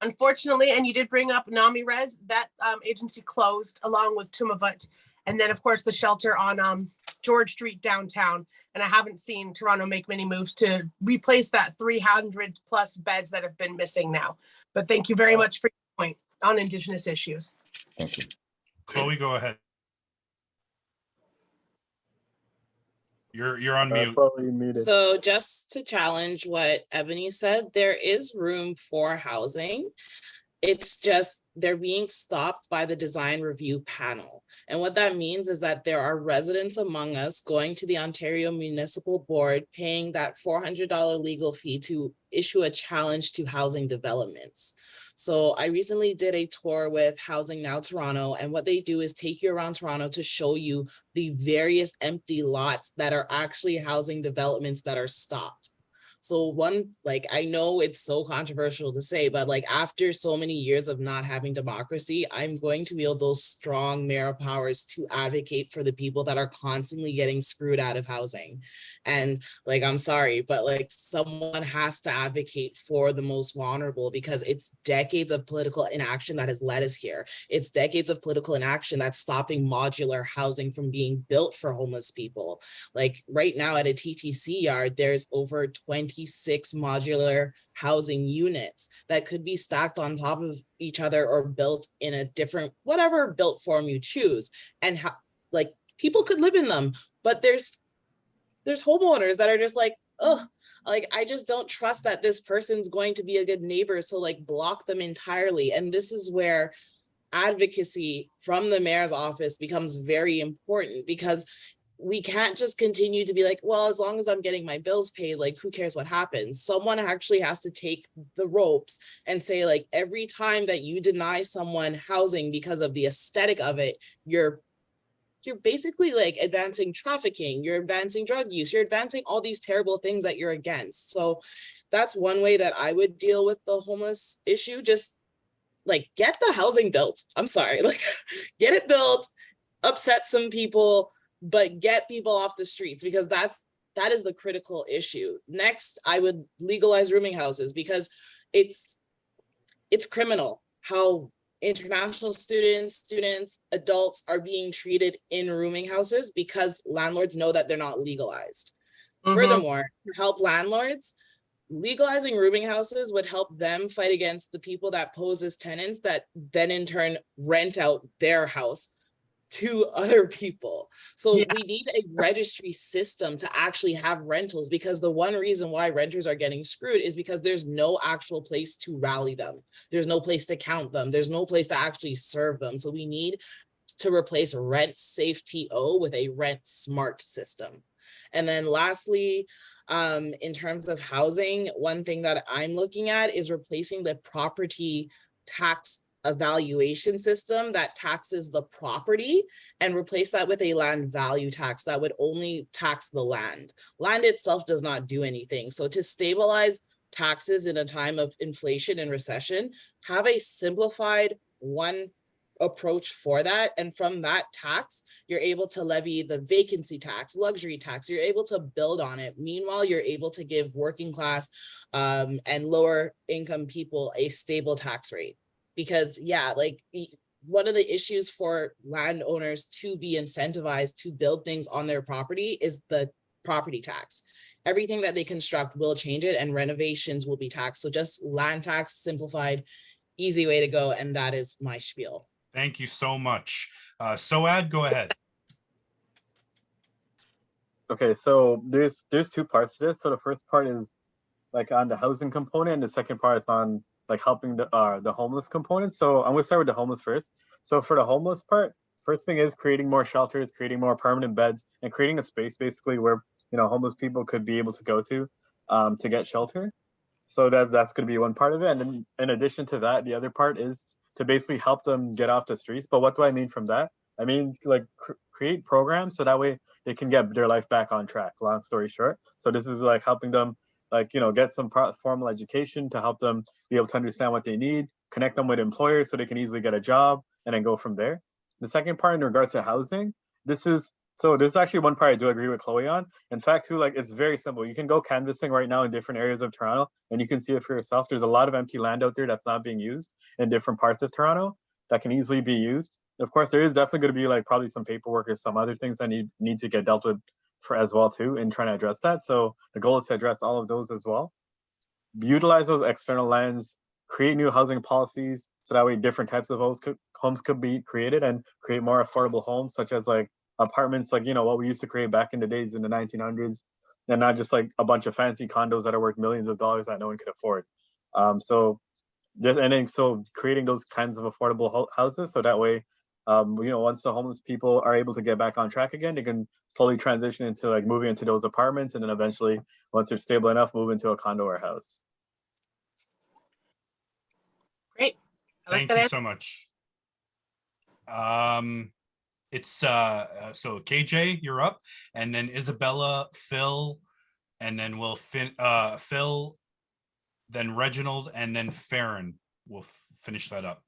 Unfortunately, and you did bring up Nami Res, that agency closed along with Tumavut. And then, of course, the shelter on George Street downtown. And I haven't seen Toronto make many moves to replace that 300 plus beds that have been missing now. But thank you very much for your point on Indigenous issues. Thank you. Chloe, go ahead. You're on mute. Chloe muted. So just to challenge what Ebony said, there is room for housing. It's just they're being stopped by the design review panel. And what that means is that there are residents among us going to the Ontario Municipal Board, paying that $400 legal fee to issue a challenge to housing developments. So I recently did a tour with Housing Now Toronto, and what they do is take you around Toronto to show you the various empty lots that are actually housing developments that are stopped. So one, like, I know it's so controversial to say, but like after so many years of not having democracy, I'm going to wield those strong mayoral powers to advocate for the people that are constantly getting screwed out of housing. And like, I'm sorry, but like someone has to advocate for the most vulnerable, because it's decades of political inaction that has led us here. It's decades of political inaction that's stopping modular housing from being built for homeless people. Like right now at a TTC yard, there's over 26 modular housing units that could be stacked on top of each other or built in a different, whatever built form you choose. And like people could live in them, but there's homeowners that are just like, oh, like, I just don't trust that this person's going to be a good neighbor. So like block them entirely. And this is where advocacy from the mayor's office becomes very important, because we can't just continue to be like, well, as long as I'm getting my bills paid, like, who cares what happens? Someone actually has to take the ropes and say, like, every time that you deny someone housing because of the aesthetic of it, you're basically like advancing trafficking, you're advancing drug use, you're advancing all these terrible things that you're against. So that's one way that I would deal with the homeless issue. Just like get the housing built. I'm sorry, like get it built, upset some people, but get people off the streets, because that is the critical issue. Next, I would legalize rooming houses, because it's criminal how international students, adults are being treated in rooming houses because landlords know that they're not legalized. Furthermore, to help landlords, legalizing rooming houses would help them fight against the people that pose as tenants that then in turn rent out their house to other people. So we need a registry system to actually have rentals, because the one reason why renters are getting screwed is because there's no actual place to rally them. There's no place to count them. There's no place to actually serve them. So we need to replace rent safe TO with a rent smart system. And then lastly, in terms of housing, one thing that I'm looking at is replacing the property tax evaluation system that taxes the property, and replace that with a land value tax that would only tax the land. Land itself does not do anything. So to stabilize taxes in a time of inflation and recession, have a simplified one approach for that. And from that tax, you're able to levy the vacancy tax, luxury tax, you're able to build on it. Meanwhile, you're able to give working class and lower income people a stable tax rate. Because like one of the issues for landowners to be incentivized to build things on their property is the property tax. Everything that they construct will change it, and renovations will be taxed. So just land tax, simplified, easy way to go. And that is my spiel. Thank you so much. Soaad, go ahead. Okay, so there's two parts to this. So the first part is like on the housing component, and the second part is on like helping the homeless component. So I'm gonna start with the homeless first. So for the homeless part, first thing is creating more shelters, creating more permanent beds, and creating a space basically where homeless people could be able to go to get shelter. So that's gonna be one part of it. And then in addition to that, the other part is to basically help them get off the streets. But what do I mean from that? I mean like create programs so that way they can get their life back on track, long story short. So this is like helping them, like, you know, get some formal education to help them be able to understand what they need, connect them with employers so they can easily get a job and then go from there. The second part in regards to housing, this is actually one part I do agree with Chloe on. In fact, too, like, it's very simple. You can go canvassing right now in different areas of Toronto and you can see it for yourself. There's a lot of empty land out there that's not being used in different parts of Toronto that can easily be used. Of course, there is definitely going to be like probably some paperwork or some other things that need to get dealt with for as well too in trying to address that. So the goal is to address all of those as well. Utilize those external lands, create new housing policies so that way different types of homes could be created and create more affordable homes, such as like apartments, like, you know, what we used to create back in the days in the 1900s, and not just like a bunch of fancy condos that are worth millions of dollars that no one could afford. So creating those kinds of affordable houses so that way, you know, once the homeless people are able to get back on track again, they can slowly transition into like moving into those apartments, and then eventually, once they're stable enough, move into a condo or house. Great. I like Thank that you answer. so much. It's so KJ, you're up, and then Isabella, Phil, and then we'll Phil, then Reginald, and then Ferin. We'll finish that up.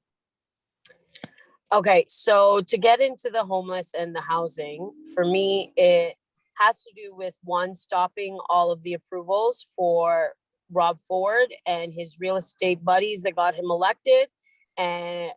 Okay, so to get into the homeless and the housing, for me, it has to do with one, stopping all of the approvals for Rob Ford and his real estate buddies that got him elected, and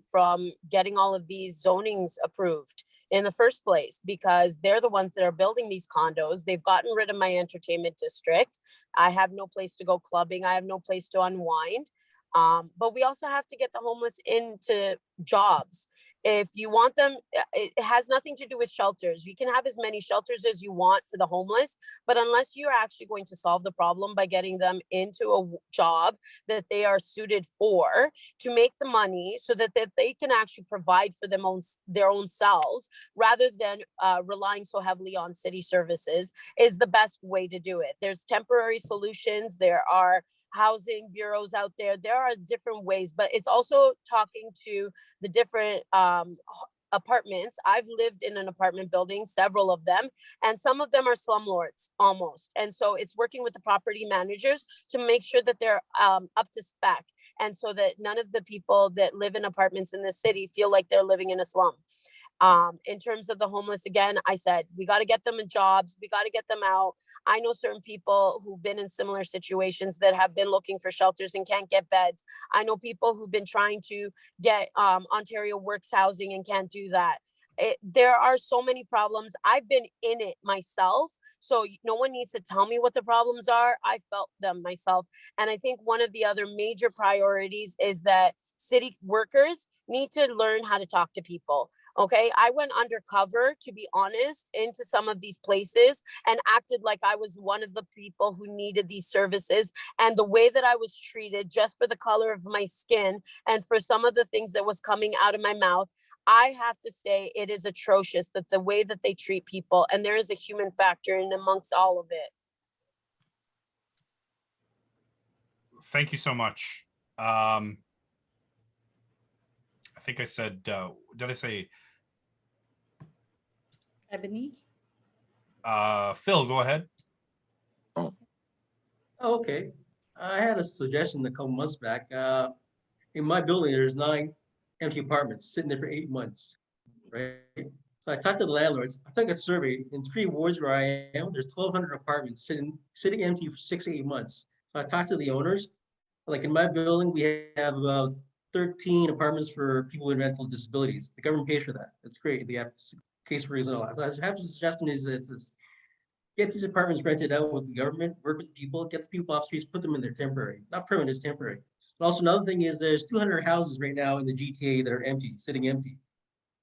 from getting all of these zonings approved in the first place, because they're the ones that are building these condos. They've gotten rid of my entertainment district. I have no place to go clubbing. I have no place to unwind. But we also have to get the homeless into jobs. If you want them, it has nothing to do with shelters. You can have as many shelters as you want for the homeless, but unless you're actually going to solve the problem by getting them into a job that they are suited for, to make the money so that they can actually provide for their own selves, rather than relying so heavily on city services, is the best way to do it. There's temporary solutions. There are housing bureaus out there. There are different ways, but it's also talking to the different apartments. I've lived in an apartment building, several of them, and some of them are slumlords almost. And so it's working with the property managers to make sure that they're up to spec, and so that none of the people that live in apartments in the city feel like they're living in a slum. In terms of the homeless, again, I said, we got to get them in jobs. We got to get them out. I know certain people who've been in similar situations that have been looking for shelters and can't get beds. I know people who've been trying to get Ontario Works housing and can't do that. There are so many problems. I've been in it myself, so no one needs to tell me what the problems are. I felt them myself. And I think one of the other major priorities is that city workers need to learn how to talk to people. Okay, I went undercover, to be honest, into some of these places and acted like I was one of the people who needed these services. And the way that I was treated just for the color of my skin and for some of the things that was coming out of my mouth, I have to say it is atrocious, that the way that they treat people, and there is a human factor in amongst all of it. Thank you so much. I think I said, did I say? Ebony? Phil, go ahead. Oh, okay. I had a suggestion a couple months back. In my building, there's 9 empty apartments sitting there for 8 months, right? So I talked to the landlords. I took a survey in 3 wards where I am. There's 1,200 apartments sitting empty for 6 to 8 months. So I talked to the owners. Like in my building, we have about 13 apartments for people with mental disabilities. The government pays for that. That's great. They have caseworkers and all that. So I have a suggestion is that get these apartments rented out with the government, work with people, get the people off streets, put them in there temporary, not permanent, it's temporary. But also another thing is there's 200 houses right now in the GTA that are empty, sitting empty.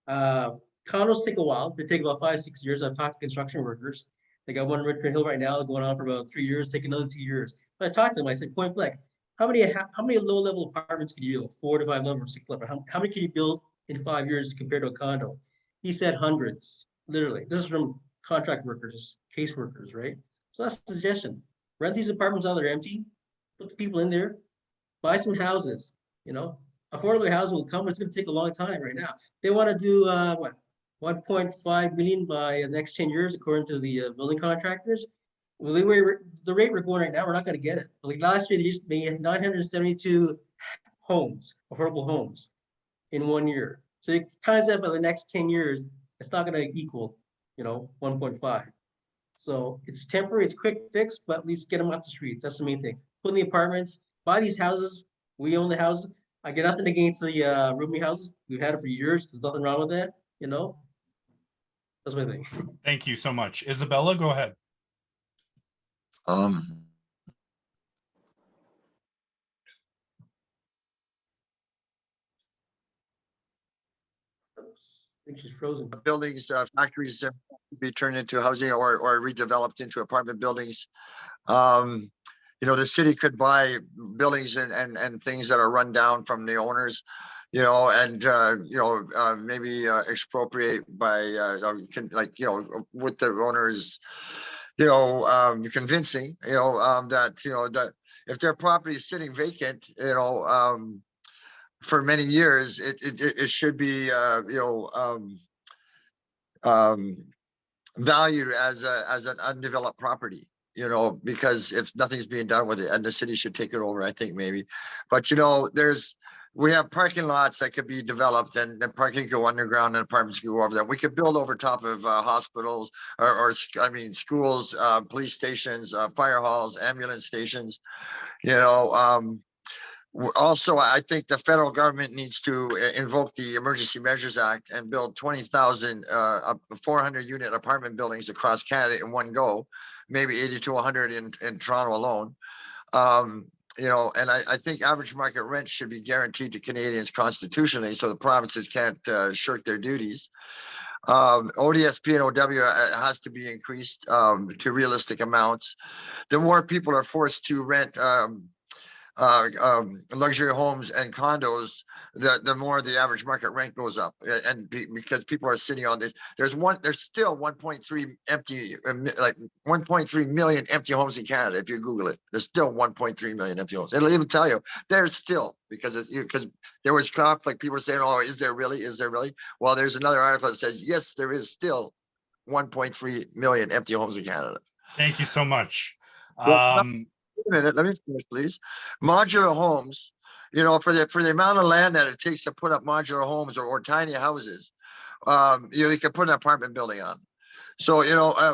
Condos take a while. They take about 5-6 years. I've talked to construction workers. They got one in Richmond Hill right now going on for about 3 years, take another 2 years. But I talked to them, I said, point blank, how many low-level apartments can you build? 4 to 5 level or 6 level? How many can you build in 5 years compared to a condo? He said hundreds, literally. This is from contract workers, case workers, right? So that's the suggestion. Rent these apartments out, they're empty, put the people in there, buy some houses, you know. Affordable housing will come, but it's gonna take a long time right now. They wanna do, 1.5 million by the next 10 years, according to the building contractors. Well, the rate we're going right now, we're not going to get it. Like last year, they used to be 972 homes, affordable homes, in 1 year. So it times that by the next 10 years, it's not going to equal, 1.5. So it's temporary, it's quick fix, but at least get them off the streets. That's the main thing. Put in the apartments, buy these houses. We own the houses. I get nothing against the rooming houses. We've had it for years. There's nothing wrong with that, That's my thing. Thank you so much. Isabella, go ahead. I think she's frozen. Buildings, factories be turned into housing or redeveloped into apartment buildings. The city could buy buildings and things that are run down from the owners, and maybe expropriate by with the owners, convincing, that if their property is sitting vacant, for many years, it should be valued as an undeveloped property, because if nothing's being done with it, and the city should take it over, I think maybe. But we have parking lots that could be developed, and parking could go underground, and apartments could go over there. We could build over top of hospitals or schools, police stations, fire halls, ambulance stations, Also, I think the federal government needs to invoke the Emergency Measures Act and build 20,000 400-unit apartment buildings across Canada in one go, maybe 80 to 100 in Toronto alone. And I think average market rent should be guaranteed to Canadians constitutionally, so the provinces can't shirk their duties. ODSP and OW has to be increased to realistic amounts. The more people are forced to rent luxury homes and condos, the more the average market rent goes up, and because people are sitting on this, there's still 1.3 empty, like 1.3 million empty homes in Canada. If you Google it, there's still 1.3 million empty homes. It'll even tell you there's still, because there was conflict. People are saying, "Oh, is there really? Is there really?" Well, there's another article that says, yes, there is still 1.3 million empty homes in Canada. Thank you so much. Wait a minute, let me finish, please. Modular homes, for the amount of land that it takes to put up modular homes or tiny houses, you can put an apartment building on. So,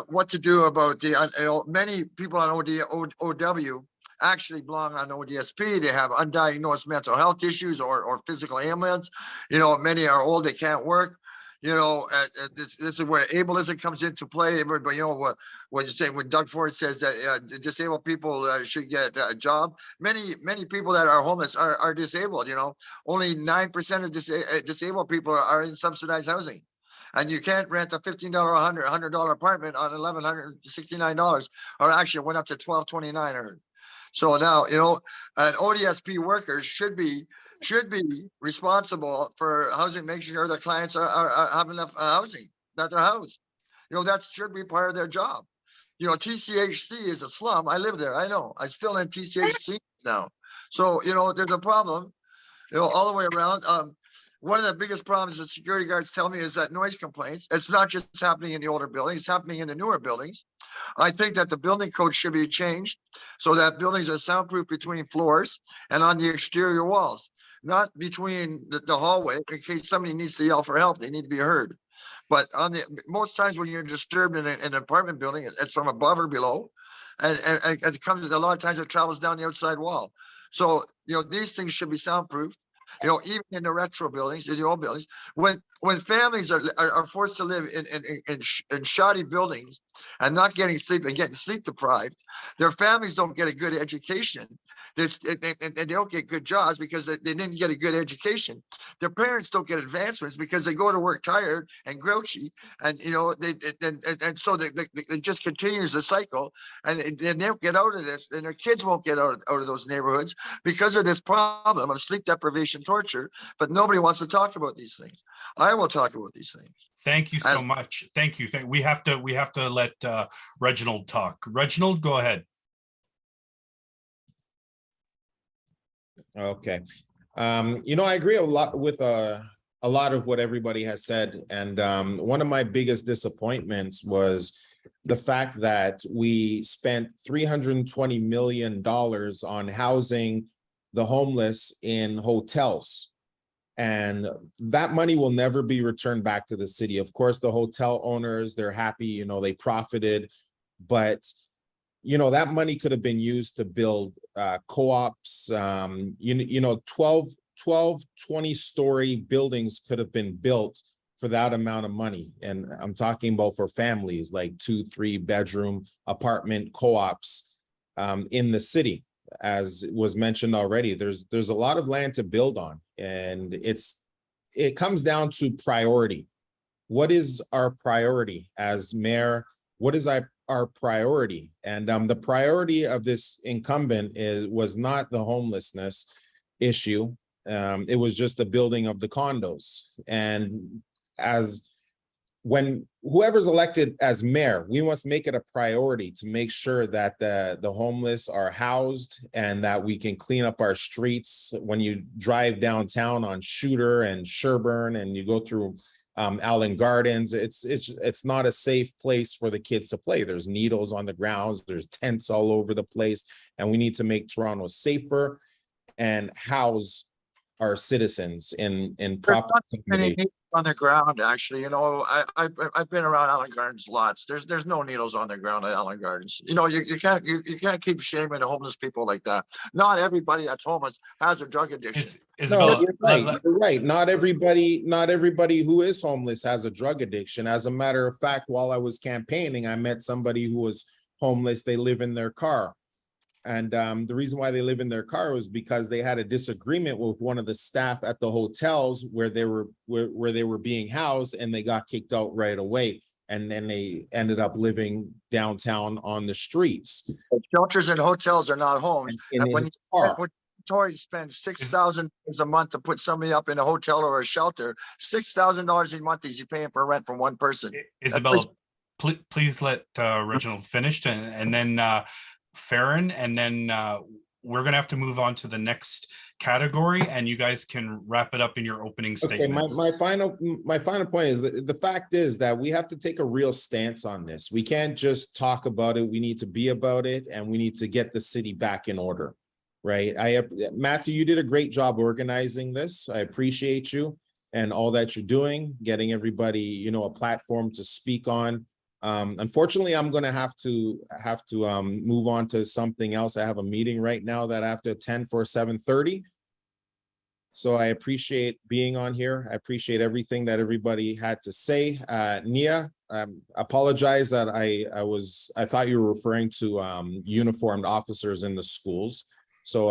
what to do about the, many people on OW actually belong on ODSP. They have undiagnosed mental health issues or physical ailments. Many are old, they can't work. This is where ableism comes into play. But what you say when Doug Ford says that disabled people should get a job, many people that are homeless are disabled. Only 9% of disabled people are in subsidized housing, and you can't rent a $15 or $100 apartment on $1,169, or actually it went up to $1,229. I heard. So now, and ODSP workers should be responsible for housing, making sure their clients have enough housing, that they're housed. That should be part of their job. TCHC is a slum. I live there. I know. I'm still in TCHC now. So, there's a problem, all the way around. One of the biggest problems that security guards tell me is that noise complaints. It's not just happening in the older buildings, it's happening in the newer buildings. I think that the building code should be changed so that buildings are soundproof between floors and on the exterior walls, not between the hallway, in case somebody needs to yell for help, they need to be heard. But most times when you're disturbed in an apartment building, it's from above or below, and it comes, a lot of times it travels down the outside wall. So, these things should be soundproofed. Even in the retro buildings, in the old buildings, when families are forced to live in shoddy buildings and not getting sleep and getting sleep deprived, their families don't get a good education. And they don't get good jobs because they didn't get a good education. Their parents don't get advancements because they go to work tired and grouchy, and so it just continues the cycle, and they don't get out of this, and their kids won't get out of those neighborhoods because of this problem of sleep deprivation, torture. But nobody wants to talk about these things. I will talk about these things. Thank you so much. Thank you. We have to let Reginald talk. Reginald, go ahead. Okay. I agree a lot with a lot of what everybody has said. And one of my biggest disappointments was the fact that we spent $320 million on housing the homeless in hotels. And that money will never be returned back to the city. Of course, the hotel owners, they're happy, you know, they profited, but you know, that money could have been used to build co-ops, 12, 20-story buildings could have been built for that amount of money. And I'm talking about for families, like 2-3 bedroom apartment co-ops in the city. As was mentioned already, there's a lot of land to build on, and it comes down to priority. What is our priority as mayor? What is our priority? And the priority of this incumbent was not the homelessness issue. It was just the building of the condos. And when whoever's elected as mayor, we must make it a priority to make sure that the homeless are housed and that we can clean up our streets. When you drive downtown on Shooter and Sherburne and you go through Allen Gardens, it's not a safe place for the kids to play. There's needles on the grounds, there's tents all over the place, and we need to make Toronto safer and house our citizens in proper accommodation. On the ground, actually, you know, I've been around Allen Gardens lots. There's no needles on the ground at Allen Gardens. You know, you can't keep shaming the homeless people like that. Not everybody that's homeless has a drug addiction. Isabella, You're right. Not everybody who is homeless has a drug addiction. As a matter of fact, while I was campaigning, I met somebody who was homeless. They live in their car. And the reason why they live in their car was because they had a disagreement with one of the staff at the hotels where they were being housed, and they got kicked out right away. And then they ended up living downtown on the streets. Shelters and hotels are not homes. And when Tory spends $6,000 a month to put somebody up in a hotel or a shelter, $6,000 a month is he paying for rent for one person. Isabella, please let Reginald finish, and then Ferin, and then we're going to have to move on to the next category, and you guys can wrap it up in your opening statements. Okay, my final point is that the fact is that we have to take a real stance on this. We can't just talk about it. We need to be about it, and we need to get the city back in order, right? Matthew, you did a great job organizing this. I appreciate you and all that you're doing, getting everybody, you know, a platform to speak on. Unfortunately, I'm going to have to move on to something else. I have a meeting right now that I have to attend for 7:30. So I appreciate being on here. I appreciate everything that everybody had to say. Knia, apologize that I thought you were referring to uniformed officers in the schools. So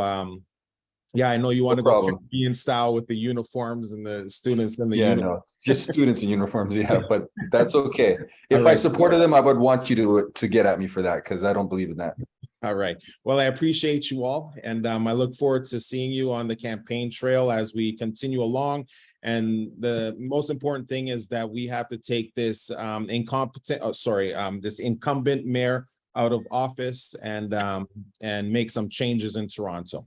yeah, I know you want to go European style with the uniforms and the students in the no, just students in uniforms. Yeah, but that's okay. If I supported them, I would want you to get at me for that, because I don't believe in that. All right. Well, I appreciate you all, and I look forward to seeing you on the campaign trail as we continue along. And the most important thing is that we have to take this this incumbent mayor out of office and make some changes in Toronto.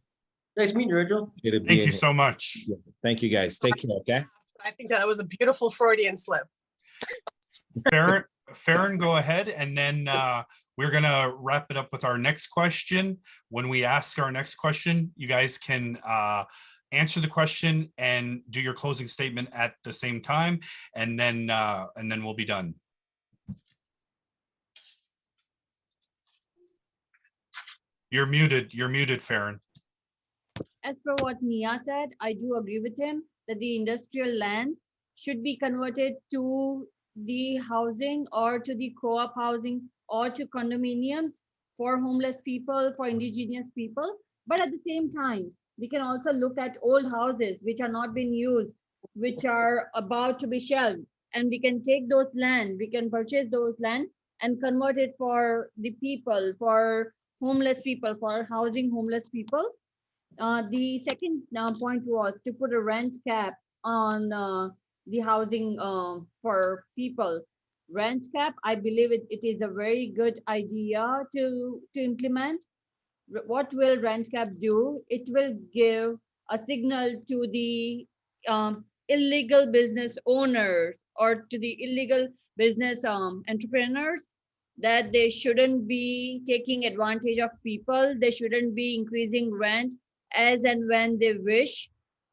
Nice meeting you, Reginald. Thank you so much. Thank you, guys. Take care, okay? I think that was a beautiful Freudian slip. Ferin, go ahead, and then we're going to wrap it up with our next question. When we ask our next question, you guys can answer the question and do your closing statement at the same time, and then we'll be done. You're muted, Ferin. As per what Knia said, I do agree with him that the industrial land should be converted to the housing or to the co-op housing or to condominiums for homeless people, for indigenous people. But at the same time, we can also look at old houses which are not being used, which are about to be shelved. And we can take those land, we can purchase those land and convert it for the people, for homeless people, for housing homeless people. The second point was to put a rent cap on the housing for people. Rent cap, I believe it is a very good idea to implement. What will rent cap do? It will give a signal to the illegal business owners or to the illegal business entrepreneurs that they shouldn't be taking advantage of people. They shouldn't be increasing rent as and when they wish.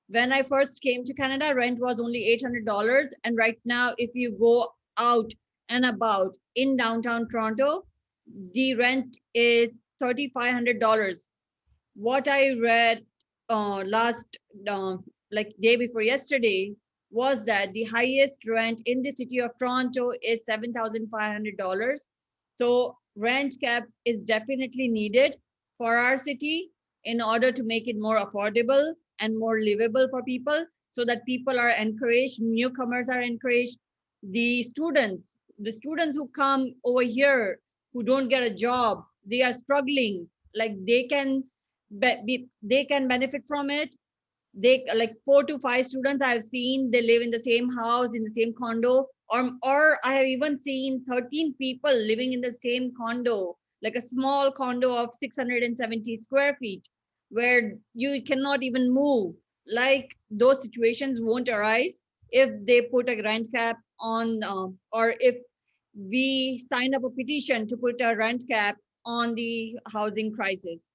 When I first came to Canada, rent was only $800. And right now, if you go out and about in downtown Toronto, the rent is $3,500. What I read last, like day before yesterday, was that the highest rent in the city of Toronto is $7,500. So rent cap is definitely needed for our city in order to make it more affordable and more livable for people, so that people are encouraged, newcomers are encouraged. The students who come over here who don't get a job, they are struggling, like they can benefit from it. They like 4 to 5 students I've seen, they live in the same house, in the same condo, or I have even seen 13 people living in the same condo, like a small condo of 670 square feet, where you cannot even move. Like those situations won't arise if they put a rent cap on, or if we sign up a petition to put a rent cap on the housing crisis.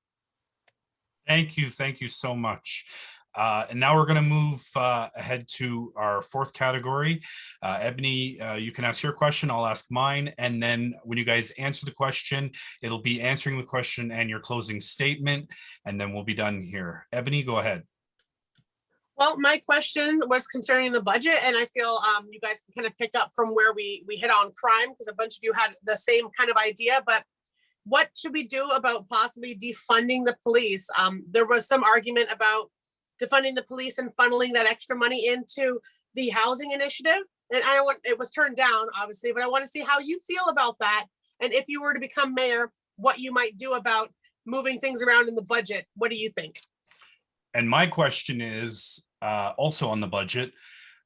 Thank you so much. And now we're going to move ahead to our fourth category. Ebony, you can ask your question, I'll ask mine. And then when you guys answer the question, it'll be answering the question and your closing statement, and then we'll be done here. Ebony, go ahead. Well, my question was concerning the budget, and I feel you guys can kind of pick up from where we hit on crime, because a bunch of you had the same kind of idea. But what should we do about possibly defunding the police? There was some argument about defunding the police and funneling that extra money into the housing initiative. And it was turned down, obviously, but I want to see how you feel about that. And if you were to become mayor, what you might do about moving things around in the budget. What do you think? And my question is also on the budget.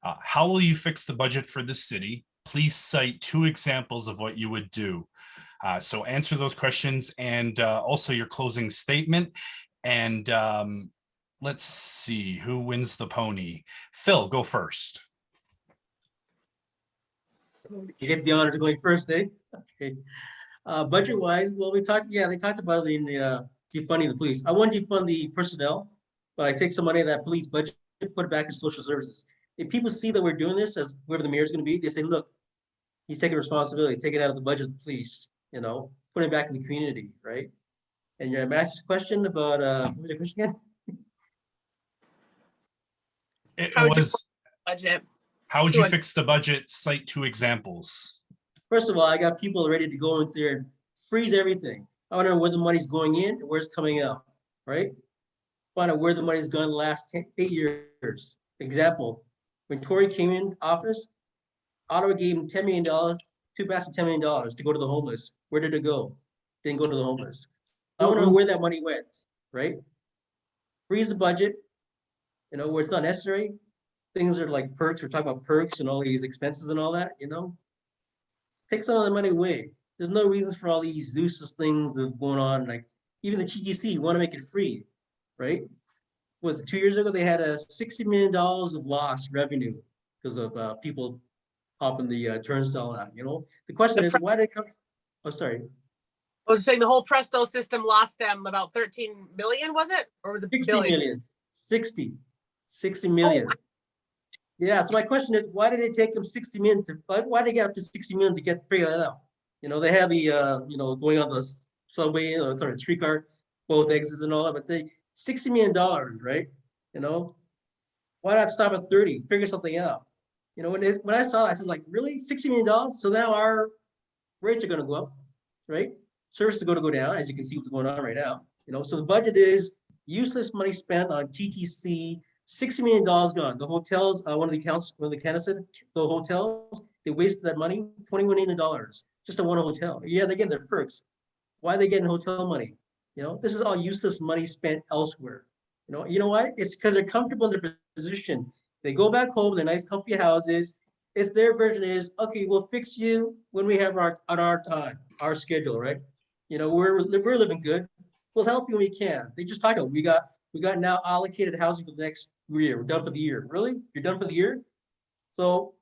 How will you fix the budget for this city? Please cite 2 examples of what you would do. So answer those questions, and also your closing statement. And let's see who wins the pony. Phil, go first. You get the honor of going first, eh? Okay. Budget-wise, well, they talked about in the defunding the police. I want to defund the personnel, but I take some money of that police budget and put it back in social services. If people see that we're doing this, as whoever the mayor is going to be, they say, look, he's taking responsibility, take it out of the budget of the police, you know, put it back in the community, right? And your Matthew's question about, what was your question again? How would you fix the budget? Cite 2 examples. First of all, I got people ready to go in there and freeze everything. I want to know where the money's going in and where it's coming out, right? Find out where the money's gone the last 8 years. Example, when Tory came in office, Ottawa gave him $10 million, 2 baskets of $10 million to go to the homeless. Where did it go? Didn't go to the homeless. I want to know where that money went, right? Freeze the budget, you know, where it's not necessary. Things are like perks. We're talking about perks and all these expenses and all that, you know. Take some of the money away. There's no reasons for all these useless things that are going on. Like even the TTC, you want to make it free, right? Was 2 years ago they had a $60 million of lost revenue because of people hopping the turnstile out. You know, the question is why did it come? Oh, sorry. I was saying the whole Presto system lost them about 13 million, was it? Or was it 60 billion? million? 60 million. Oh. Yeah, so my question is, why did it take them 60 million to, why did they get up to 60 million to figure that out? You know, they have the, you know, going on the subway, or sorry, streetcar, both exits and all that, but they, $60 million, right? You know, why not stop at 30, figure something out? You know, when I saw it, I said like, really, $60 million? So now our rates are gonna go up, right? Services are gonna go down, as you can see what's going on right now. You know, so the budget is useless money spent on TTC, $60 million gone. The hotels, one of the candidates said, the hotels, they wasted that money, $21 million, just on one hotel. Yeah, they're getting their perks. Why are they getting hotel money? You know, this is all useless money spent elsewhere. You know why? It's because they're comfortable in their position. They go back home, their nice comfy houses. It's their version is, okay, we'll fix you when we have our time, our schedule, right? You know, we're living good. We'll help you when we can. They just talked about, we got now allocated housing for the next We're done for the year. Really? You're done for the year? So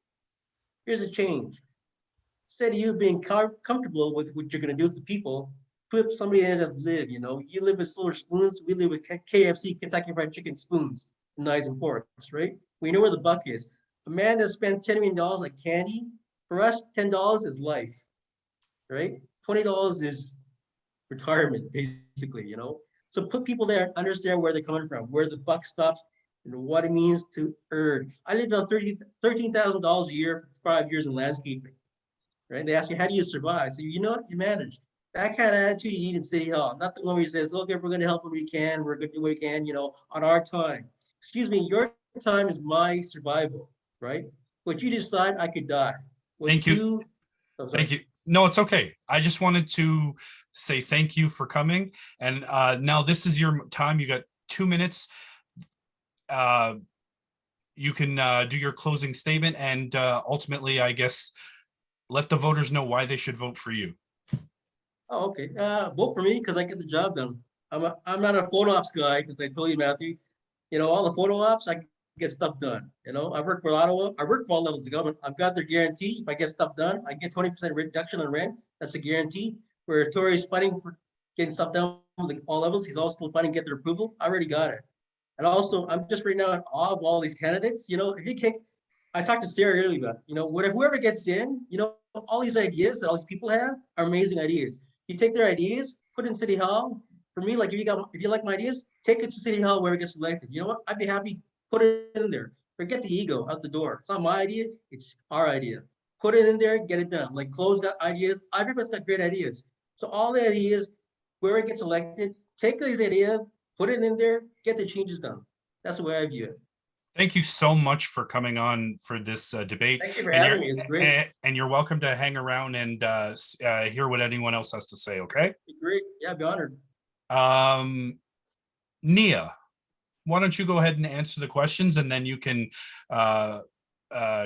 here's a change. Instead of you being comfortable with what you're going to do to people, put somebody in that live, you know, you live with silver spoons, we live with KFC, Kentucky Fried Chicken spoons, knives and forks, right? We know where the buck is. A man that spends $10 million like candy, for us, $10 is life, right? $20 is retirement, basically, you know? So put people there, understand where they're coming from, where the buck stops, and what it means to earn. I lived on $13,000 a year for 5 years in landscaping, right? They ask you, how do you survive? So you know what, you manage. That kind of attitude you need in City Hall, not the one where he says, look, if we're going to help when we can, we're going to do what we can, you know, on our time. Excuse me, your time is my survival, right? What you decide, I could die. What Thank you. Thank you. No, it's okay. I just wanted to say thank you for coming. And now this is your time. You got 2 minutes. You can do your closing statement and ultimately, I guess, let the voters know why they should vote for you. Oh, okay. Vote for me because I get the job done. I'm not a photo ops guy, because I told you, Matthew. You know, all the photo ops, I get stuff done. You know, I work for Ottawa. I work for all levels of government. I've got their guarantee. If I get stuff done, I get 20% reduction on rent. That's a guarantee. Where Tory's fighting for getting stuff done with all levels, he's also still fighting to get their approval. I already got it. And also, I'm just right now in awe of all these candidates. You know, if you can't, I talked to Sarah earlier about, you know, whoever gets in, you know, all these ideas that all these people have are amazing ideas. You take their ideas, put it in City Hall. For me, like if you like my ideas, take it to City Hall where it gets elected. You know what? I'd be happy, put it in there. Forget the ego out the door. It's not my idea, it's our idea. Put it in there, get it done. Like Chloe's got ideas, everybody's got great ideas. So all the ideas, where it gets elected, take these ideas, put it in there, get the changes done. That's the way I view it. Thank you so much for coming on for this debate. Thank you for having me. It's great. And you're welcome to hang around and hear what anyone else has to say, okay? Great. Yeah, I'd be honored. Knia, why don't you go ahead and answer the questions and then you can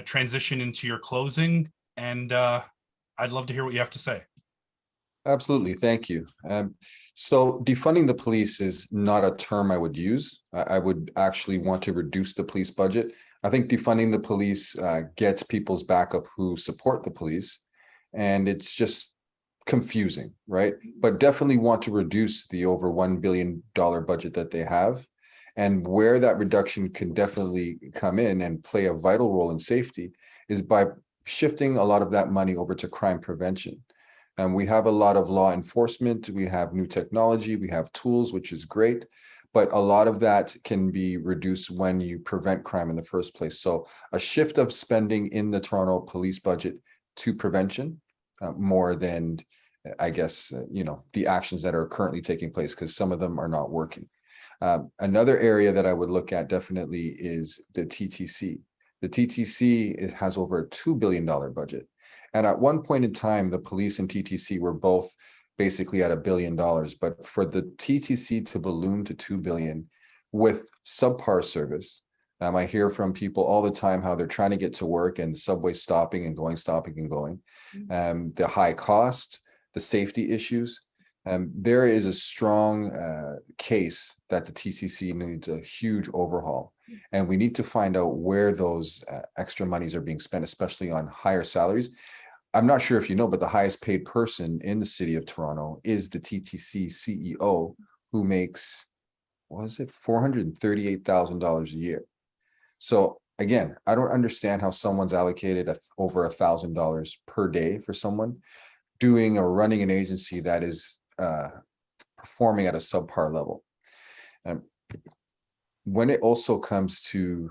transition into your closing. And I'd love to hear what you have to say. Absolutely, thank you. So defunding the police is not a term I would use. I would actually want to reduce the police budget. I think defunding the police gets people's back up who support the police, and it's just confusing, right? But definitely want to reduce the over $1 billion budget that they have. And where that reduction can definitely come in and play a vital role in safety is by shifting a lot of that money over to crime prevention. And we have a lot of law enforcement, we have new technology, we have tools, which is great, but a lot of that can be reduced when you prevent crime in the first place. So a shift of spending in the Toronto police budget to prevention more than, I guess, you know, the actions that are currently taking place, because some of them are not working. Another area that I would look at definitely is the TTC. The TTC has over a $2 billion budget. And at one point in time, the police and TTC were both basically at $1 billion. But for the TTC to balloon to $2 billion with subpar service, I hear from people all the time how they're trying to get to work and subway stopping and going, the high cost, the safety issues. There is a strong case that the TCC needs a huge overhaul. And we need to find out where those extra monies are being spent, especially on higher salaries. I'm not sure if you know, but the highest paid person in the city of Toronto is the TTC CEO, who makes, what is it, $438,000 a year. So again, I don't understand how someone's allocated over $1,000 per day for someone doing or running an agency that is performing at a subpar level. When it also comes to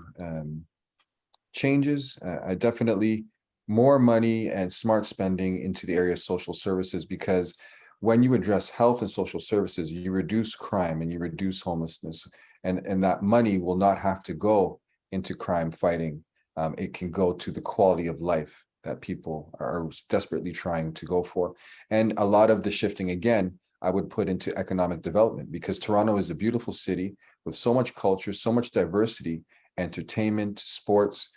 changes, I definitely more money and smart spending into the area of social services, because when you address health and social services, you reduce crime and you reduce homelessness, and that money will not have to go into crime fighting. It can go to the quality of life that people are desperately trying to go for. And a lot of the shifting, again, I would put into economic development, because Toronto is a beautiful city with so much culture, so much diversity, entertainment, sports.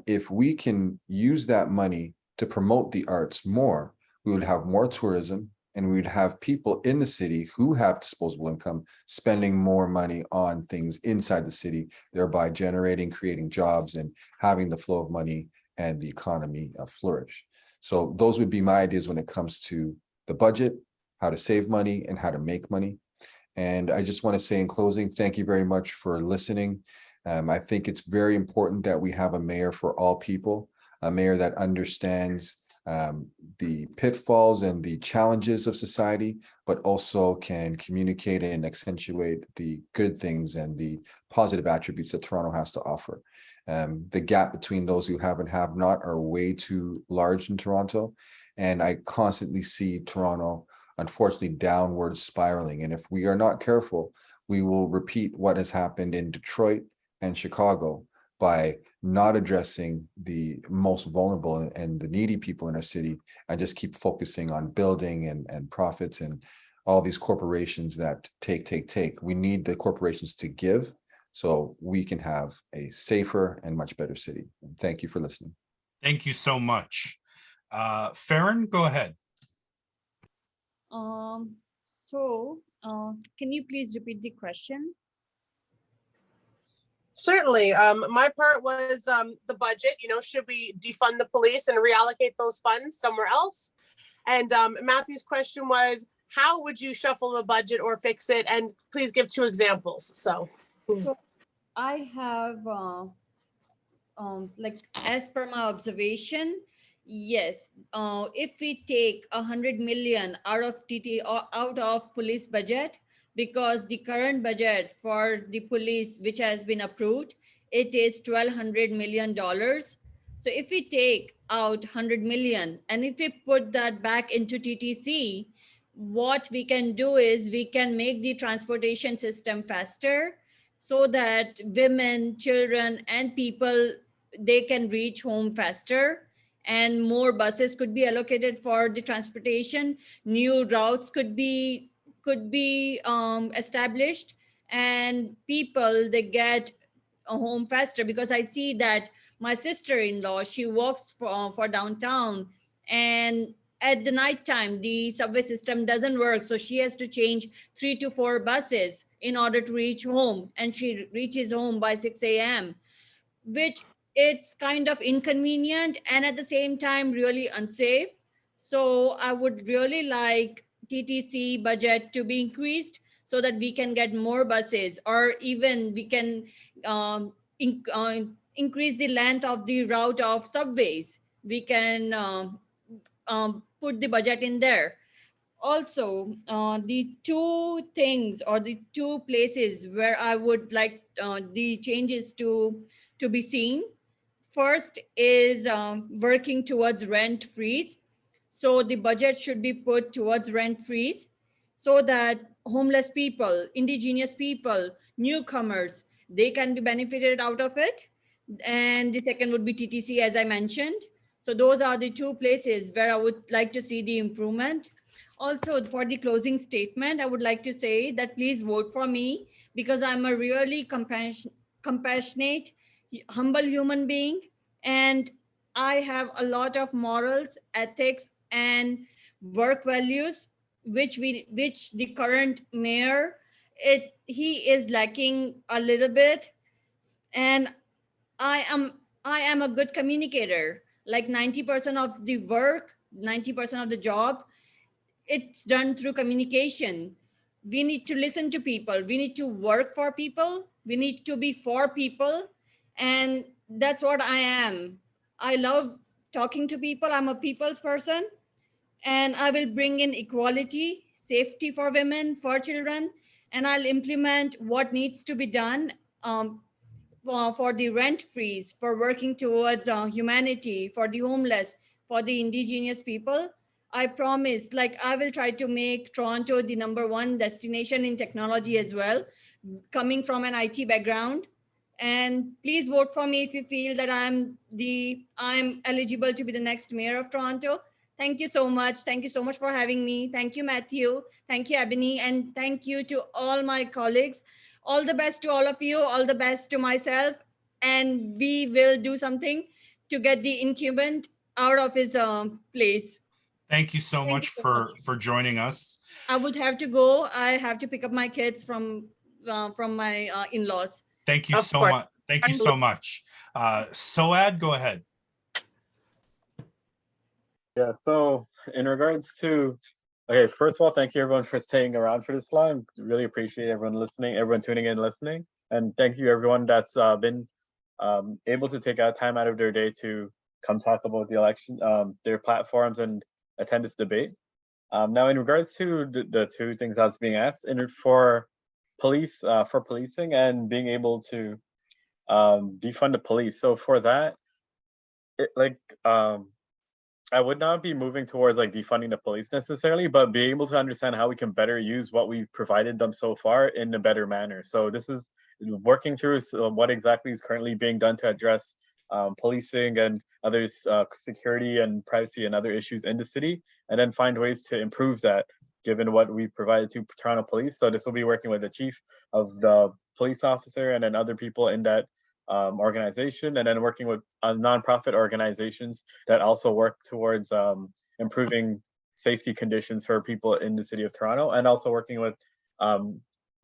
If we can use that money to promote the arts more, we would have more tourism, And we'd have people in the city who have disposable income spending more money on things inside the city, thereby creating jobs and having the flow of money and the economy flourish. So those would be my ideas when it comes to the budget, how to save money and how to make money. And I just want to say in closing, thank you very much for listening. I think it's very important that we have a mayor for all people, a mayor that understands the pitfalls and the challenges of society, but also can communicate and accentuate the good things and the positive attributes that Toronto has to offer. The gap between those who have and have not are way too large in Toronto. And I constantly see Toronto, unfortunately, downward spiraling. And if we are not careful, we will repeat what has happened in Detroit and Chicago by not addressing the most vulnerable and the needy people in our city, and just keep focusing on building and profits and all these corporations that take. We need the corporations to give so we can have a safer and much better city. Thank you for listening. Thank you so much. Ferin, go ahead. Can you please repeat the question? Certainly. My part was the budget. Should we defund the police and reallocate those funds somewhere else? And Matthew's question was, how would you shuffle the budget or fix it? And please give 2 examples. So I have, as per my observation, yes, if we take 100 million out of out of police budget, because the current budget for the police, which has been approved, it is $1,200 million. So if we take out 100 million and if we put that back into TTC, what we can do is we can make the transportation system faster so that women, children, and people, they can reach home faster, and more buses could be allocated for the transportation. New routes could be established, and people, they get home faster, because I see that my sister-in-law, she works for downtown, and at the night time the subway system doesn't work, so she has to change 3 to 4 buses in order to reach home, and she reaches home by 6 a.m., which it's kind of inconvenient and at the same time really unsafe. So I would really like TTC budget to be increased so that we can get more buses, or even we can increase the length of the route of subways. We can put the budget in there. Also, the 2 things or the 2 places where I would like the changes to be seen. First is working towards rent freeze. So the budget should be put towards rent freeze so that homeless people, indigenous people, newcomers, they can be benefited out of it. And the second would be TTC, as I mentioned. So those are the 2 places where I would like to see the improvement. Also, for the closing statement, I would like to say that please vote for me, because I'm a really compassionate, humble human being, and I have a lot of morals, ethics, and work values, which the current mayor, he is lacking a little bit. And I am a good communicator. Like 90% of the work, 90% of the job, it's done through communication. We need to listen to people. We need to work for people. We need to be for people. And that's what I am. I love talking to people. I'm a people's person. And I will bring in equality, safety for women, for children, and I'll implement what needs to be done for the rent freeze, for working towards humanity, for the homeless, for the indigenous people. I promise, like, I will try to make Toronto the #1 destination in technology as well, coming from an IT background. And please vote for me if you feel that I'm eligible to be the next mayor of Toronto. Thank you so much. Thank you so much for having me. Thank you, Matthew. Thank you, Ebony. And thank you to all my colleagues. All the best to all of you. All the best to myself. And we will do something to get the incumbent out of his place. Thank you so Thank you much so for joining us. I would have to go. I have to pick up my kids from my in-laws. Thank you Of so course. much. Thank you so much. Soaad, go ahead. Yeah, so in regards to, okay, first of all, thank you everyone for staying around for this long. Really appreciate everyone listening, everyone tuning in, listening. And thank you everyone that's been able to take out time out of their day to come talk about the election, their platforms, and attend this debate. Now, in regards to the two things that's being asked, for policing and being able to defund the police. So for that, I would not be moving towards like defunding the police necessarily, but be able to understand how we can better use what we've provided them so far in a better manner. So this is working through what exactly is currently being done to address policing and others, security and privacy and other issues in the city, and then find ways to improve that given what we've provided to Toronto Police. So this will be working with the chief of the police officer and then other people in that organization, and then working with nonprofit organizations that also work towards improving safety conditions for people in the city of Toronto, and also working with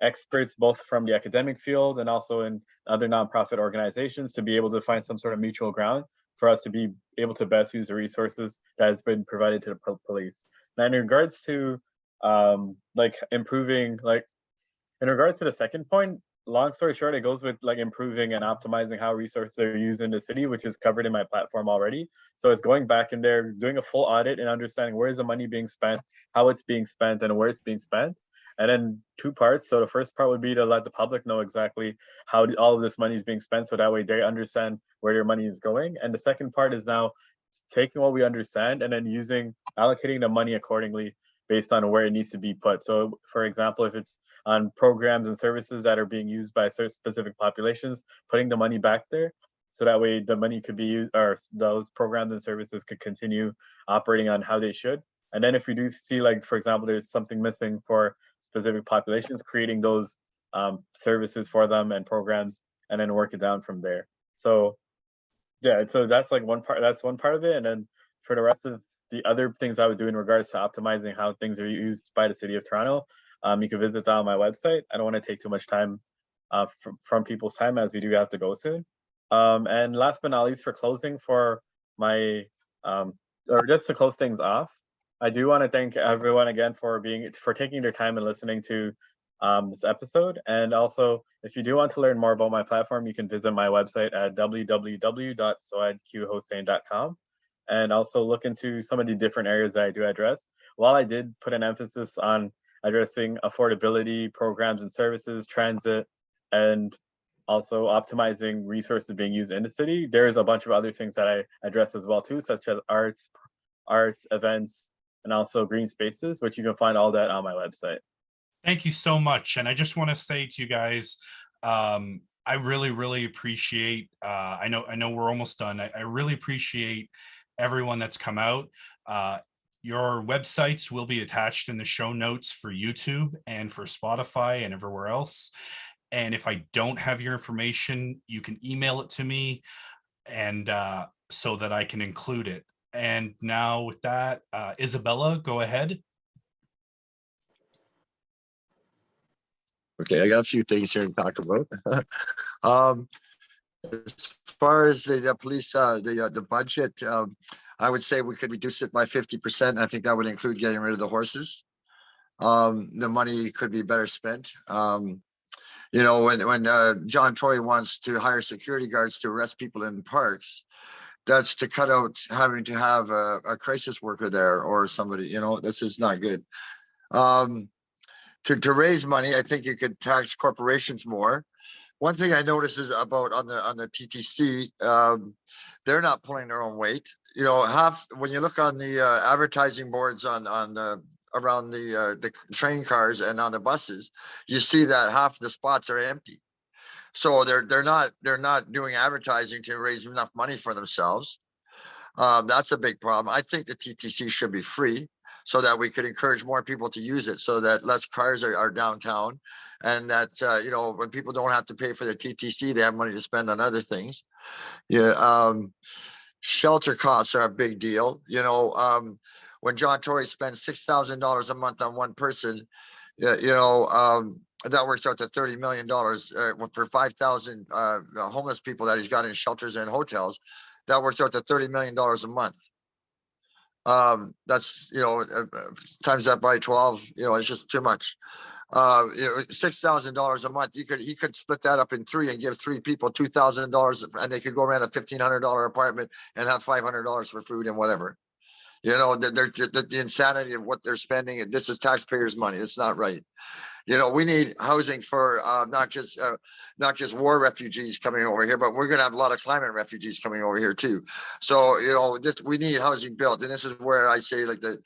experts both from the academic field and also in other nonprofit organizations to be able to find some sort of mutual ground for us to be able to best use the resources that has been provided to the police. Now, in regards to improving, in regards to the second point, long story short, it goes with like improving and optimizing how resources are used in the city, which is covered in my platform already. So it's going back in there, doing a full audit and understanding where is the money being spent, how it's being spent, and where it's being spent. And then two parts. So the first part would be to let the public know exactly how all of this money is being spent, so that way they understand where their money is going. And the second part is now taking what we understand and then allocating the money accordingly based on where it needs to be put. So for example, if it's on programs and services that are being used by certain specific populations, putting the money back there, so that way the money could be used, or those programs and services could continue operating on how they should. And then if we do see, like, for example, there's something missing for specific populations, creating those services for them and programs, and then work it down from there. So yeah, so that's like one part, that's one part of it. And then for the rest of the other things I would do in regards to optimizing how things are used by the city of Toronto, you can visit that on my website. I don't want to take too much time from people's time, as we do have to go soon. And last but not least, for closing, for my or just to close things off, I do want to thank everyone again for taking their time and listening to this episode. And also, if you do want to learn more about my platform, you can visit my website at www.soaadhossain.com, and also look into some of the different areas that I do address. While I did put an emphasis on addressing affordability, programs and services, transit, and also optimizing resources being used in the city, there's a bunch of other things that I address as well too, such as arts, events, and also green spaces, which you can find all that on my website. Thank you so much. And I just want to say to you guys, I really, really appreciate, I know we're almost done. I really appreciate everyone that's come out. Your websites will be attached in the show notes for YouTube and for Spotify and everywhere else. And if I don't have your information, you can email it to me, and so that I can include it. And now with that, Isabella, go ahead. Okay, I got a few things here to talk about. As far as the police, the budget, I would say we could reduce it by 50%. I think that would include getting rid of the horses. The money could be better spent. You know, when John Tory wants to hire security guards to arrest people in parks, that's to cut out having to have a crisis worker there or somebody. You know, this is not good. To raise money, I think you could tax corporations more. One thing I noticed is about on the TTC, they're not pulling their own weight. You know, when you look on the advertising boards on around the train cars and on the buses, you see that half the spots are empty. So they're not doing advertising to raise enough money for themselves. That's a big problem. I think the TTC should be free, so that we could encourage more people to use it, so that less cars are downtown, and that you know, when people don't have to pay for their TTC, they have money to spend on other things. Yeah, shelter costs are a big deal. You know, when John Tory spends $6,000 a month on one person, that works out to $30 million for 5,000 homeless people that he's got in shelters and hotels. That works out to $30 million a month. That's, times that by 12, it's just too much. $6,000 a month. He could split that up in three and give three people $2,000, and they could go around a $1,500 apartment and have $500 for food and whatever. The insanity of what they're spending, and this is taxpayers' money. It's not right. We need housing for not just war refugees coming over here, but we're going to have a lot of climate refugees coming over here too. So we need housing built, and this is where I say like the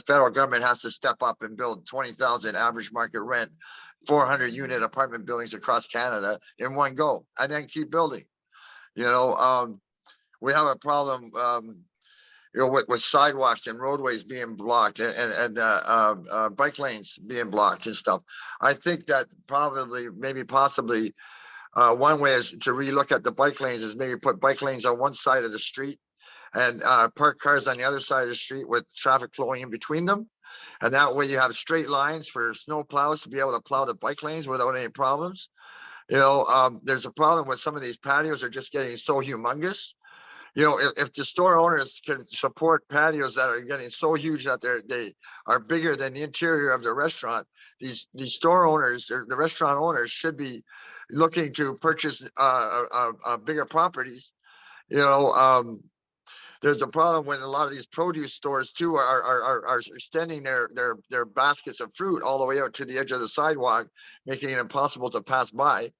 federal government has to step up and build 20,000 average market rent, 400 unit apartment buildings across Canada in one go, and then keep building. We have a problem. With sidewalks and roadways being blocked and bike lanes being blocked and stuff. I think that possibly one way is to relook at the bike lanes is maybe put bike lanes on one side of the street and park cars on the other side of the street with traffic flowing in between them. And that way you have straight lines for snow plows to be able to plow the bike lanes without any problems. There's a problem with some of these patios are just getting so humongous. If the store owners can support patios that are getting so huge that they are bigger than the interior of the restaurant, these store owners, the restaurant owners should be looking to purchase bigger properties. There's a problem when a lot of these produce stores too are extending their baskets of fruit all the way out to the edge of the sidewalk, making it impossible to pass by.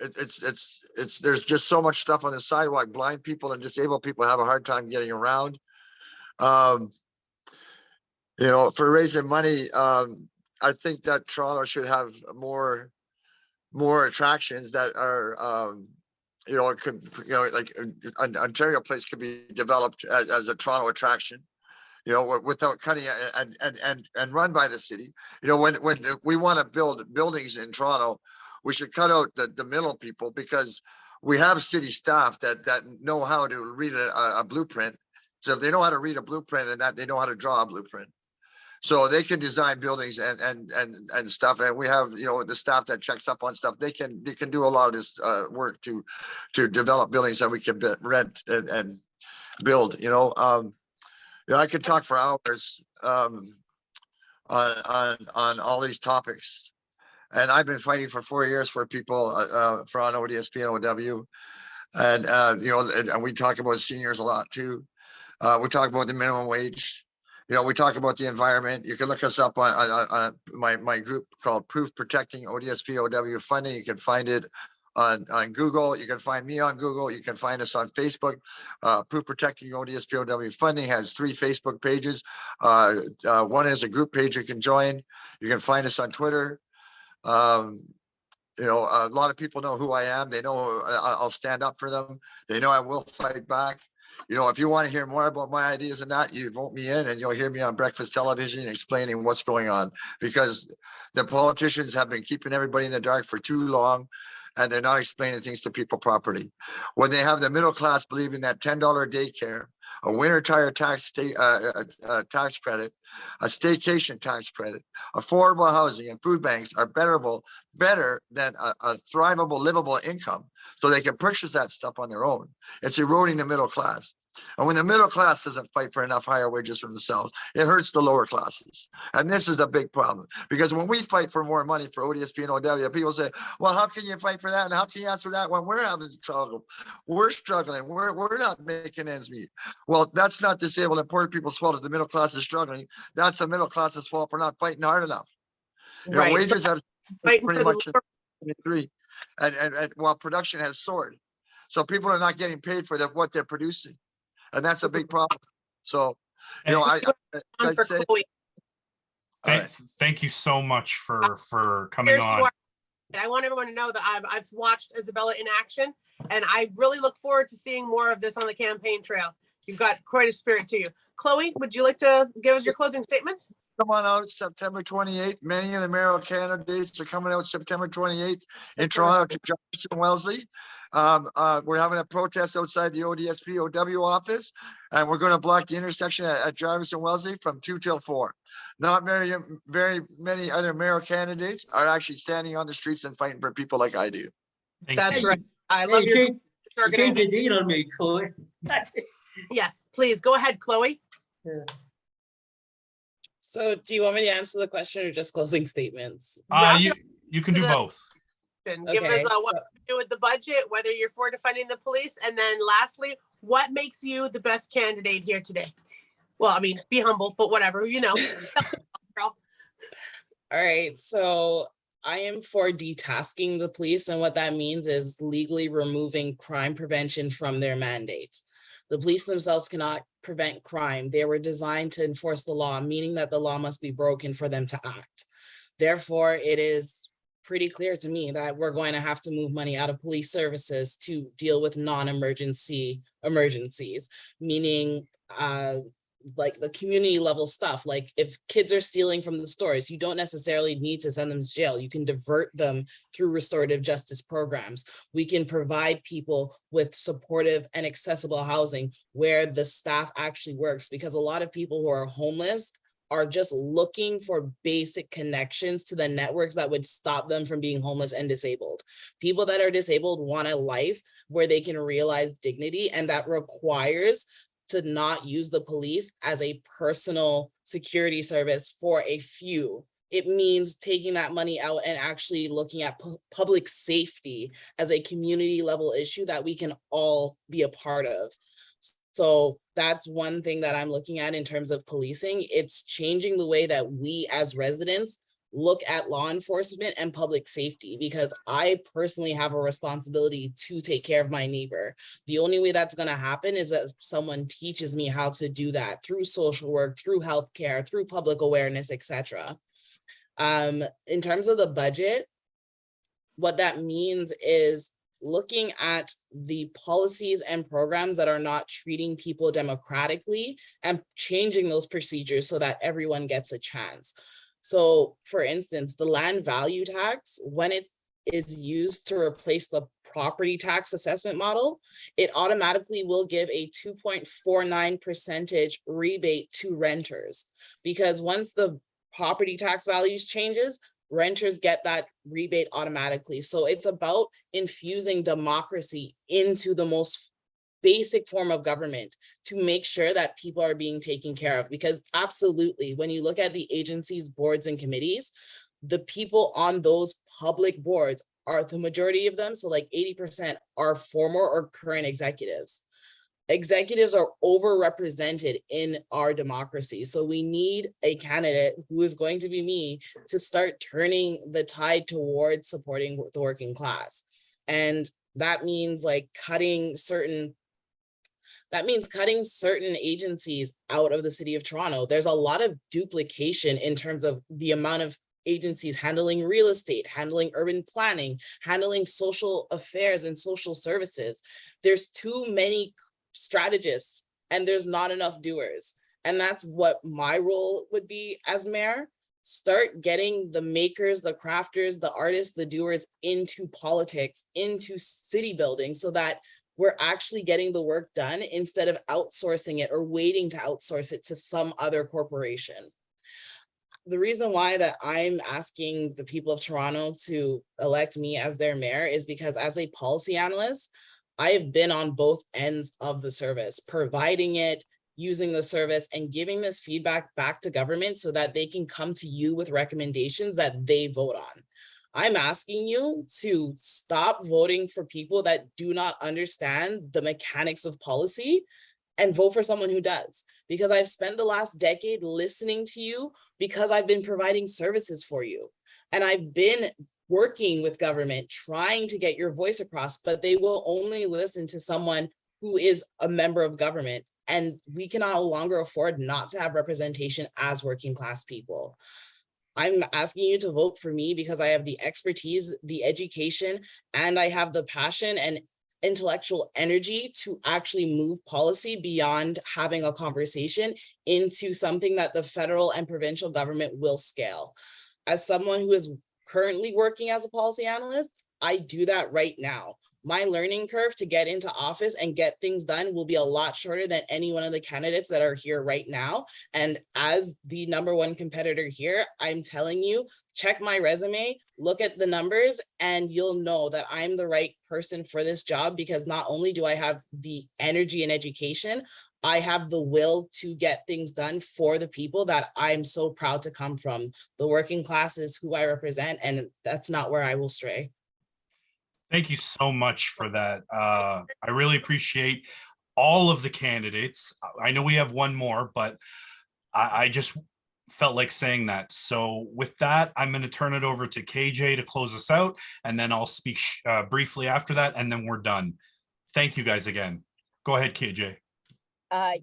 There's just so much stuff on the sidewalk. Blind people and disabled people have a hard time getting around. For raising money, I think that Toronto should have more attractions that are, Ontario Place could be developed as a Toronto attraction. Without cutting and run by the city. When we want to build buildings in Toronto, we should cut out the middle people, because we have city staff that know how to read a blueprint. So if they know how to read a blueprint and that they know how to draw a blueprint, so they can design buildings and stuff. And we have the staff that checks up on stuff. They can do a lot of this work to develop buildings that we can rent and build. I could talk for hours on all these topics. And I've been fighting for 4 years for people for on ODSP and OW. And we talk about seniors a lot too. We talk about the minimum wage. We talk about the environment. You can look us up on my group called Proof Protecting ODSP OW Funding. You can find it on Google. You can find me on Google. You can find us on Facebook. Proof Protecting ODSP OW Funding has 3 Facebook pages. One is a group page you can join. You can find us on Twitter. A lot of people know who I am. They know I'll stand up for them. They know I will fight back. If you want to hear more about my ideas and that, you vote me in and you'll hear me on breakfast television explaining what's going on, because the politicians have been keeping everybody in the dark for too long. And they're not explaining things to people properly. When they have the middle class believing that $10 daycare, a winter tire tax credit, a staycation tax credit, affordable housing, and food banks are better than a thrivable, livable income, so they can purchase that stuff on their own. It's eroding the middle class. And when the middle class doesn't fight for enough higher wages for themselves, it hurts the lower classes. And this is a big problem, because when we fight for more money for ODSP and OW, people say, well, how can you fight for that? And how can you answer that when we're having trouble? We're struggling. We're not making ends meet. Well, that's not disabled and poor people's fault if the middle class is struggling. That's the middle class's fault for not fighting hard enough. Right. Wages have Fighting pretty for the much in 3, and while production has soared. So people are not getting paid for what they're producing. And that's a big problem. So, I say, Chloe. Thank you so much for coming Here's on. what- And I want everyone to know that I've watched Isabella in action, and I really look forward to seeing more of this on the campaign trail. You've got quite a spirit to you. Chloe, would you like to give us your closing statements? Come on out September 28th. Many of the mayoral candidates are coming out September 28th in Toronto to Johnson Wellesley. We're having a protest outside the ODSP OW office, and we're going to block the intersection at Jarvis and Wellesley from 2 till 4. Not very many other mayor candidates are actually standing on the streets and fighting for people like I do. That's Hey, right. I Hey, love you your changed the organization. date on me, Chloe. Yes, please go ahead, Chloe. So do you want me to answer the question or just closing statements? Wrap it You can to do the- both. Give us Okay, what so- you do with the budget, whether you're for defunding the police, and then lastly, what makes you the best candidate here today? Well, I mean, be humble, but whatever, you know. Girl. All right, so I am for detasking the police, and what that means is legally removing crime prevention from their mandate. The police themselves cannot prevent crime. They were designed to enforce the law, meaning that the law must be broken for them to act. Therefore, it is pretty clear to me that we're going to have to move money out of police services to deal with non-emergency emergencies, meaning like the community level stuff. Like if kids are stealing from the stores, you don't necessarily need to send them to jail. You can divert them through restorative justice programs. We can provide people with supportive and accessible housing where the staff actually works, because a lot of people who are homeless are just looking for basic connections to the networks that would stop them from being homeless and disabled. People that are disabled want a life where they can realize dignity, and that requires to not use the police as a personal security service for a few. It means taking that money out and actually looking at public safety as a community level issue that we can all be a part of. So that's one thing that I'm looking at in terms of policing. It's changing the way that we as residents look at law enforcement and public safety, because I personally have a responsibility to take care of my neighbor. The only way that's going to happen is that someone teaches me how to do that through social work, through healthcare, through public awareness, etc. In terms of the budget, what that means is looking at the policies and programs that are not treating people democratically and changing those procedures so that everyone gets a chance. So for instance, the land value tax, when it is used to replace the property tax assessment model, it automatically will give a 2.49% rebate to renters, because once the property tax values changes, renters get that rebate automatically. So it's about infusing democracy into the most basic form of government to make sure that people are being taken care of. Because absolutely, when you look at the agencies, boards, and committees, the people on those public boards are the majority of them. So like 80% are former or current executives. Executives are overrepresented in our democracy. So we need a candidate who is going to be me to start turning the tide towards supporting the working class. And that means like cutting certain agencies out of the city of Toronto. There's a lot of duplication in terms of the amount of agencies handling real estate, handling urban planning, handling social affairs and social services. There's too many strategists and there's not enough doers. And that's what my role would be as mayor. Start getting the makers, the crafters, the artists, the doers into politics, into city building, so that we're actually getting the work done instead of outsourcing it or waiting to outsource it to some other corporation. The reason why that I'm asking the people of Toronto to elect me as their mayor is because as a policy analyst, I have been on both ends of the service, providing it, using the service, and giving this feedback back to government so that they can come to you with recommendations that they vote on. I'm asking you to stop voting for people that do not understand the mechanics of policy and vote for someone who does. Because I've spent the last decade listening to you because I've been providing services for you. And I've been working with government, trying to get your voice across, but they will only listen to someone who is a member of government. And we can no longer afford not to have representation as working class people. I'm asking you to vote for me because I have the expertise, the education, and I have the passion and intellectual energy to actually move policy beyond having a conversation into something that the federal and provincial government will scale. As someone who is currently working as a policy analyst, I do that right now. my learning curve to get into office and get things done will be a lot shorter than any one of the candidates that are here right now. And as the #1 competitor here, I'm telling you, check my resume, look at the numbers, and you'll know that I'm the right person for this job, because not only do I have the energy and education, I have the will to get things done for the people that I'm so proud to come from. The working class is who I represent, and that's not where I will stray. Thank you so much for that. I really appreciate all of the candidates. I know we have one more, but I just felt like saying that. So with that, I'm going to turn it over to KJ to close us out, and then I'll speak briefly after that, and then we're done. Thank you guys again. Go ahead, KJ.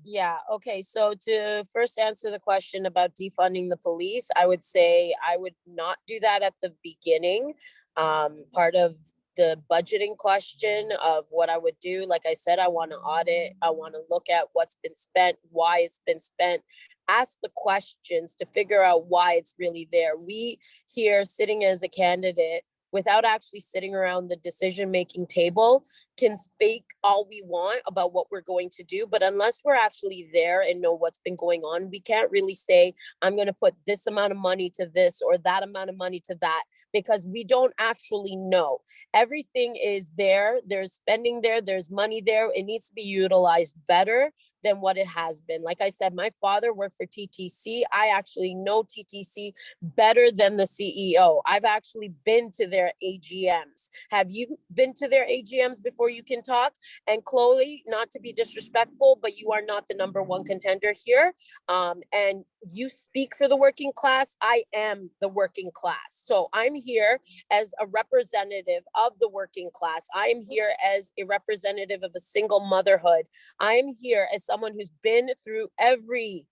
Yeah, okay. So to first answer the question about defunding the police, I would say I would not do that at the beginning. Part of the budgeting question of what I would do, like I said, I want to audit, I want to look at what's been spent, why it's been spent, ask the questions to figure out why it's really there. We here sitting as a candidate, without actually sitting around the decision-making table, can speak all we want about what we're going to do. But unless we're actually there and know what's been going on, we can't really say, I'm going to put this amount of money to this or that amount of money to that, because we don't actually know. Everything is there. There's spending there. There's money there. It needs to be utilized better than what it has been. Like I said, my father worked for TTC. I actually know TTC better than the CEO. I've actually been to their AGMs. Have you been to their AGMs before you can talk? And Chloe, not to be disrespectful, but you are not the #1 contender here. And you speak for the working class. I am the working class. So I'm here as a representative of the working class. I am here as a representative of a single motherhood. I am here as someone who's been through every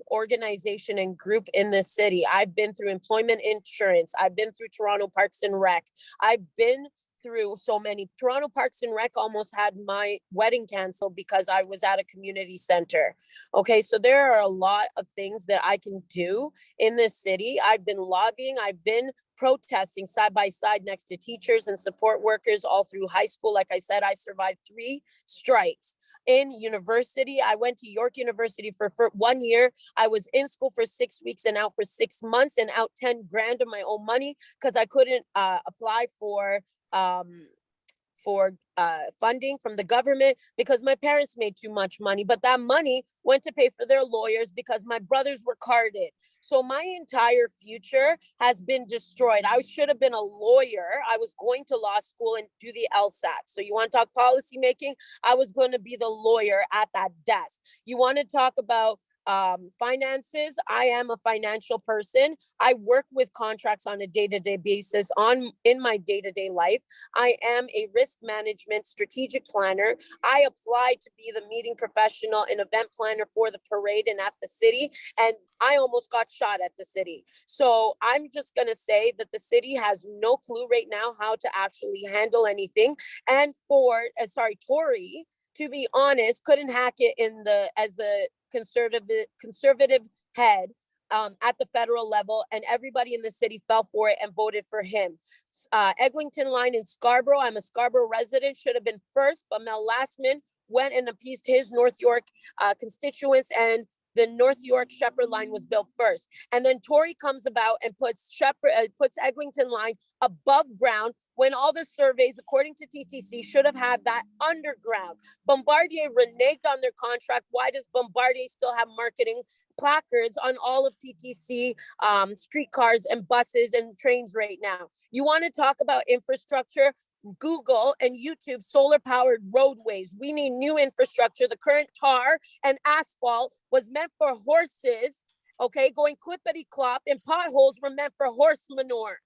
organization and group in this city. I've been through employment insurance. I've been through Toronto Parks and Rec. I've been through so many. Toronto Parks and Rec almost had my wedding canceled because I was at a community center. Okay, so there are a lot of things that I can do in this city. I've been lobbying, I've been protesting side by side next to teachers and support workers all through high school. Like I said, I survived 3 strikes. In university, I went to York University for 1 year. I was in school for 6 weeks and out for 6 months, and out 10 grand of my own money because I couldn't apply for funding from the government because my parents made too much money, but that money went to pay for their lawyers because my brothers were carded. So my entire future has been destroyed. I should have been a lawyer. I was going to law school and do the LSAT. So you want to talk policy making? I was going to be the lawyer at that desk. You want to talk about finances? I am a financial person. I work with contracts on a day-to-day basis in my day-to-day life. I am a risk management strategic planner. I applied to be the meeting professional and event planner for the parade and at the city, and I almost got shot at the city. So I'm just going to say that the city has no clue right now how to actually handle anything. And Tory, to be honest, couldn't hack it as the conservative head at the federal level, and everybody in the city fell for it and voted for him. Eglinton line in Scarborough, I'm a Scarborough resident, should have been first, but Mel Lastman went and appeased his North York constituents, and the North York Shepherd line was built first. And then Tory comes about and puts Eglinton line above ground when all the surveys, according to TTC, should have had that underground. Bombardier reneged on their contract. Why does Bombardier still have marketing placards on all of TTC streetcars and buses and trains right now? You want to talk about infrastructure? Google and YouTube solar powered roadways. We need new infrastructure. The current tar and asphalt was meant for horses, okay, going clippity clop, and potholes were meant for horse manure.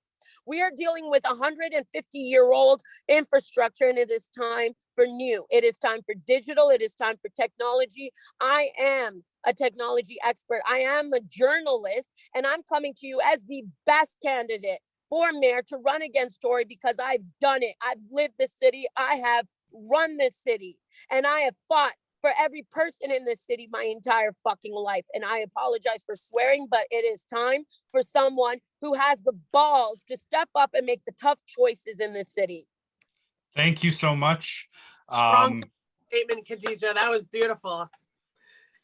We are dealing with 150-year-old infrastructure, and it is time for new. It is time for digital. It is time for technology. I am a technology expert. I am a journalist, and I'm coming to you as the best candidate for mayor to run against Tory because I've done it. I've lived this city. I have run this city, and I have fought for every person in this city my entire fucking life. And I apologize for swearing, but it is time for someone who has the balls to step up and make the tough choices in this city. Thank you so much. Strong statement, Khadijah. That was beautiful.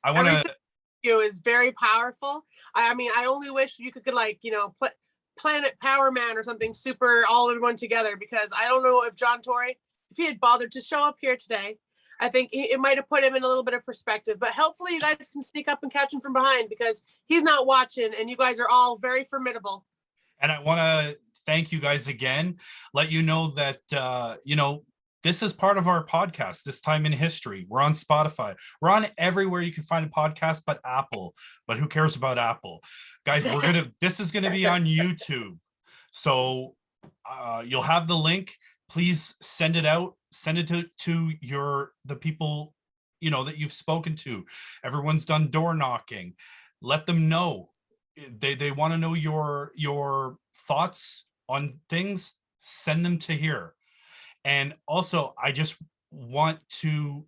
I want Every to, you is very powerful. I mean, I only wish you could like, you know, put Planet Power Man or something super all everyone together, because I don't know if John Tory, if he had bothered to show up here today, I think it might have put him in a little bit of perspective. But hopefully you guys can sneak up and catch him from behind, because he's not watching and you guys are all very formidable. and I want to thank you guys again, let you know that, you know, this is part of our podcast, This Time in History. We're on Spotify. We're on everywhere you can find a podcast, but Apple. But who cares about Apple? Guys, this is going to be on YouTube. So you'll have the link. Please send it out. Send it to the people, you know, that you've spoken to. Everyone's done door knocking. Let them know. They want to know your thoughts on things. Send them to here. And also, I just want to,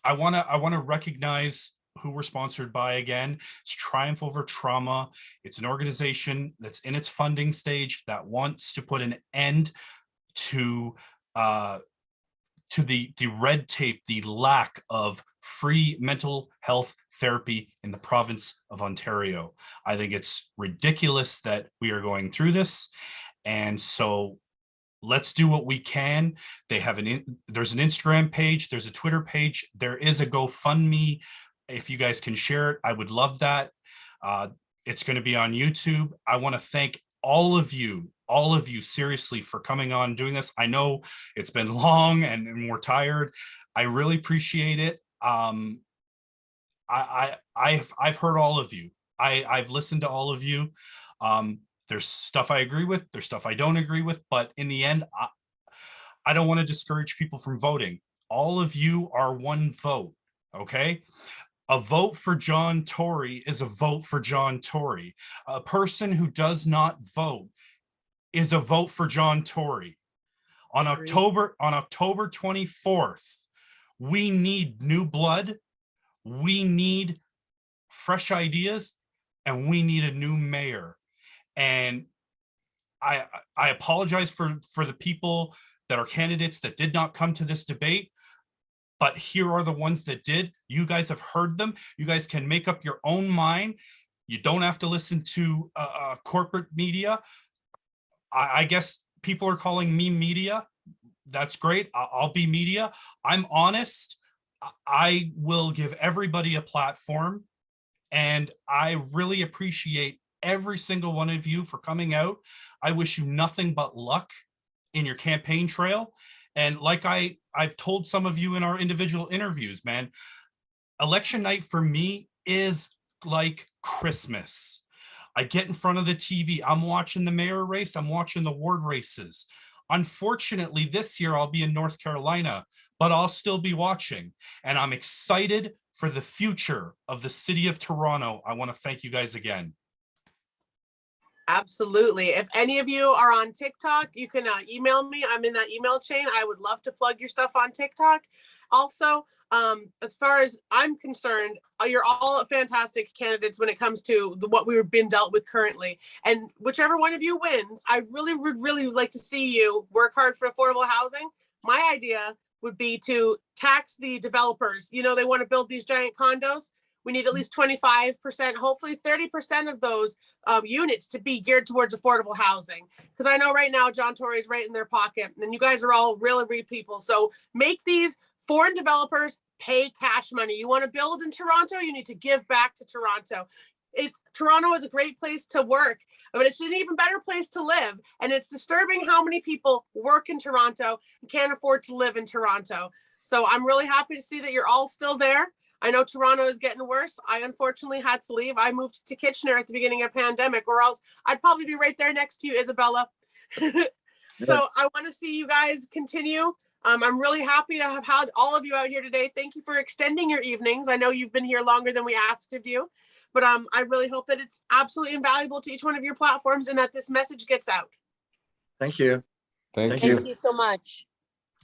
I want to recognize who we're sponsored by again. It's Triumph Over Trauma. It's an organization that's in its funding stage that wants to put an end to the red tape, the lack of free mental health therapy in the province of Ontario. I think it's ridiculous that we are going through this. And so let's do what we can. They have there's an Instagram page, there's a Twitter page, there is a GoFundMe. If you guys can share it, I would love that. It's going to be on YouTube. I want to thank all of you seriously for coming on, doing this. I know it's been long and we're tired. I really appreciate it. I've heard all of you. I've listened to all of you. There's stuff I agree with, there's stuff I don't agree with, but in the end, I don't want to discourage people from voting. All of you are one vote, okay? A vote for John Tory is a vote for John Tory. A person who does not vote is a vote for John Tory. On October 24th, we need new blood, we need fresh ideas, and we need a new mayor. And I apologize for the people that are candidates that did not come to this debate, but here are the ones that did. You guys have heard them. You guys can make up your own mind. You don't have to listen to corporate media. I guess people are calling me media. That's great. I'll be media. I'm honest. I will give everybody a platform. And I really appreciate every single one of you for coming out. I wish you nothing but luck in your campaign trail. And like I've told some of you in our individual interviews, man, election night for me is like Christmas. I get in front of the TV, I'm watching the mayor race, I'm watching the ward races. Unfortunately, this year I'll be in North Carolina, but I'll still be watching. And I'm excited for the future of the city of Toronto. I want to thank you guys again. Absolutely. If any of you are on TikTok, you can email me. I'm in that email chain. I would love to plug your stuff on TikTok. Also, as far as I'm concerned, you're all fantastic candidates when it comes to what we've been dealt with currently. And whichever one of you wins, I really would really like to see you work hard for affordable housing. My idea would be to tax the developers. You know, they want to build these giant condos. We need at least 25%, hopefully 30% of those units to be geared towards affordable housing. Because I know right now John Tory is right in their pocket, and you guys are all really people. So make these foreign developers pay cash money. You want to build in Toronto, you need to give back to Toronto. Toronto is a great place to work, but it's an even better place to live. And it's disturbing how many people work in Toronto and can't afford to live in Toronto. So I'm really happy to see that you're all still there. I know Toronto is getting worse. I unfortunately had to leave. I moved to Kitchener at the beginning of pandemic, or else I'd probably be right there next to you, Isabella. So I want to see you guys continue. I'm really happy to have had all of you out here today. Thank you for extending your evenings. I know you've been here longer than we asked of you, but I really hope that it's absolutely invaluable to each one of your platforms and that this message gets out. Thank you. Thank you. Thank you so much.